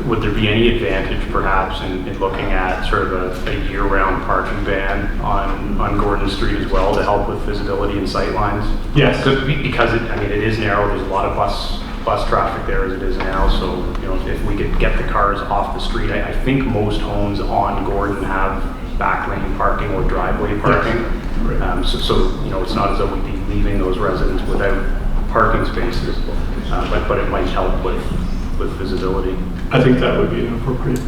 would there be any advantage perhaps in looking at sort of a year-round parking ban on Gordon Street as well to help with visibility and sight lines? Yes. Because it is narrow. There's a lot of bus traffic there as it is now. So if we could get the cars off the street, I think most homes on Gordon have back lane parking or driveway parking. Yes. Right. So it's not as though we'd be leaving those residents without parking spaces, but it might help with visibility. I think that would be an appropriate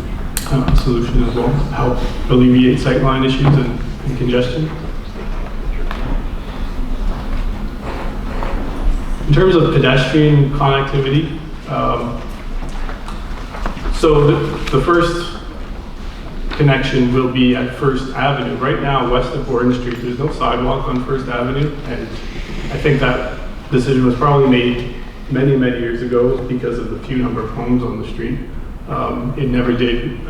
solution as well, help alleviate sightline issues and congestion. In terms of pedestrian connectivity, so the first connection will be at First Avenue. Right now, west of Gordon Street, there's no sidewalk on First Avenue, and I think that decision was probably made many, many years ago because of the few number of homes on the street. It never did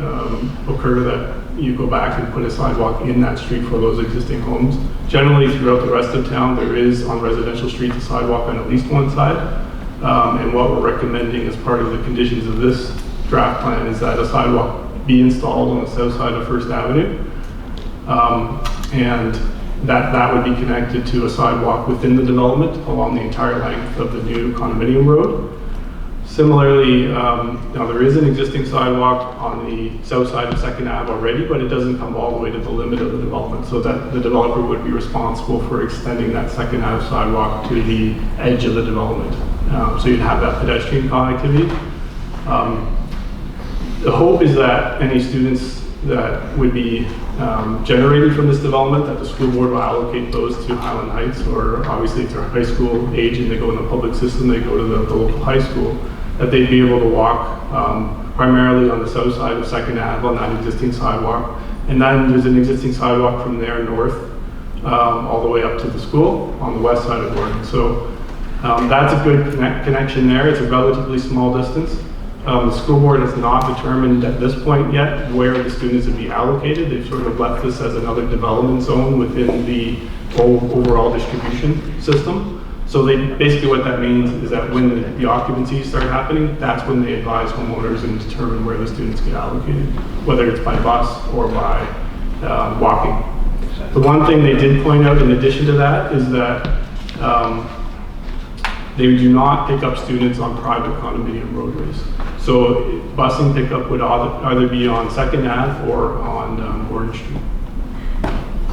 occur that you go back and put a sidewalk in that street for those existing homes. Generally, throughout the rest of town, there is on residential streets a sidewalk on at least one side. And what we're recommending as part of the conditions of this draft plan is that a sidewalk be installed on the south side of First Avenue. And that would be connected to a sidewalk within the development along the entire length of the new condominium road. Similarly, now there is an existing sidewalk on the south side of 2nd Ave already, but it doesn't come all the way to the limit of the development, so that the developer would be responsible for extending that 2nd Ave sidewalk to the edge of the development. So you'd have that pedestrian connectivity. The hope is that any students that would be generated from this development, that the school board will allocate those to Highland Heights, or obviously if they're high school age and they go in the public system, they go to the local high school, that they'd be able to walk primarily on the south side of 2nd Ave on that existing sidewalk. And then there's an existing sidewalk from there north all the way up to the school on the west side of Gordon. So that's a good connection there. It's a relatively small distance. The school board has not determined at this point yet where the students would be allocated. They've sort of left this as another development zone within the overall distribution system. So basically what that means is that when the occupancies start happening, that's when they advise homeowners and determine where the students get allocated, whether it's by bus or by walking. The one thing they did point out in addition to that is that they do not pick up students on private condominium roadways. So busing pickup would either be on 2nd Ave or on Gordon Street,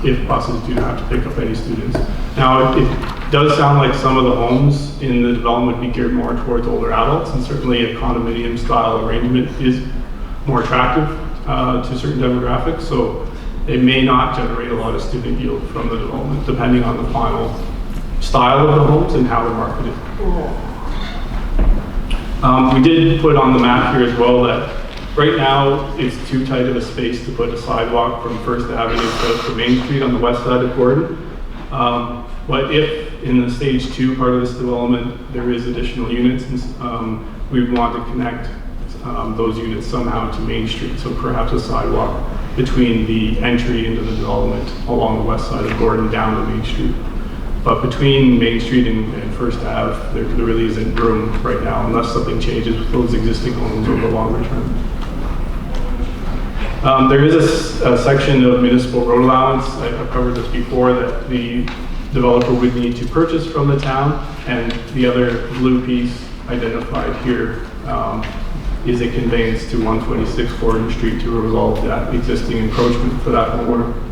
if buses do have to pick up any students. Now, it does sound like some of the homes in the development would be geared more towards older adults, and certainly a condominium style arrangement is more attractive to certain demographics, so it may not generate a lot of student yield from the development, depending on the final style of the homes and how they're marketed. We did put on the map here as well that right now it's too tight of a space to put a sidewalk from First Avenue to Main Street on the west side of Gordon. But if in the stage 2 part of this development there is additional units, we want to connect those units somehow to Main Street. So perhaps a sidewalk between the entry into the development along the west side of Gordon down to Main Street. But between Main Street and First Ave, there really isn't room right now unless something changes with those existing homes over the longer term. There is a section of municipal road allowance, I've covered this before, that the developer would need to purchase from the town, and the other blue piece identified here is a conveyance to 126 Gordon Street to resolve that existing encroachment for that homeowner.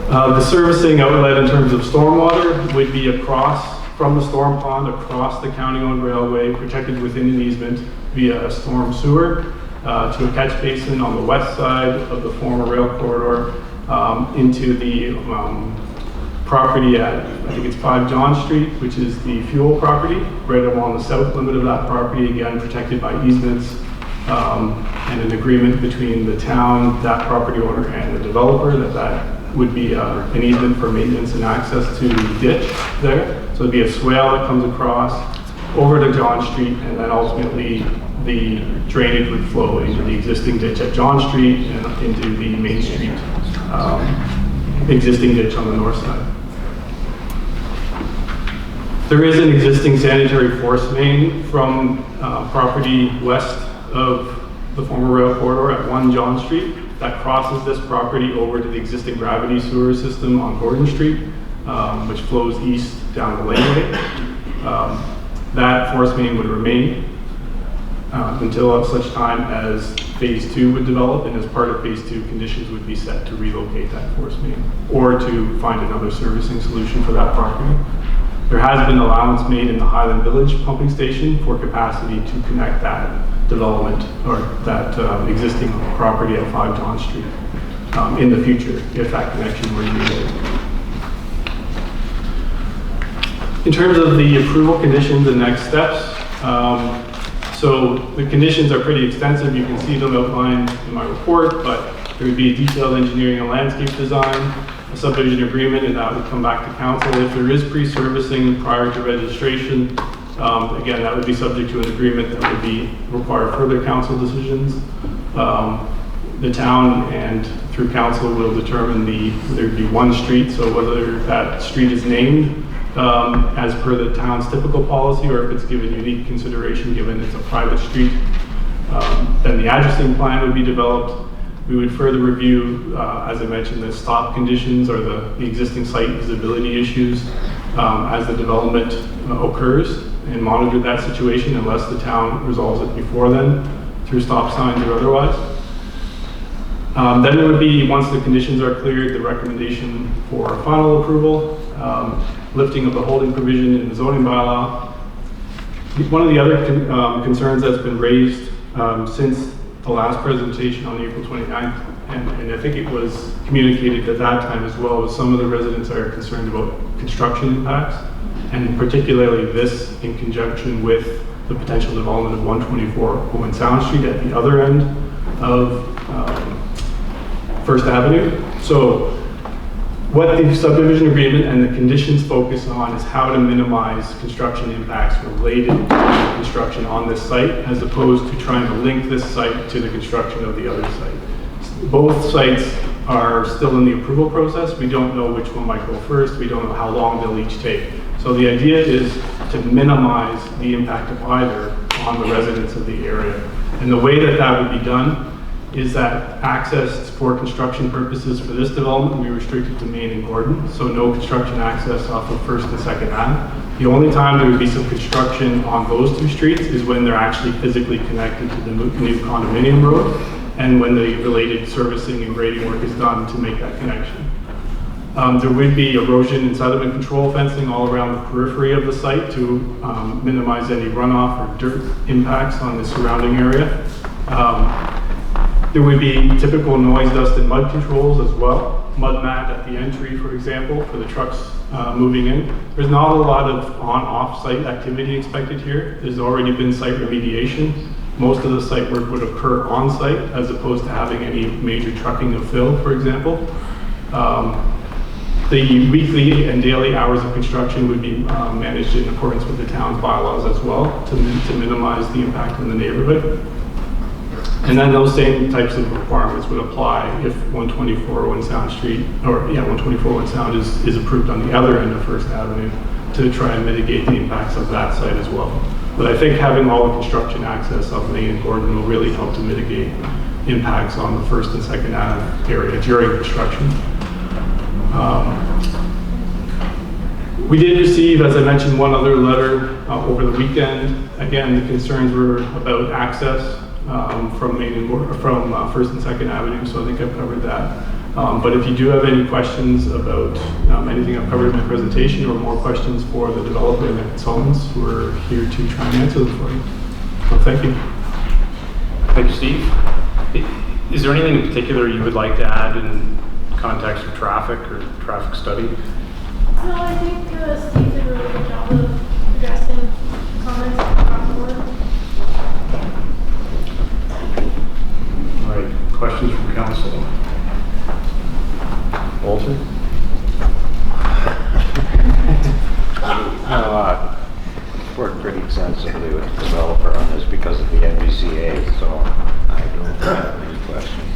The servicing outlet in terms of stormwater would be across from the storm pond across the county-owned railway, protected within an easement via a storm sewer, to a catch basin on the west side of the former rail corridor, into the property at, I think it's 5 John Street, which is the fuel property, right along the south limit of that property, again protected by easements, and an agreement between the town, that property owner, and the developer that would be an easement for maintenance and access to the ditch there. So it'd be a swale that comes across over to John Street, and then ultimately the drainage would flow into the existing ditch at John Street and into the Main Street existing ditch on the north side. There is an existing sanitary force main from property west of the former rail corridor at 1 John Street that crosses this property over to the existing gravity sewer system on Gordon Street, which flows east down the laneway. That force main would remain until such time as phase 2 would develop, and as part of phase 2, conditions would be set to relocate that force main or to find another servicing solution for that property. There has been allowance made in the Highland Village pumping station for capacity to connect that development or that existing property at 5 John Street in the future if that connection were to be made. In terms of the approval conditions and next steps, so the conditions are pretty extensive. You can see them outlined in my report, but there would be a detailed engineering and landscape design, a subdivision agreement, and that would come back to council. If there is pre-servicing prior to registration, again, that would be subject to an agreement that would require further council decisions. The town and through council will determine there'd be one street, so whether that street is named as per the town's typical policy, or if it's given unique consideration given it's a private street. Then the addressing plan would be developed. We would further review, as I mentioned, the stop conditions or the existing site visibility issues as the development occurs, and monitor that situation unless the town resolves it before then through stop signs or otherwise. Then it would be, once the conditions are cleared, the recommendation for final approval, lifting of the holding provision in the zoning bylaw. One of the other concerns that's been raised since the last presentation on April 29th, and I think it was communicated at that time as well, was some of the residents are concerned about construction impacts, and particularly this in conjunction with the potential development of 124 Owen Sound Street at the other end of First Avenue. So what the subdivision agreement and the conditions focus on is how to minimize construction impacts related to construction on this site, as opposed to trying to link this site to the construction of the other site. Both sites are still in the approval process. We don't know which one might go first. We don't know how long they'll each take. So the idea is to minimize the impact of either on the residents of the area. And the way that that would be done is that access for construction purposes for this development will be restricted to Main and Gordon, so no construction access off of First and Second Ave. The only time there would be some construction on those two streets is when they're actually physically connected to the new condominium road, and when the related servicing and grading work is done to make that connection. There would be erosion and sediment control fencing all around the periphery of the site to minimize any runoff or dirt impacts on the surrounding area. There would be typical noise, dust, and mud controls as well. Mud mat at the entry, for example, for the trucks moving in. There's not a lot of on-off site activity expected here. There's already been site remediation. Most of the site work would occur on site as opposed to having any major trucking of fill, for example. The weekly and daily hours of construction would be managed in accordance with the town's bylaws as well to minimize the impact on the neighborhood. And then those same types of requirements would apply if 124 Owen Sound Street, or 124 Owen Sound is approved on the other end of First Avenue to try and mitigate the impacts of that site as well. But I think having all the construction access of Main and Gordon will really help to mitigate impacts on the First and Second Ave area during construction. We did receive, as I mentioned, one other letter over the weekend. Again, the concerns were about access from Main and from First and Second Avenue, so I think I've covered that. But if you do have any questions about anything I've covered in my presentation, or more questions for the developer and the consultants, we're here to try and answer them for you. So thank you. Thank you, Steve. Is there anything in particular you would like to add in context of traffic or traffic study? No, I think Steve did a really good job of addressing comments across the board. All right, questions from council? Walter? No, worked pretty extensively with the developer on this because of the NBCA, so I don't have any questions.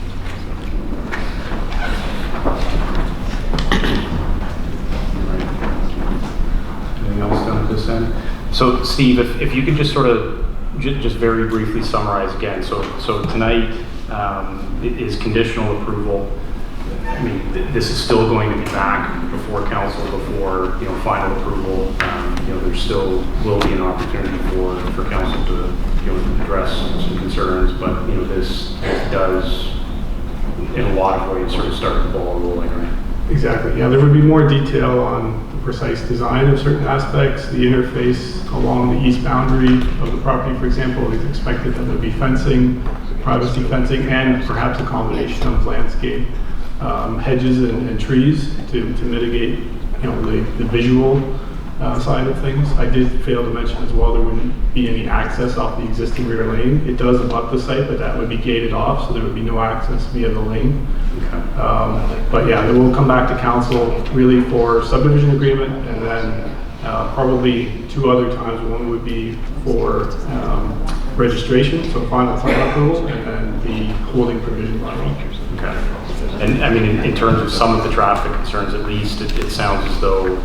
Anything else done at this end? So Steve, if you could just sort of just very briefly summarize again. So tonight is conditional approval. I mean, this is still going to be back before council before final approval. There still will be an opportunity for council to address some concerns, but this does in a lot of ways sort of start the ball rolling, right? Exactly. Yeah, there would be more detail on the precise design of certain aspects. The interface along the east boundary of the property, for example, is expected that there be fencing, privacy fencing, and perhaps a combination of landscape, hedges and trees to mitigate, the visual side of things. I did fail to mention as well there wouldn't be any access off the existing rear lane. It does abut the site, but that would be gated off, so there would be no access via the lane. Okay. But yeah, we'll come back to council really for subdivision agreement, and then probably two other times. One would be for registration, so final plan approval, and then the holding provision bylaw. Okay. And I mean, in terms of some of the traffic concerns, at least, it sounds as though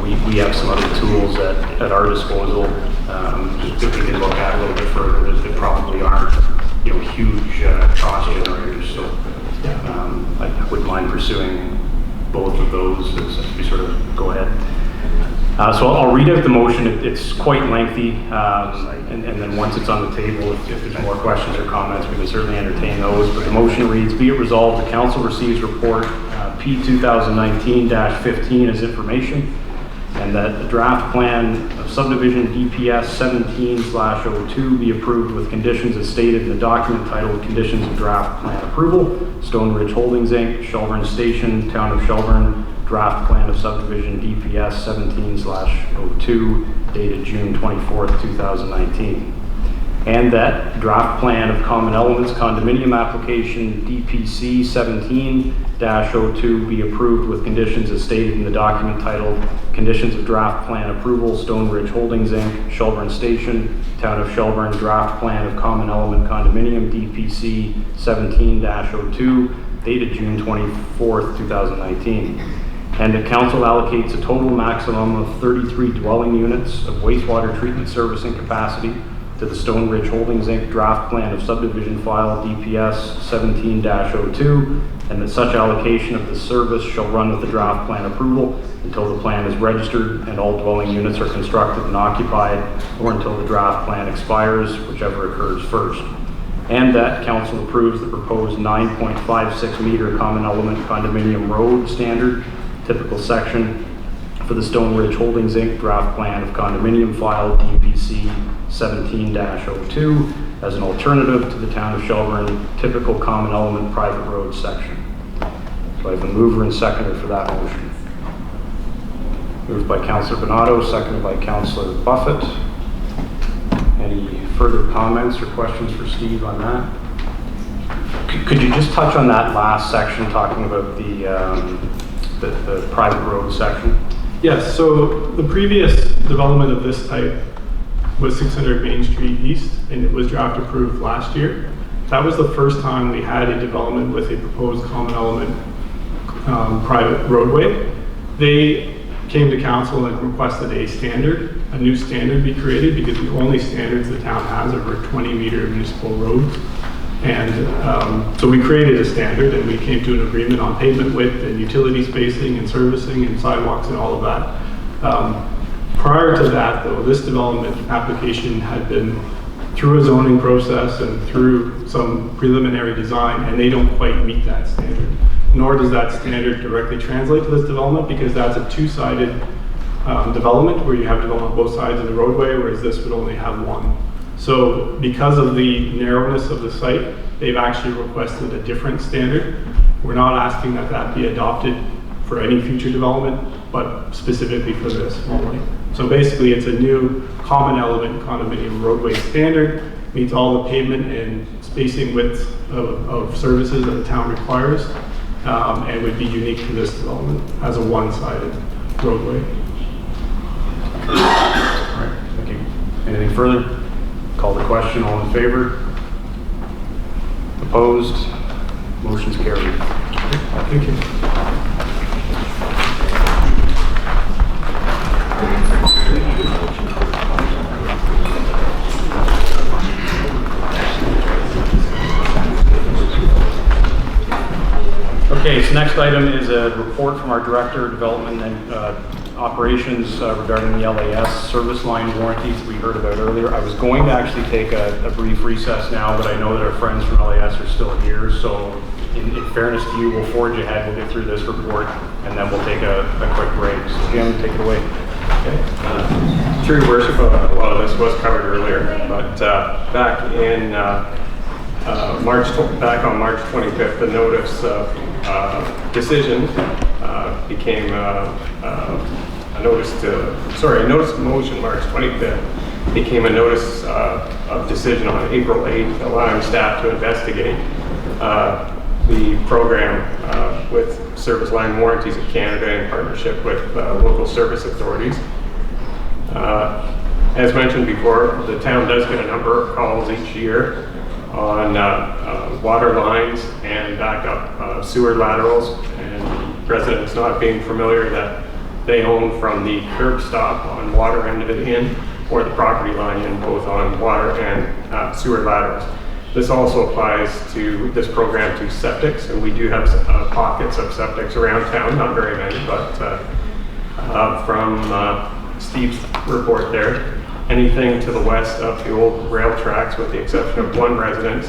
we have some other tools at our disposal that we can look at a little bit further that probably aren't huge cost generators. So I wouldn't mind pursuing both of those as we sort of go ahead. So I'll read out the motion. It's quite lengthy, and then once it's on the table, if there's more questions or comments, we can certainly entertain those. But the motion reads, be it resolved, the council receives report P 2019-15 as information, and that the draft plan of subdivision DPS 17/02 be approved with conditions as stated in the document titled Conditions of Draft Plan Approval, Stone Ridge Holdings Inc., Shelburne Station, Town of Shelburne, draft plan of subdivision DPS 17/02 dated June 24th, 2019. And that draft plan of common elements condominium application DPC 17-02 be approved with conditions as stated in the document titled Conditions of Draft Plan Approval, Stone Ridge Holdings Inc., Shelburne Station, Town of Shelburne, draft plan of common element condominium DPC 17-02 dated June 24th, 2019. And the council allocates a total maximum of 33 dwelling units of wastewater treatment servicing capacity to the Stone Ridge Holdings Inc. draft plan of subdivision file DPS 17-02, and that such allocation of the service shall run with the draft plan approval until the plan is registered and all dwelling units are constructed and occupied, or until the draft plan expires, whichever occurs first. And that council approves the proposed 9.56 meter common element condominium road standard, typical section for the Stone Ridge Holdings Inc. draft plan of condominium file DPC 17-02 as an alternative to the Town of Shelburne typical common element private road section. So I have a mover and seconder for that motion. Moved by Councillor Bonato, seconded by Councillor Buffett. Any further comments or questions for Steve on that? Could you just touch on that last section talking about the private road section? Yes, so the previous development of this type was 600 Main Street East, and it was draft approved last year. That was the first time we had a development with a proposed common element private roadway. They came to council and requested a new standard be created, because the only standards the town has are for 20-meter municipal roads. And so we created a standard, and we came to an agreement on pavement width and utility spacing and servicing and sidewalks and all of that. Prior to that, though, this development application had been through a zoning process and through some preliminary design, and they don't quite meet that standard. nor does that standard directly translate to this development because that's a two-sided development where you have development on both sides of the roadway, whereas this would only have one. So because of the narrowness of the site, they've actually requested a different standard. We're not asking that that be adopted for any future development, but specifically for this only. So basically it's a new common element condominium roadway standard, meets all the pavement and spacing width of services that the town requires, and would be unique to this development as a one-sided roadway. All right, thank you. Anything further? Call the question. All in favor? Opposed? Motion's carried. Thank you. Okay, so next item is a report from our Director of Development and Operations regarding the LAS service line warranties we heard about earlier. I was going to actually take a brief recess now, but I know that our friends from LAS are still here, so in fairness to you, we'll forge ahead, we'll get through this report, and then we'll take a quick break. So Jim, take it away. Okay. Through your worship, a lot of this was covered earlier, but back on March 25th, the notice of decision became a notice of motion March 25th became a notice of decision on April 8th, allowing staff to investigate the program with Service Line Warranties of Canada in partnership with local service authorities. As mentioned before, the town does get a number of calls each year on water lines and backup sewer laterals, and residents not being familiar that they own from the curb stop on water end of it in, or the property line in, both on water and sewer laterals. This also applies to this program to septics, and we do have pockets of septics around town, not very many, but from Steve's report there, anything to the west of the old rail tracks, with the exception of one residence,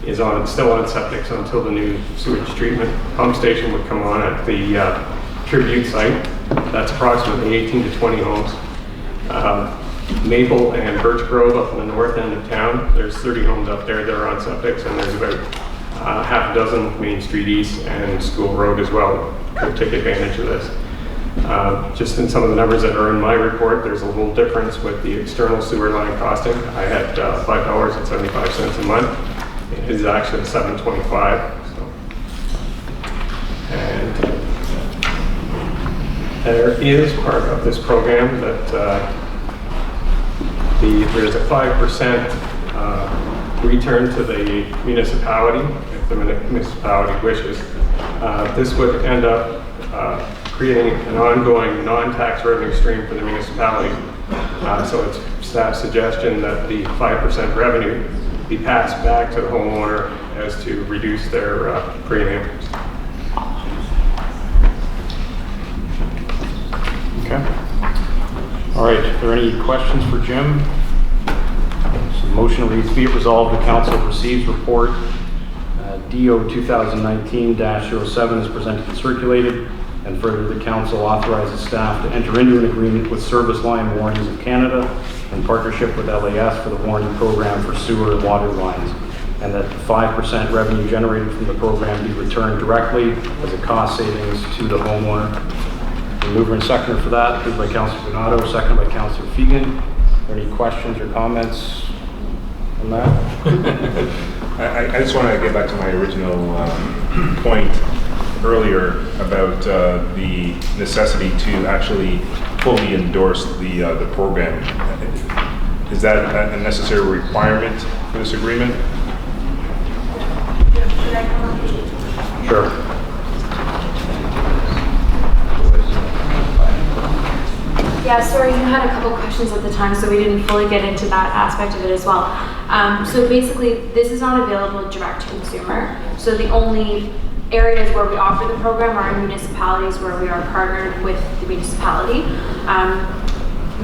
is still on septics until the new sewage treatment pump station would come on at the Tribute site. That's approximately 18 to 20 homes. Maple and Birch Grove up in the north end of town, there's 30 homes up there that are on septics, and there's about half a dozen Main Street East and School Road as well could take advantage of this. Just in some of the numbers that are in my report, there's a little difference with the external sewer line costing. I had $5.75 a month. It is actually $7.25. So. And there is part of this program that there's a 5% return to the municipality if the municipality wishes. This would end up creating an ongoing non-tax revenue stream for the municipality. So it's staff's suggestion that the 5% revenue be passed back to the homeowner as to reduce their premiums. Okay. All right, are there any questions for Jim? So the motion reads, be it resolved, the council receives report DO 2019-07 is presented and circulated, and further the council authorizes staff to enter into an agreement with Service Line Warranties of Canada in partnership with LAS for the warranty program for sewer and water lines, and that the 5% revenue generated from the program be returned directly as a cost savings to the homeowner. The mover and seconder for that, moved by Councilor Donato, seconded by Councilor Fegan. Are there any questions or comments on that? I just want to get back to my original point earlier about the necessity to actually fully endorse the program. Is that a necessary requirement for this agreement? Sure. Yeah, sorry, you had a couple questions at the time, so we didn't fully get into that aspect of it as well. So basically, this is not available direct to consumer. So the only areas where we offer the program are in municipalities where we are partnered with the municipality.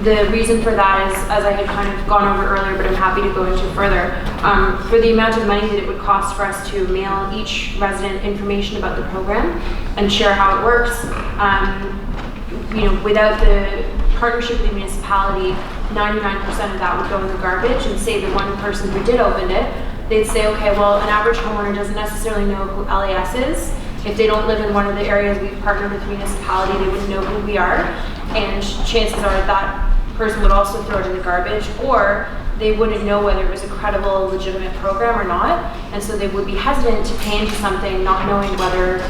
the reason for that is, as I had kind of gone over earlier, but I'm happy to go into further, for the amount of money that it would cost for us to mail each resident information about the program and share how it works, without the partnership with the municipality, 99% of that would go in the garbage, and say the one person who did open it, they'd say, okay, well, an average homeowner doesn't necessarily know who LAS is. If they don't live in one of the areas we've partnered with the municipality, they wouldn't know who we are. And chances are that person would also throw it in the garbage, or they wouldn't know whether it was a credible, legitimate program or not. And so they would be hesitant to pay into something, not knowing whether,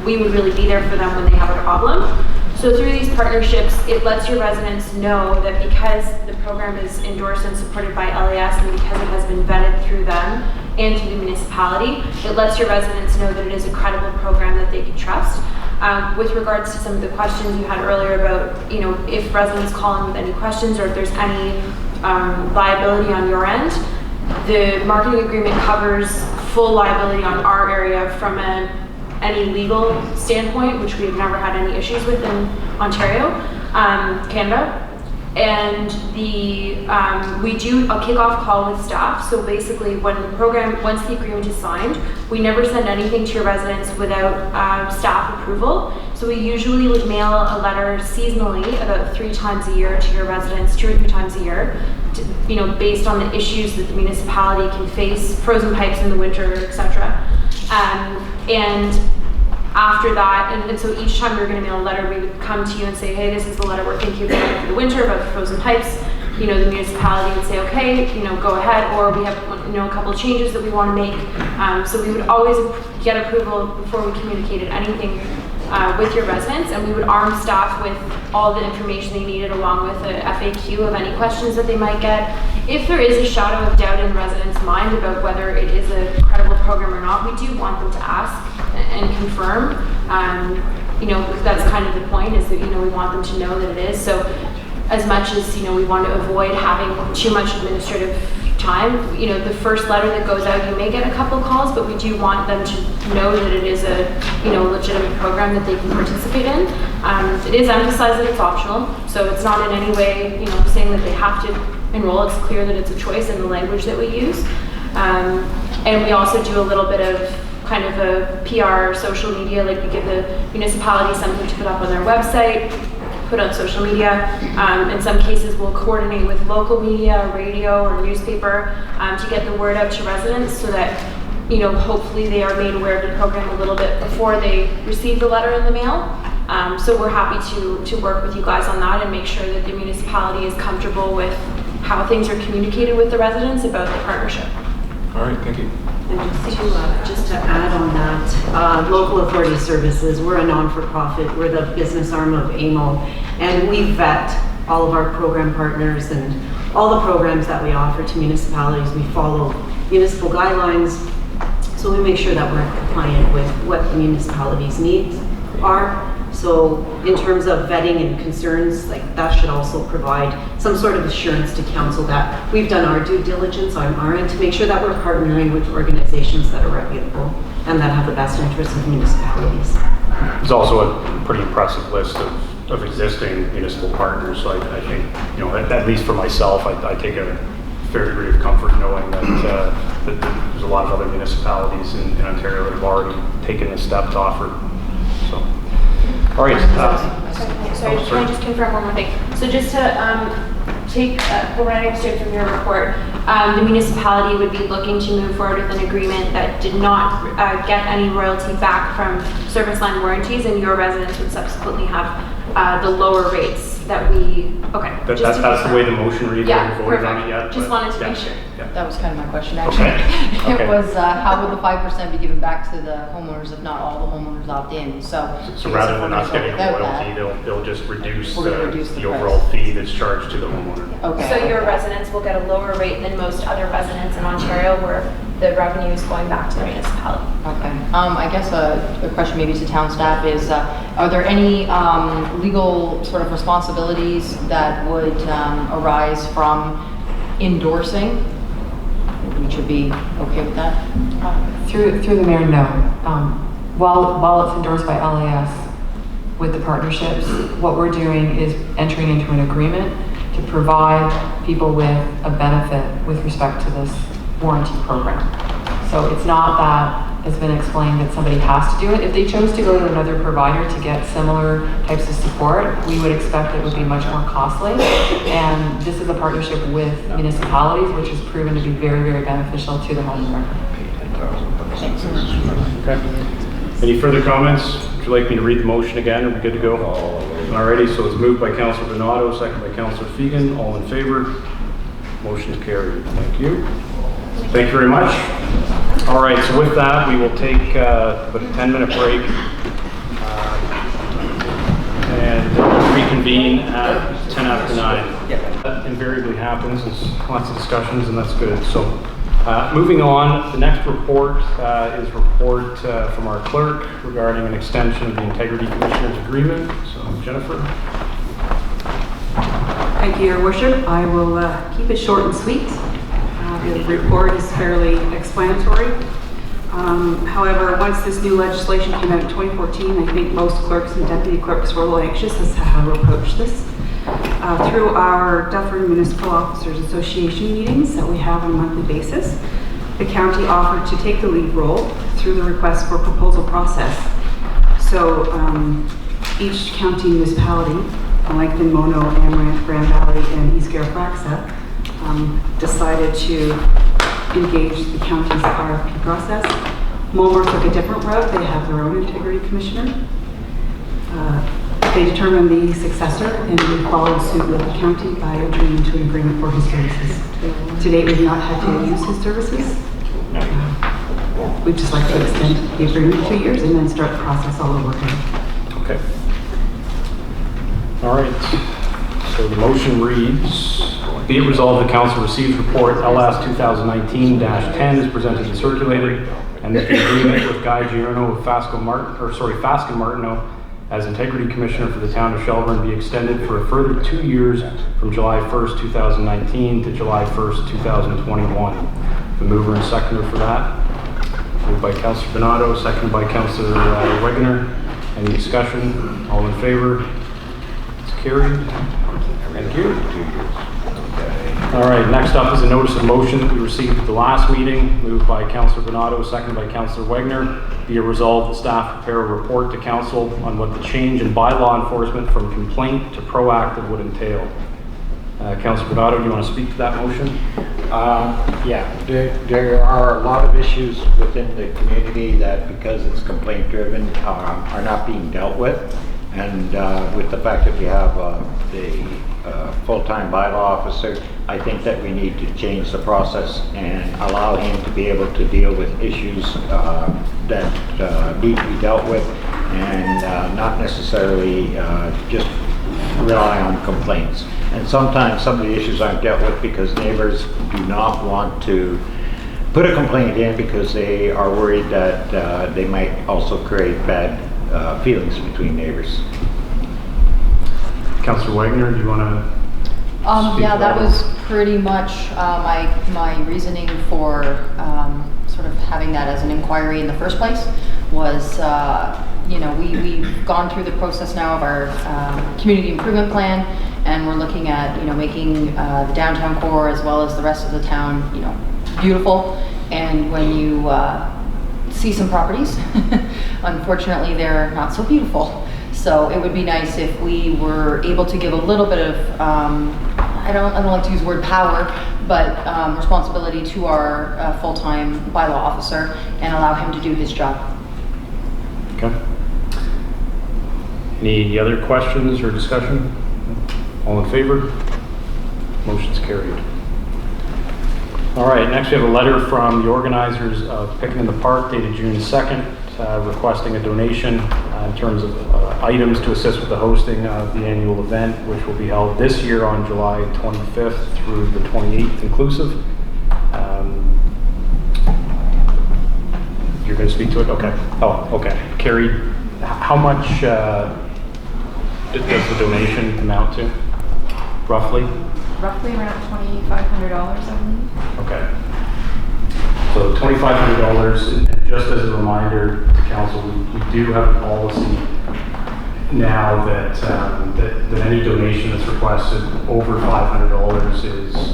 we would really be there for them when they have a problem. So through these partnerships, it lets your residents know that because the program is endorsed and supported by LAS, and because it has been vetted through them and through the municipality, it lets your residents know that it is a credible program that they can trust. With regards to some of the questions you had earlier about, if residents call in with any questions or if there's any liability on your end, the marketing agreement covers full liability on our area from any legal standpoint, which we've never had any issues with in Ontario, Canada. And we do a kickoff call with staff. So basically, once the agreement is signed, we never send anything to your residents without staff approval. So we usually would mail a letter seasonally, about 3 times a year, to your residents, 2 or 3 times a year, based on the issues that the municipality can face, frozen pipes in the winter, etc. And after that, and so each time we were going to mail a letter, we would come to you and say, hey, this is the letter we're thinking about for the winter about the frozen pipes. The municipality would say, okay, go ahead, or we have, a couple of changes that we want to make. So we would always get approval before we communicated anything with your residents, and we would arm staff with all the information they needed, along with a FAQ of any questions that they might get. If there is a shadow of doubt in the resident's mind about whether it is a credible program or not, we do want them to ask and confirm. That's kind of the point, is that we want them to know that it is. So as much as we want to avoid having too much administrative time, the first letter that goes out, you may get a couple calls, but we do want them to know that it is a legitimate program that they can participate in. It is emphasized that it's optional, so it's not in any way saying that they have to enroll. It's clear that it's a choice in the language that we use. And we also do a little bit of kind of a PR social media, like we give the municipality something to put up on their website, put on social media. In some cases, we'll coordinate with local media, radio or newspaper to get the word out to residents, so that hopefully they are made aware of the program a little bit before they receive the letter in the mail. So we're happy to work with you guys on that and make sure that the municipality is comfortable with how things are communicated with the residents about the partnership. All right, thank you. And just to add on that, Local Authority Services, we're a non-for-profit, we're the business arm of AMO, and we vet all of our program partners and all the programs that we offer to municipalities. We follow municipal guidelines, so we make sure that we're compliant with what the municipalities' needs are. So in terms of vetting and concerns, that should also provide some sort of assurance to council that we've done our due diligence on our end to make sure that we're partnering with organizations that are reputable and that have the best interests of municipalities. There's also a pretty impressive list of existing municipal partners. So I think, at least for myself, I take a fair degree of comfort knowing that there's a lot of other municipalities in Ontario that have already taken the step to offer. So. All right. Sorry, can I just confirm one more thing? So just to take what I understood from your report, the municipality would be looking to move forward with an agreement that did not get any royalty back from service line warranties, and your residents would subsequently have the lower rates that we. Okay. That's the way the motion reads. Yeah, voted on it yet, just wanted to make sure. Yeah. That was kind of my question, actually. Okay. It was, how would the 5% be given back to the homeowners if not all the homeowners opt in? So rather than us getting a royalty, they'll just reduce the overall fee that's charged to the homeowner. Okay. So your residents will get a lower rate than most other residents in Ontario, where the revenue is going back to the municipality. Okay. I guess a question maybe to town staff is, are there any legal sort of responsibilities that would arise from endorsing? We should be okay with that? Through the mayor, no. While it's endorsed by LAS with the partnerships, what we're doing is entering into an agreement to provide people with a benefit with respect to this warranty program. So it's not that, has been explained, that somebody has to do it. If they chose to go to another provider to get similar types of support, we would expect it would be much more costly. And this is a partnership with municipalities, which has proven to be very, very beneficial to the homeowner. Okay. Any further comments? Would you like me to read the motion again? Are we good to go? Alrighty, so it's moved by Councillor Donato, second by Councillor Fegan. All in favor? Motion is carried. Thank you. Thank you very much. All right, so with that, we will take about a 10-minute break and reconvene at 10 after 9. That invariably happens. There's lots of discussions, and that's good. So moving on, the next report is a report from our clerk regarding an extension of the Integrity Commissioner's Agreement. So Jennifer. Thank you, Your Worship. I will keep it short and sweet. The report is fairly explanatory. However, once this new legislation came out in 2014, I think most clerks and deputy clerks were a little anxious as to how to approach this. Through our Dufferin Municipal Officers Association meetings that we have on a monthly basis, the county offered to take the lead role through the request for proposal process. So each county municipality, Langton, Mono, Amaranth, Grand Valley, and East Garifraxa, decided to engage the county's RFP process. Mulmore took a different route. They have their own integrity commissioner. They determined the successor, and we followed suit with the county by entering into an agreement for his services. To date, we've not had to use his services. We'd just like to extend the agreement 2 years and then start the process all over again. Okay. All right. So the motion reads, be it resolved the council receives report LS 2019-10 is presented and circulated, and that the agreement with Guy Giorno of Fasken Martineau as Integrity Commissioner for the town of Shelburne be extended for a further 2 years from July 1st, 2019 to July 1st, 2021. The mover and seconder for that. Moved by Councillor Donato, seconded by Councillor Wegener. Any discussion? All in favor? It's carried. Thank you. All right, next up is a notice of motion that we received at the last meeting, moved by Councillor Donato, seconded by Councillor Wegener. Be it resolved that staff prepare a report to council on what the change in bylaw enforcement from complaint to proactive would entail. Councillor Donato, do you want to speak to that motion? Yeah, there are a lot of issues within the community that, because it's complaint driven, are not being dealt with. And with the fact that we have the full-time bylaw officer, I think that we need to change the process and allow him to be able to deal with issues that need to be dealt with, and not necessarily just rely on complaints. And sometimes some of the issues aren't dealt with because neighbors do not want to put a complaint in because they are worried that they might also create bad feelings between neighbors. Councillor Wegener, do you want to yeah, that was pretty much my reasoning for sort of having that as an inquiry in the first place was, you know, we've gone through the process now of our community improvement plan, and we're looking at, you know, making the downtown core as well as the rest of the town, you know, beautiful. And when you see some properties, unfortunately, they're not so beautiful. So it would be nice if we were able to give a little bit of, I don't like to use the word power, but responsibility to our full-time bylaw officer and allow him to do his job. Okay. Any other questions or discussion? All in favor? Motion's carried. All right, next we have a letter from the organizers of Pickin' in the Park dated June 2nd, requesting a donation in terms of items to assist with the hosting of the annual event, which will be held this year on July 25th through the 28th inclusive. You're going to speak to it? Okay. Oh, okay. Carrie, how much does the donation amount to, roughly? Roughly around $2,500, I believe. Okay. So $2,500, and just as a reminder to council, we do have a policy now that, that any donation that's requested over $500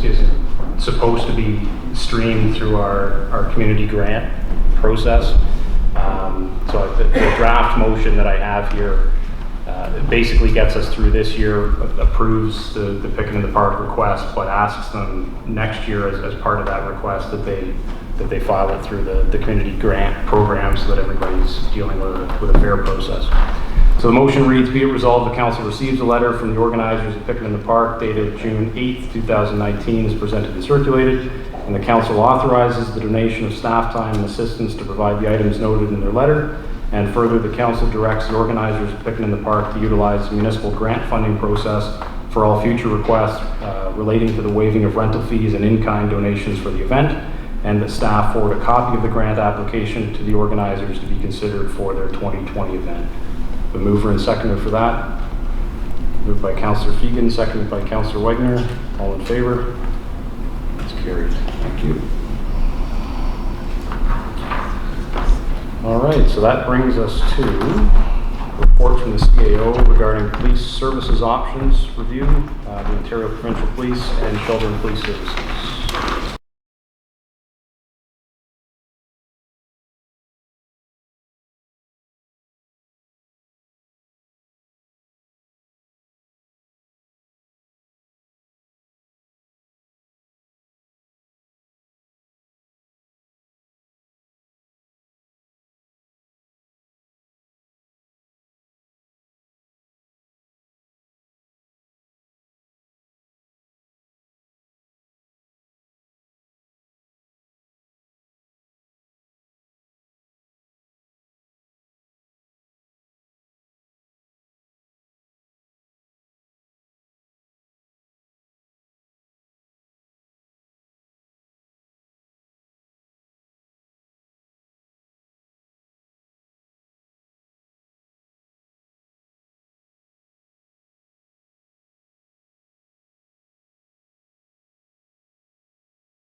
is supposed to be streamed through our community grant process. So the draft motion that I have here it basically gets us through this year, approves the Picking in the Park request, but asks them next year as part of that request that they file it through the community grant program so that everybody's dealing with a fair process. So the motion reads, be it resolved, the council receives a letter from the organizers of Picking in the Park dated June 8th, 2019 as presented and circulated, and the council authorizes the donation of staff time and assistance to provide the items noted in their letter. And further, the council directs the organizers of Picking in the Park to utilize the municipal grant funding process for all future requests relating to the waiving of rental fees and in-kind donations for the event, and that staff forward a copy of the grant application to the organizers to be considered for their 2020 event. The mover and seconder for that. Moved by Councillor Fegan, seconded by Councillor Wagner. All in favor? That's carried. Thank you. All right, so that brings us to a report from the CAO regarding police services options review, the Ontario Provincial Police and Shelburne Police Services.